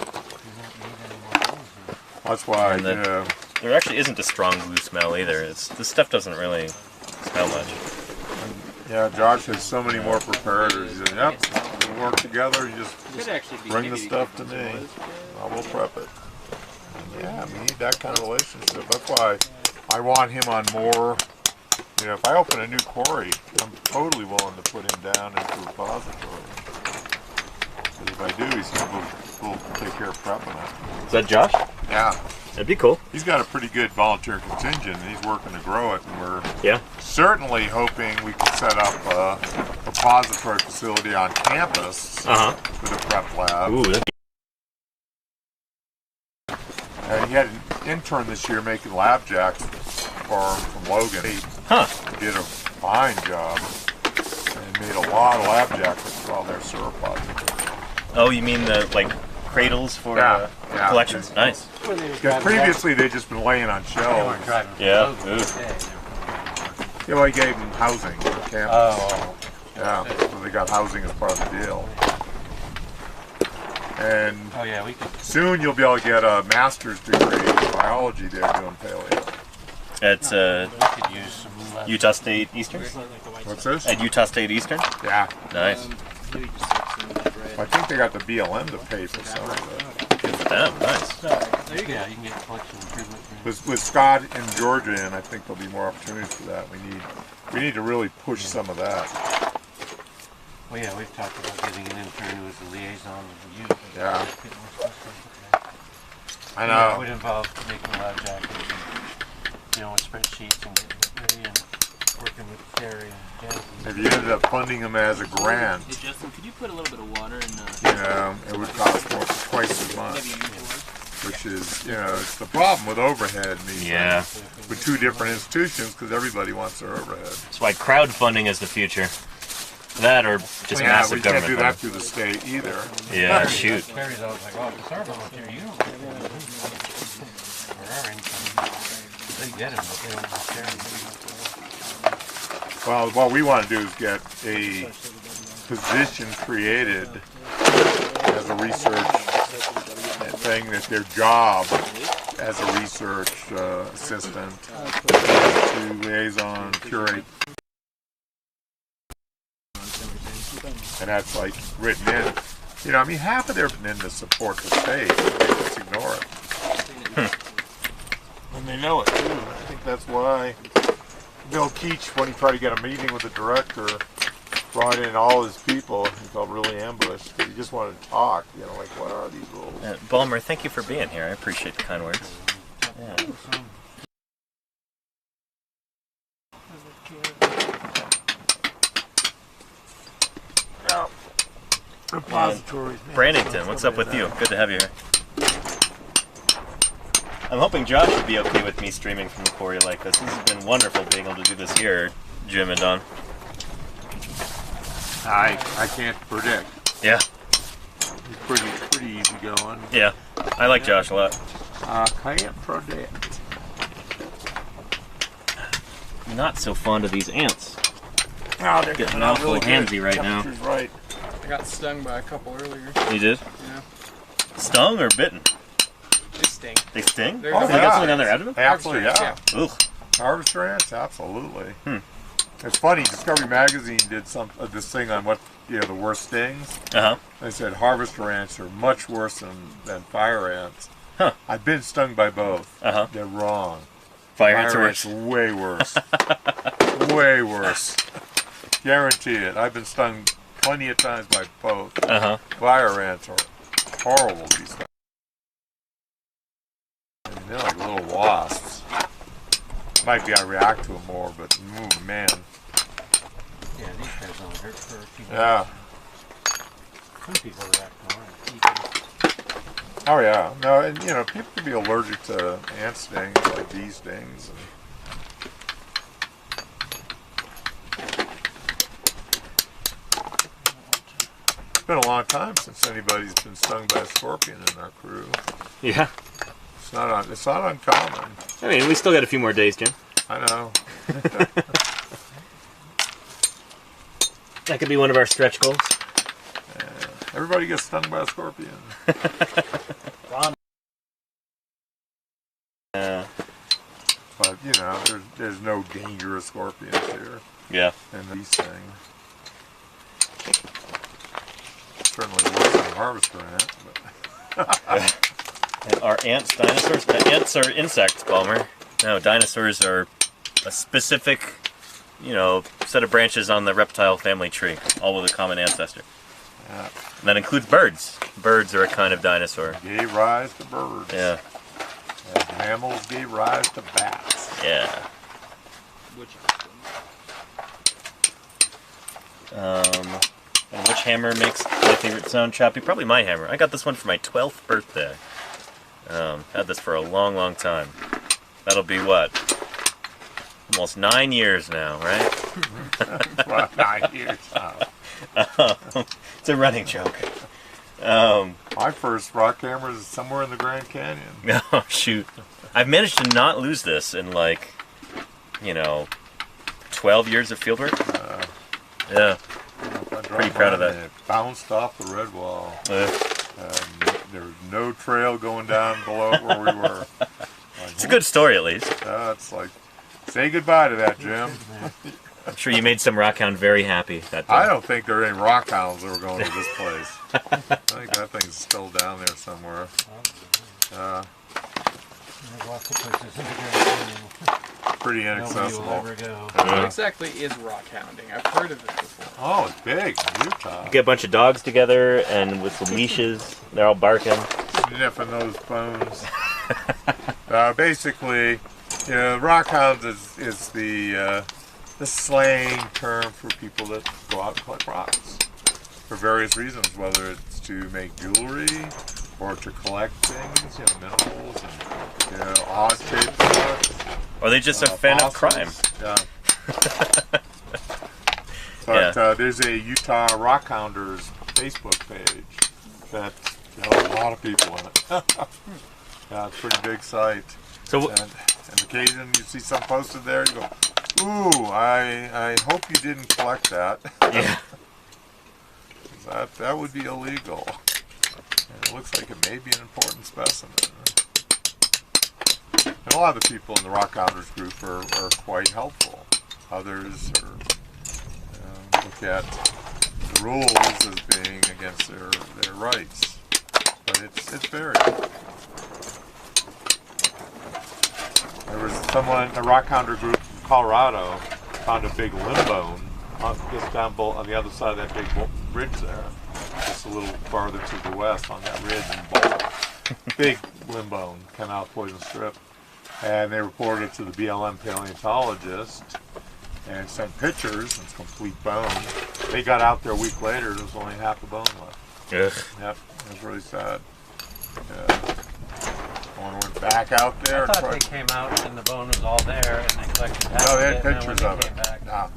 don't need any more things, or- that's why. And the- There actually isn't a strong glue smell either. This stuff doesn't really smell much. Yeah, Josh has so many more preparators. He said, "Yep, we'll work together. You just Could actually be bring the maybe stuff to me. I will prep it." And yeah, we need that kind of relationship. That's why I want him on more. You know, if I open a new quarry, I'm totally willing to put him down into a repository. But if I do, he's will take care of prepping it. Is that Josh? Yeah, That'd be cool. he's got a pretty good volunteer contingent, and he's working to grow it. And we're Yeah. certainly hoping we can set up a repository facility on campus with a prep lab. Ooh, that'd And he had an intern this year making lab jacks for him from Logan. He did a fine job and made a lot of lab jackets while they're sauropods. Oh, you mean the cradles for Yeah. collections? Nice. Because previously they'd just been laying on They shelves. weren't driving. Yeah. Ooh. Ooh. Yeah, well, he gave them housing on campus. Oh. Yeah, so they got housing as part of the deal. And Oh yeah, we could. soon you'll be able to get a master's degree in biology there doing paleo. At We could use some lab. Utah State Eastern? What's this? At Utah State Eastern? Yeah, Nice. Maybe just like some bread. I think they got the BLM to pay for some of it. Good for them. Nice. There you go. Yeah, you can get collection improvement grants. With Scott in Georgia, and I think there'll be more opportunities for that. We need to really push some of that. Well, yeah, we've talked about getting an intern who is a liaison with the youth. Yeah. Get more stuff like that. I It know. would involve making lab jackets and, with spreadsheets and getting it ready and working with Terry and Jensen. If you ended up funding them as a grant, Hey Justin, could you put a little bit of water in it would cost twice as maybe much. you need water? Which is, it's the problem with overhead in these Yeah. things, with two different institutions, because everybody wants their overhead. That's why crowdfunding is the future. That or just Yeah, massive we can't government do that funding. through the state either. Yeah, shoot. Terry's always like, oh, it's our volunteer, you don't get any for our income. They get them, but they don't share them. Well, what we want to do is get a position created as a research thing, that their job as a research assistant to liaison, curate. And that's written in. Half of their written in to support the state. They just ignore it. And they know it too. I think that's why Bill Keach, when he tried to get a meeting with the director, brought in all his people. He felt really ambushed. He just wanted to talk. What are these rules? Balmer, thank you for being here. I appreciate the kind words. Yeah. Repositories. Brandington, what's up with you? Good to have you here. I'm hoping Josh would be okay with me streaming from the quarry like this. This has been wonderful being able to do this here, Jim and Don. I can't predict. Yeah, He's pretty easy going. yeah. I like Josh a lot. I can't predict. Not so fond of these ants. Oh, they're Getting not awful really good. handsy right now. Temperature's right. I got stung by a couple earlier. You did? Yeah. Stung or bitten? They sting. They sting? They're They Oh, got yeah. something on their abdomen? Absolutely, yeah. Ugh. Harvester ants, absolutely. It's funny. Discovery Magazine did this thing on the worst stings. Uh-huh. They said harvester ants are much worse than fire ants. Huh. I've been stung by both. Uh-huh. They're wrong. Fire ants are ants worse. way worse. Way worse. Guarantee it. I've been stung plenty of times by both. Fire ants are horrible to be stung. I mean, they're like little wasps. Might be I react to them more, but man. Yeah, these guys don't hurt for a few minutes. Yeah. Some people react more. Oh yeah. No, and you know, people can be allergic to ant stings, like bee stings. It's been a long time since anybody's been stung by a scorpion in our crew. Yeah. It's not uncommon. I mean, we still got a few more days, Jim. I know. That could be one of our stretch goals. Everybody gets stung by a scorpion. But you know, there's no dangerous scorpions here. Yeah. And these things. Certainly worse than a harvester ant. But And are ants dinosaurs? Ants are insects, Balmer. No, dinosaurs are a specific, you know, set of branches on the reptile family tree, all with a common ancestor. Yeah. And that includes birds. Birds are a kind of dinosaur. Gave rise to birds. Yeah. As mammals gave rise to bats. Yeah. Which And which hammer makes my favorite sound, Choppy? Probably my hammer. I got this one for my 12th birthday. Had this for a long, long time. That'll be what? Almost 9 years now, right? Well, 9 years now. It's a running joke. My first rock hammer is somewhere in the Grand Canyon. Oh, shoot. I've managed to not lose this in, like, you know, 12 years of fieldwork. Yeah. Pretty proud of that. It bounced off the red wall. There was no trail going down below where we were. It's a good story, at least. It's like, say goodbye to that, Jim. I'm sure you made some rockhound very happy that day. I don't think there are any rockhounds that were going to this place. I think that thing's still down there somewhere. There's lots of places in the Grand Pretty Canyon nobody will inaccessible. ever go. What exactly is rock hounding? I've heard of it before. Oh, it's big in Utah. Get a bunch of dogs together and with some leashes, they're all barking. Sniffing those bones. Basically, you know, rockhounds is the slang term for people that go out and collect rocks for various reasons, whether it's to make jewelry or to collect things, you know, minerals and, you know, odd shaped rocks. Or they just a fan of crime. Yeah. But there's a Utah Rockhounders Facebook page that has a lot of people in it. Yeah, it's a pretty big site. So, and occasionally you see some posted there, you go, ooh, I hope you didn't collect that. yeah. That would be illegal. And it looks like it may be an important specimen. And a lot of the people in the Rockhounders group are quite helpful. Others are, look at the rules as being against their rights. But it's varied. There was someone, a Rockhounder group in Colorado, found a big limb bone just down on the other side of that big ridge there, just a little farther to the west on that ridge in Boulder. Big limb bone, canal poison strip. And they reported it to the BLM paleontologist and sent pictures. It's complete bone. They got out there a week later, there was only half a bone left. Ugh. Yep, it was really sad. One went back out there. I thought they came out and the bone was all there and they collected half No, of they it, had and pictures then when of they it. came back, No.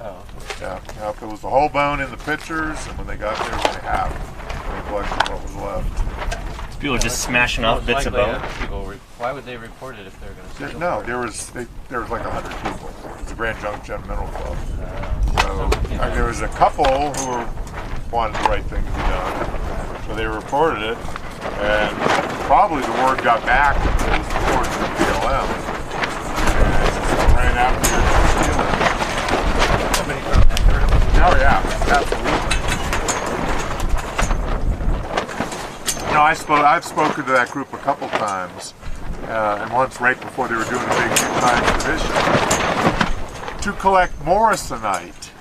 oh. Yeah, it was the whole bone in the pictures, and when they got there, it was only half. They collected what was left. People are just smashing off bits of bone. Why would they report it if they're going to? No, there was like 100 people. It was the Grand Junction Mineral Club. So there was a couple who wanted the right thing to be done, so they reported it, and probably the word got back that it was reported to the BLM, and ran out here to steal it. Somebody found that early. Oh yeah, absolutely. You know, I've spoken to that group a couple times, and once right before they were doing a big Utah expedition, to collect morrisonite.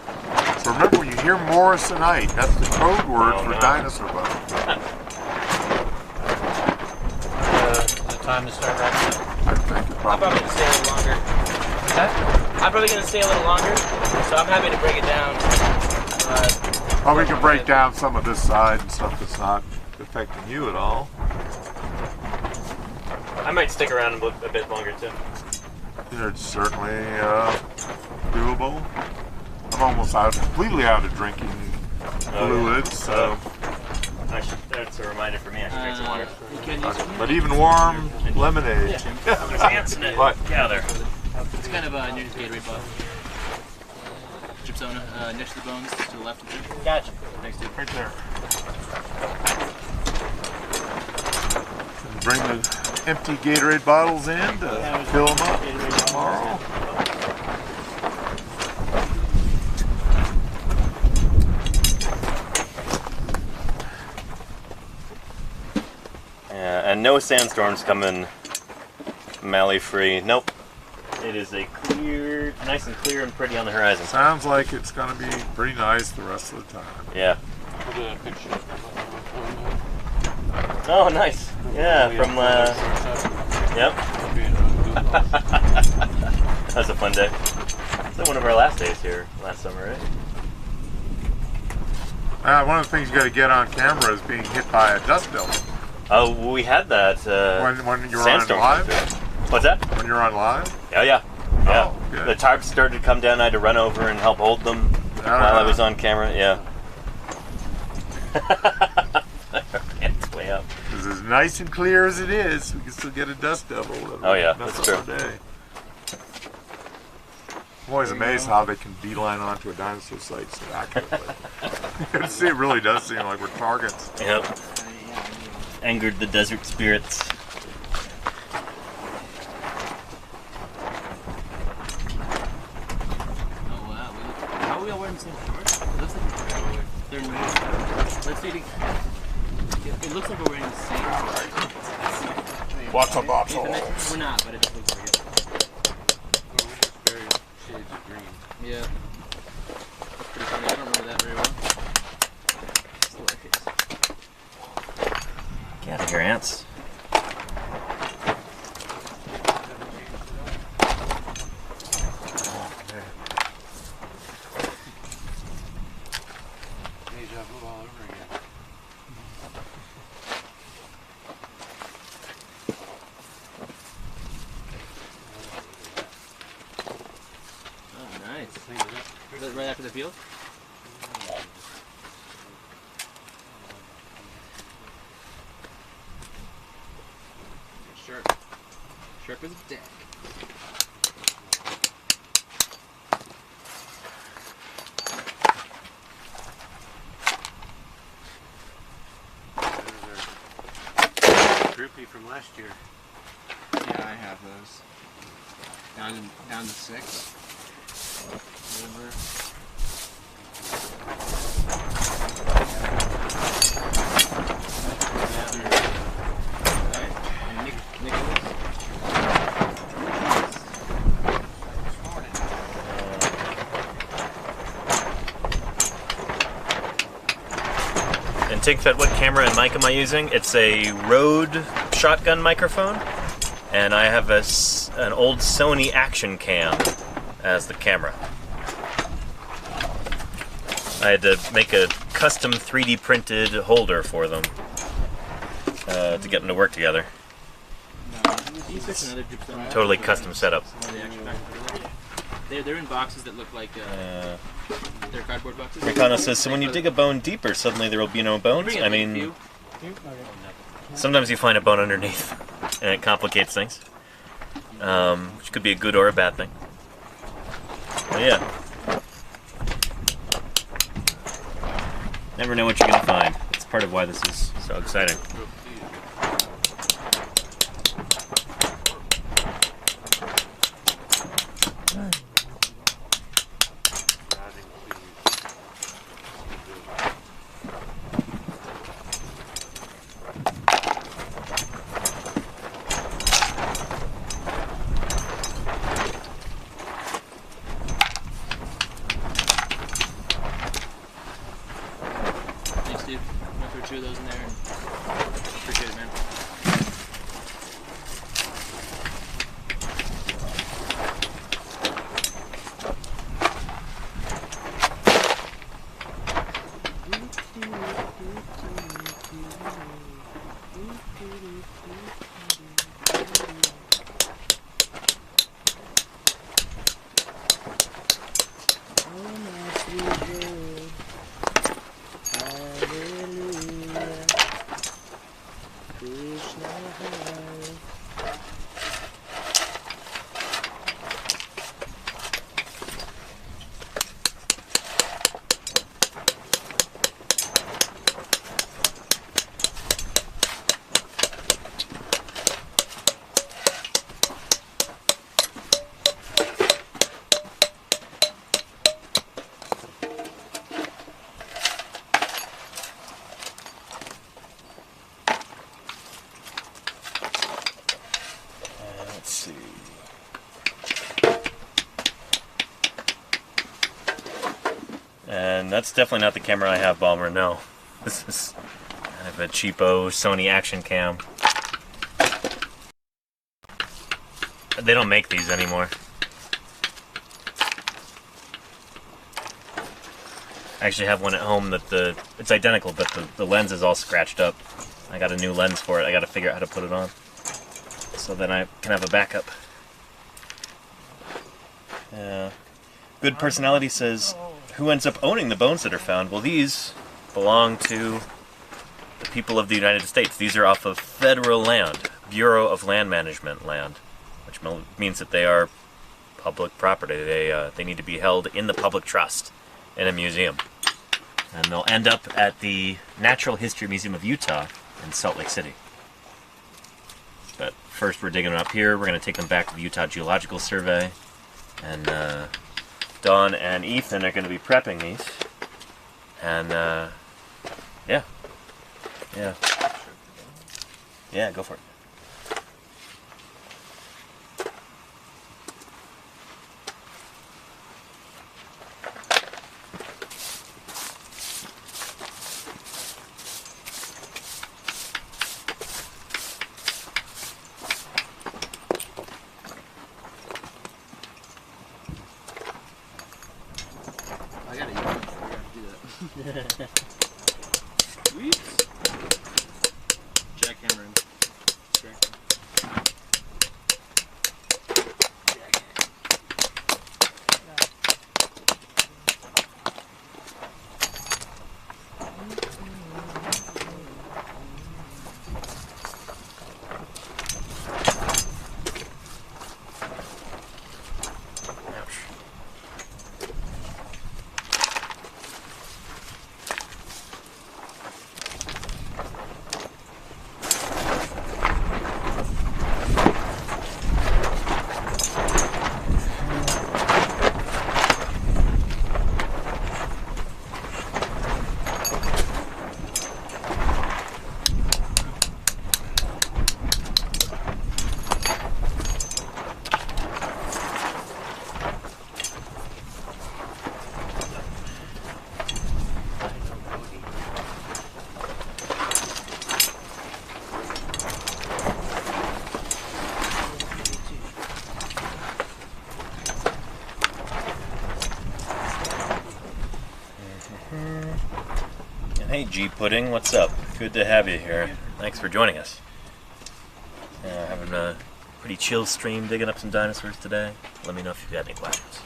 So remember, when you hear morrisonite, that's the code word for dinosaur bones. The time to start wrapping up. I think it I'm probably probably gonna stay a little longer. What's that? I'm probably gonna stay a little longer, so I'm happy to break it down. well, we can break down some of this side and stuff that's not affecting you at all. I might stick around a bit longer too. It's certainly doable. I'm almost completely out of drinking fluids, so. That's a reminder for me. I should drink some water. You can use it. But even warm lemonade. There's ants in it. What? Gather. It's kind of near the Gatorade bottle. Gypsona, next to the bones, to the left of it. Gotcha. Next to it. Right there. Bring the empty Gatorade bottles in to fill them up tomorrow. Yeah, and no sandstorms coming Mally free. Nope. It is a clear, nice and clear and pretty on the horizon. Sounds like it's going to be pretty nice the rest of the time. Yeah. Put a picture. Oh, nice. Yeah, from yep. That was a fun day. It's one of our last days here last summer, right? One of the things you got to get on camera is being hit by a dust devil. Oh, we had that When you're on sandstorm. live? What's that? When you're on live? Oh, yeah. Yeah. Oh, good. The tarps started to come down. I had to run over and help hold them while I was on camera. Yeah. Pants way up. Because as nice and clear as it is, we can still get a dust devil. Oh, yeah, Mess that's up true. our day. I'm always amazed how they can beeline onto a dinosaur site so accurately. See, it really does seem like we're targets. Yep. Angered the desert spirits. Oh wow, how are we all wearing the same shorts? It looks like they're new. Let's see. It looks like we're wearing the same shorts. Lots of box We're holes. not, but it just looks like it. Very shades of green. Yeah. That's pretty funny. I don't remember that very well. It's hilarious. Get out of here, ants. Deja vu all over again. Oh, nice. Is that right after the field? Sharp. Sharp as a deck. Groupie from last year. Yeah, I have those. Down to 6. Whatever. And Tigfet, what camera and mic am I using? It's a Rode shotgun microphone, and I have an old Sony Action Cam as the camera. I had to make a custom 3D printed holder for them to get them to work together. Totally custom setup. They're in boxes that look like they're cardboard boxes. Ricardo says, so when you dig a bone deeper, suddenly there will be no bones? I mean, sometimes you find a bone underneath, and it complicates things, which could be a good or a bad thing. But yeah. Never know what you're going to find. It's part of why this is so exciting. And that's definitely not the camera I have, Balmer, no. This is kind of a cheapo Sony action cam. They don't make these anymore. I actually have one at home that it's identical, but the lens is all scratched up. I got a new lens for it. I got to figure out how to put it on, so then I can have a backup. Good Personality says, who ends up owning the bones that are found? Well, these belong to the people of the United States. These are off of federal land, Bureau of Land Management land, which means that they are public property. They need to be held in the public trust in a museum. And they'll end up at the Natural History Museum of Utah in Salt Lake City. But first we're digging them up here. We're going to take them back to the Utah Geological Survey. And Dawn and Ethan are going to be prepping these. And yeah. Yeah, go for it. Jackhammer. Hey G Pudding, what's up? Good to have you here. Thanks for joining us. Having a pretty chill stream, digging up some dinosaurs today. Let me know if you've got any questions.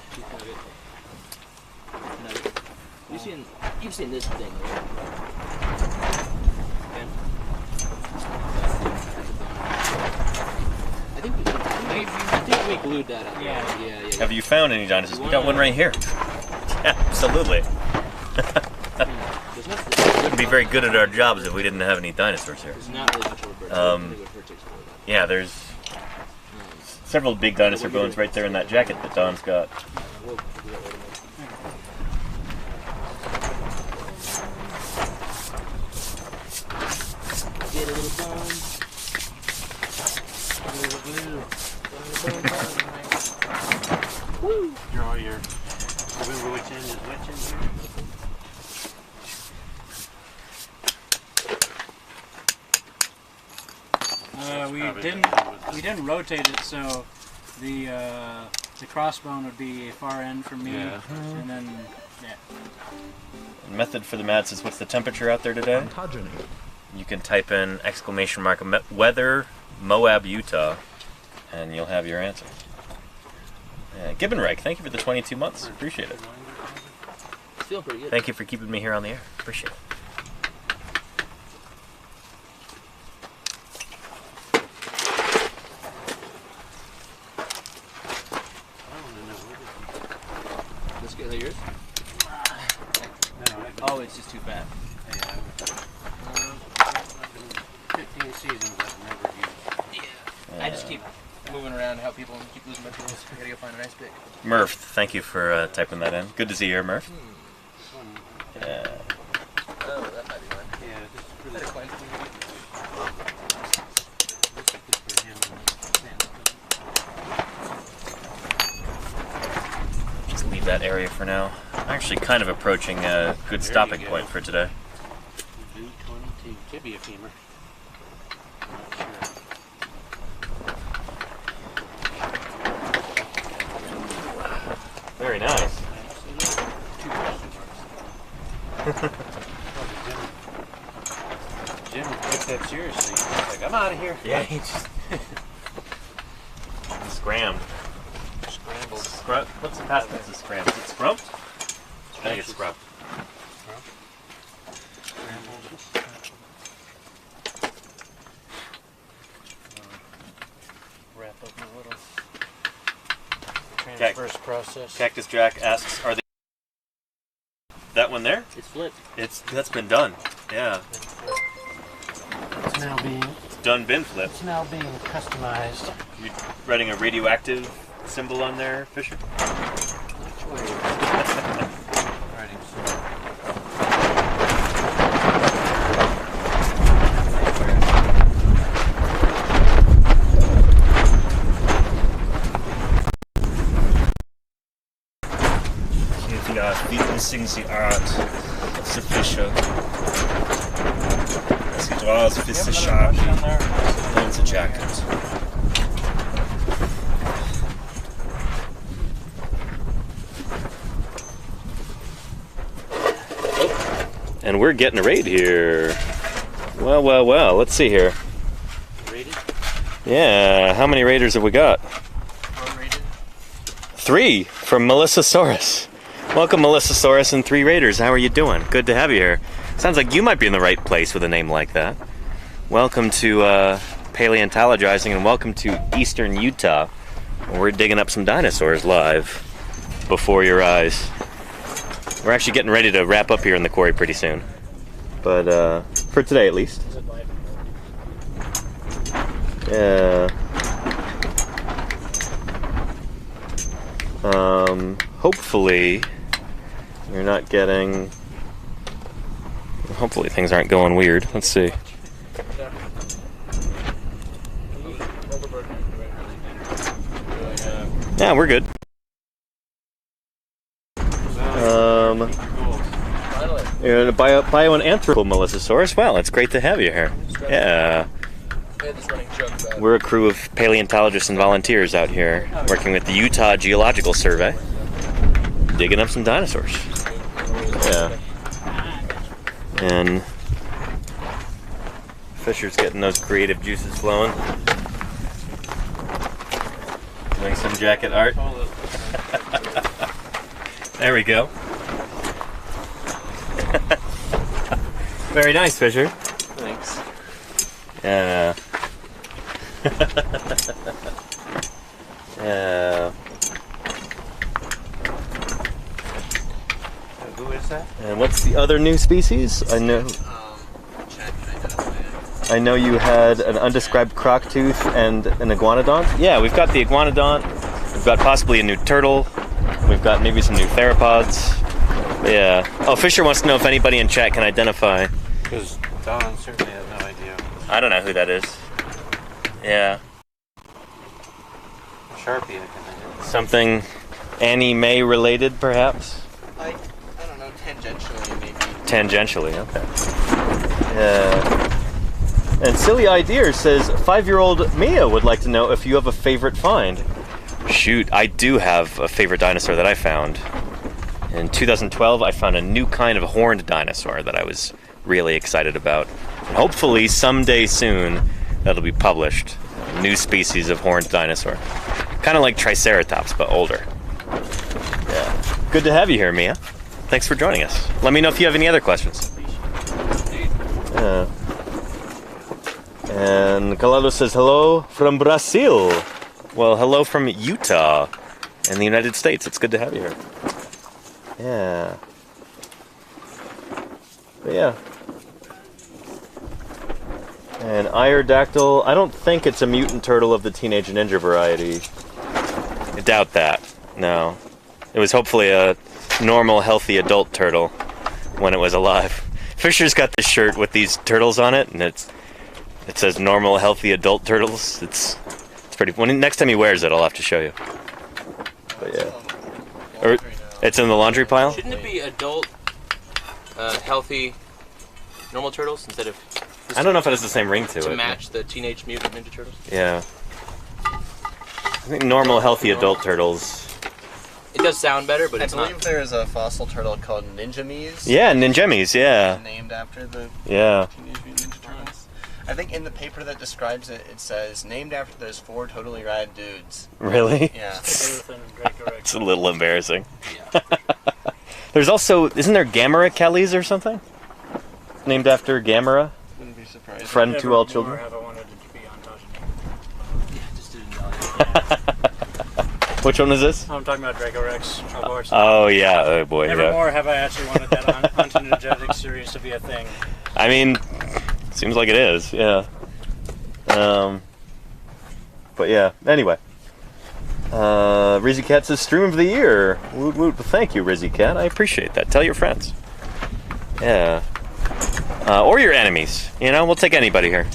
You've seen this thing, right? I think we glued that up. Yeah. Have you found any dinosaurs? We got one right here. Yeah, absolutely. Wouldn't be very good at our jobs if we didn't have any dinosaurs here. Yeah, there's several big dinosaur bones right there in that jacket that Don's got. Get a little bone. Woo! Draw your which end is which in here? We didn't rotate it, so the crossbone would be far end for me, and then Method for the mat says, what's the temperature out there today? you can type in !weather Moab, Utah, and you'll have your answer. Gibbonreich, thank you for the 22 months. Appreciate it. It's feeling pretty good. Thank you for keeping me here on the air. Appreciate it. Let's get yours. Oh, it's just too fat. 15 seasons I've never used. Yeah. I just keep moving around to help people and keep losing my tools. I gotta go find a nice pick. Murph, thank you for typing that in. Good to see you here, Murph. Yeah. Oh, that might be one. Yeah, this is really Is that a coin for you? this is good for him and Just leave that area for now. I'm actually kind of approaching a good stopping point for today. V22. Could be a femur. I'm not sure. Very nice. Two question marks. Jim took that seriously. He's like, I'm out of here. Yeah, he just scrammed. Scrambled. What's the past tense of scrammed? Is it scrumped? I think it's scrumped. Wrap up my little transverse process. Cactus Jack asks, "Are they that one there? It's flipped. That's been done. Yeah, It's now being been flipped. it's now being customized. You writing a radioactive symbol on there, Fisher? Which way? Writing some. Wie uns die Art of the Fisher. As he draws with the sharp on the jacket. And we're getting a raid here. Well, well, well. Let's see here. Rated? Yeah, how many raiders have we got? Unrated. 3 from Melissa Saurus. Welcome, Melissa Saurus and 3 raiders. How are you doing? Good to have you here. Sounds like you might be in the right place with a name like that. Welcome to Paleontologizing and welcome to Eastern Utah. We're digging up some dinosaurs live before your eyes. We're actually getting ready to wrap up here in the quarry pretty soon. But for today at least. Yeah. Hopefully you're not getting... Hopefully things aren't going weird. Let's see. Yeah, we're good. You're a bio and anthropo Melissasaurus. Well, it's great to have you here. Yeah. We're a crew of paleontologists and volunteers out here working with the Utah Geological Survey, digging up some dinosaurs. Yeah. And Fisher's getting those creative juices flowing. Doing some jacket art. There we go. Very nice, Fisher. Thanks. Yeah. Yeah. Who is that? And what's the other new species? I know you had an undescribed croc tooth and an iguanodont. Yeah, we've got the iguanodont. We've got possibly a new turtle. We've got maybe some new theropods. Yeah. Oh, Fisher wants to know if anybody in chat can identify. Because Don certainly has no idea. I don't know who that is. Yeah. Sharpie, I can Something anime related, perhaps? I don't know, tangentially maybe. Tangentially, okay. Yeah. And Silly Idea says, 5-year-old Mia would like to know if you have a favorite find. Shoot, I do have a favorite dinosaur that I found. In 2012, I found a new kind of horned dinosaur that I was really excited about. hopefully someday soon that'll be published. New species of horned dinosaur. Kind of like Triceratops, but older. Yeah. Good to have you here, Mia. Thanks for joining us. Let me know if you have any other questions. And Calado says, hello from Brazil. Well, hello from Utah in the United States. It's good to have you here. Yeah. But yeah. And Irodactyl, I don't think it's a mutant turtle of the Teenage Ninja variety. I doubt that. No. It was hopefully a normal, healthy adult turtle when it was alive. Fisher's got this shirt with these turtles on it, and it says normal, healthy adult turtles. It's pretty. Next time he wears it, I'll have to show you. But yeah. Or, it's in the laundry pile? Shouldn't it be adult, healthy, normal turtles instead of... I don't know if it has the same ring to it. To match the Teenage Mutant Ninja Turtles? Yeah. I think normal, healthy adult turtles. It does sound better, but it's not. I believe there is a fossil turtle called Ninjamies. Yeah, Ninjamies, yeah. Named after the Teenage Mutant Ninja Turtles. I think in the paper that describes it, it says, named after those 4 totally rad dudes. Really? Yeah. It's a little embarrassing. Yeah. There's also, isn't there Gamera Kellys or something? Named after Gamera? Wouldn't be surprised. Friend to all children. Which one is this? I'm talking about Dracorex. Oh yeah, oh boy. Nevermore have I actually wanted that Ontogenetic series to be a thing. I mean, seems like it is, yeah. But yeah, anyway. Rizzy Cat says, stream of the year. Woot woot. Thank you, Rizzy Cat. I appreciate that. Tell your friends. Yeah. Or your enemies. You know, we'll take anybody here.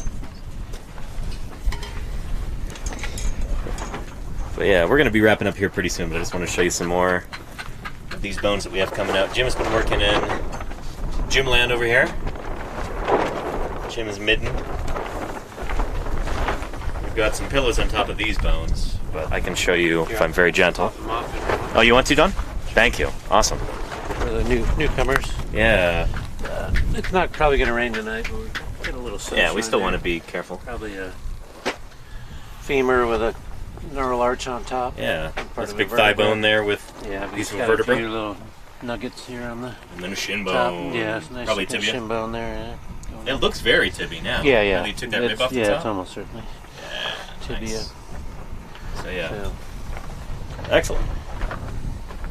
But yeah, we're going to be wrapping up here pretty soon, but I just want to show you some more of these bones that we have coming out. Jim's been working in Gymland over here. Jim is midden. We've got some pillows on top of these bones, but I can show you if I'm very gentle. Oh, you want to, Don? Thank you. Awesome. For the newcomers. Yeah. It's not probably going to rain tonight, but we're getting a little sunshine. Yeah, we still want to be careful. Probably a femur with a neural arch on top. Yeah, that's a big thigh bone there with these vertebrae. A few little nuggets here on the and then a shin top. bone. Yeah, it's nice. Probably tibia. Shin bone there. Yeah. It looks very tibby now. Yeah, yeah. Really took that rib off the top. Yeah, it's almost certainly tibia. Nice. So yeah, excellent.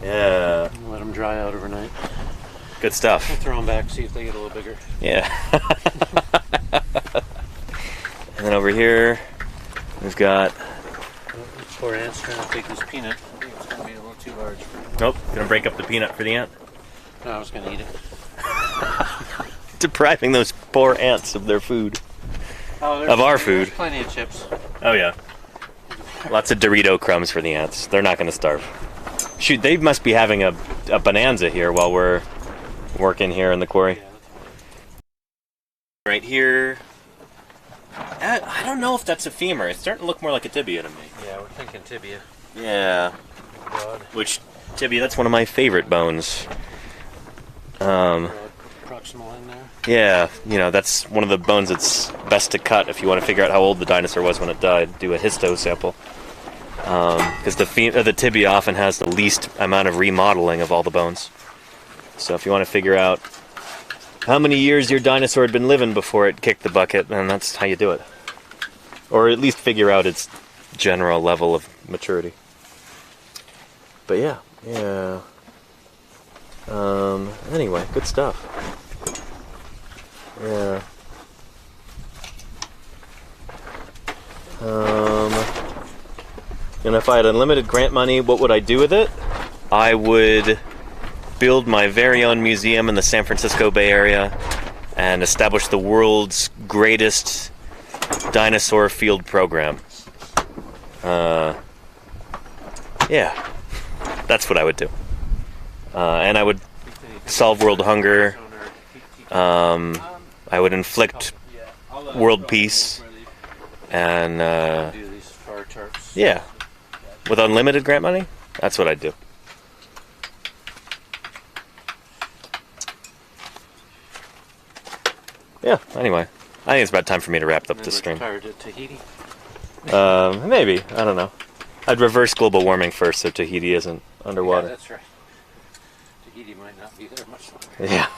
Yeah. Let them dry out overnight. Good stuff. We'll throw them back, see if they get a little bigger. Yeah. And then over here, we've got. Poor ant's trying to take this peanut. I think it's going to be a little too large. Nope, gonna break up the peanut for the ant. No, I was going to eat it. Depriving those poor ants of their food. Of our food. There's plenty of chips. Oh yeah. Lots of Dorito crumbs for the ants. They're not gonna starve. Shoot, they must be having a bonanza here while we're working here in the quarry. Right here. I don't know if that's a femur. It's starting to look more like a tibia to me. Yeah, we're thinking tibia. Yeah. Broad. Which, tibia, that's one of my favorite bones. Broad proximal in there. Yeah, you know, that's one of the bones that's best to cut if you want to figure out how old the dinosaur was when it died. Do a histo sample. Because the tibia often has the least amount of remodeling of all the bones. So if you want to figure out how many years your dinosaur had been living before it kicked the bucket, then that's how you do it. Or at least figure out its general level of maturity. But yeah. Anyway, good stuff. Yeah. And if I had unlimited grant money, what would I do with it? I would build my very own museum in the San Francisco Bay Area and establish the world's greatest dinosaur field program. Yeah, that's what I would do. And I would solve world hunger. I would inflict world peace. And, yeah, with unlimited grant money, that's what I'd do. Yeah, anyway. I think it's about time for me to wrap up this stream. Retired at Tahiti. Maybe. I don't know. I'd reverse global warming first so Tahiti isn't underwater. Yeah, that's right. Tahiti might not be there much longer. Yeah.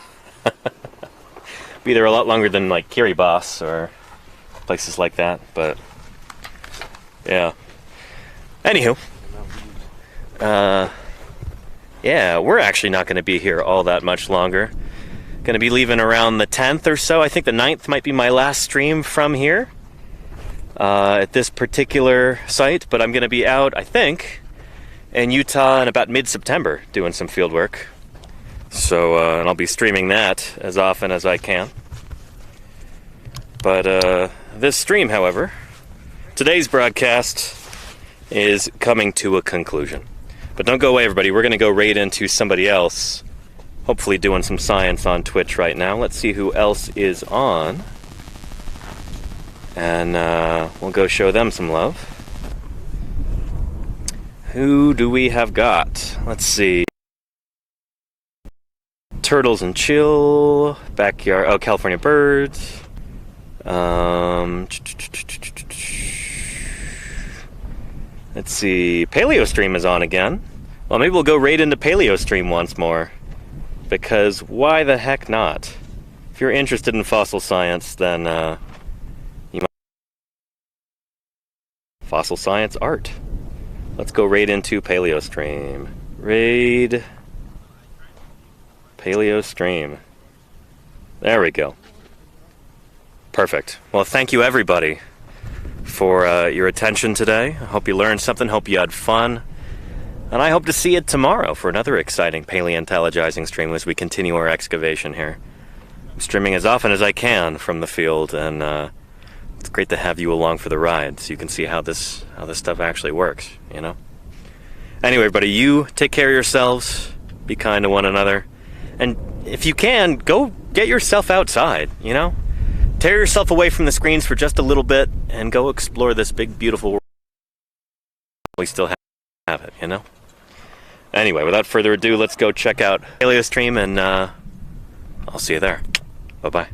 Be there a lot longer than like Kiribati or places like that, but yeah. Anywho, yeah, we're actually not going to be here all that much longer. Going to be leaving around the 10th or so. I think the 9th might be my last stream from here at this particular site, but I'm going to be out, I think, in Utah in about mid-September doing some field work. So, and I'll be streaming that as often as I can. But this stream, however, today's broadcast is coming to a conclusion. But don't go away, everybody. We're going to go right into somebody else, hopefully doing some science on Twitch right now. Let's see who else is on. And we'll go show them some love. Who do we have got? Let's see. Turtles and Chill, Backyard, oh, California Birds. Let's see, PaleoStream is on again. Well, maybe we'll go right into PaleoStream once more. Because why the heck not? If you're interested in fossil science, then you might... Fossil science art. Let's go right into PaleoStream. Raid... PaleoStream. There we go. Perfect. Well, thank you everybody for your attention today. I hope you learned something, hope you had fun. And I hope to see you tomorrow for another exciting paleontologizing stream as we continue our excavation here. I'm streaming as often as I can from the field, and it's great to have you along for the ride so you can see how this stuff actually works, you know? Anyway, everybody, you take care of yourselves, be kind to one another. And if you can, go get yourself outside, you know? Tear yourself away from the screens for just a little bit and go explore this big, beautiful world. We still have it, you know? Anyway, without further ado, let's go check out PaleoStream, and I'll see you there. Bye-bye.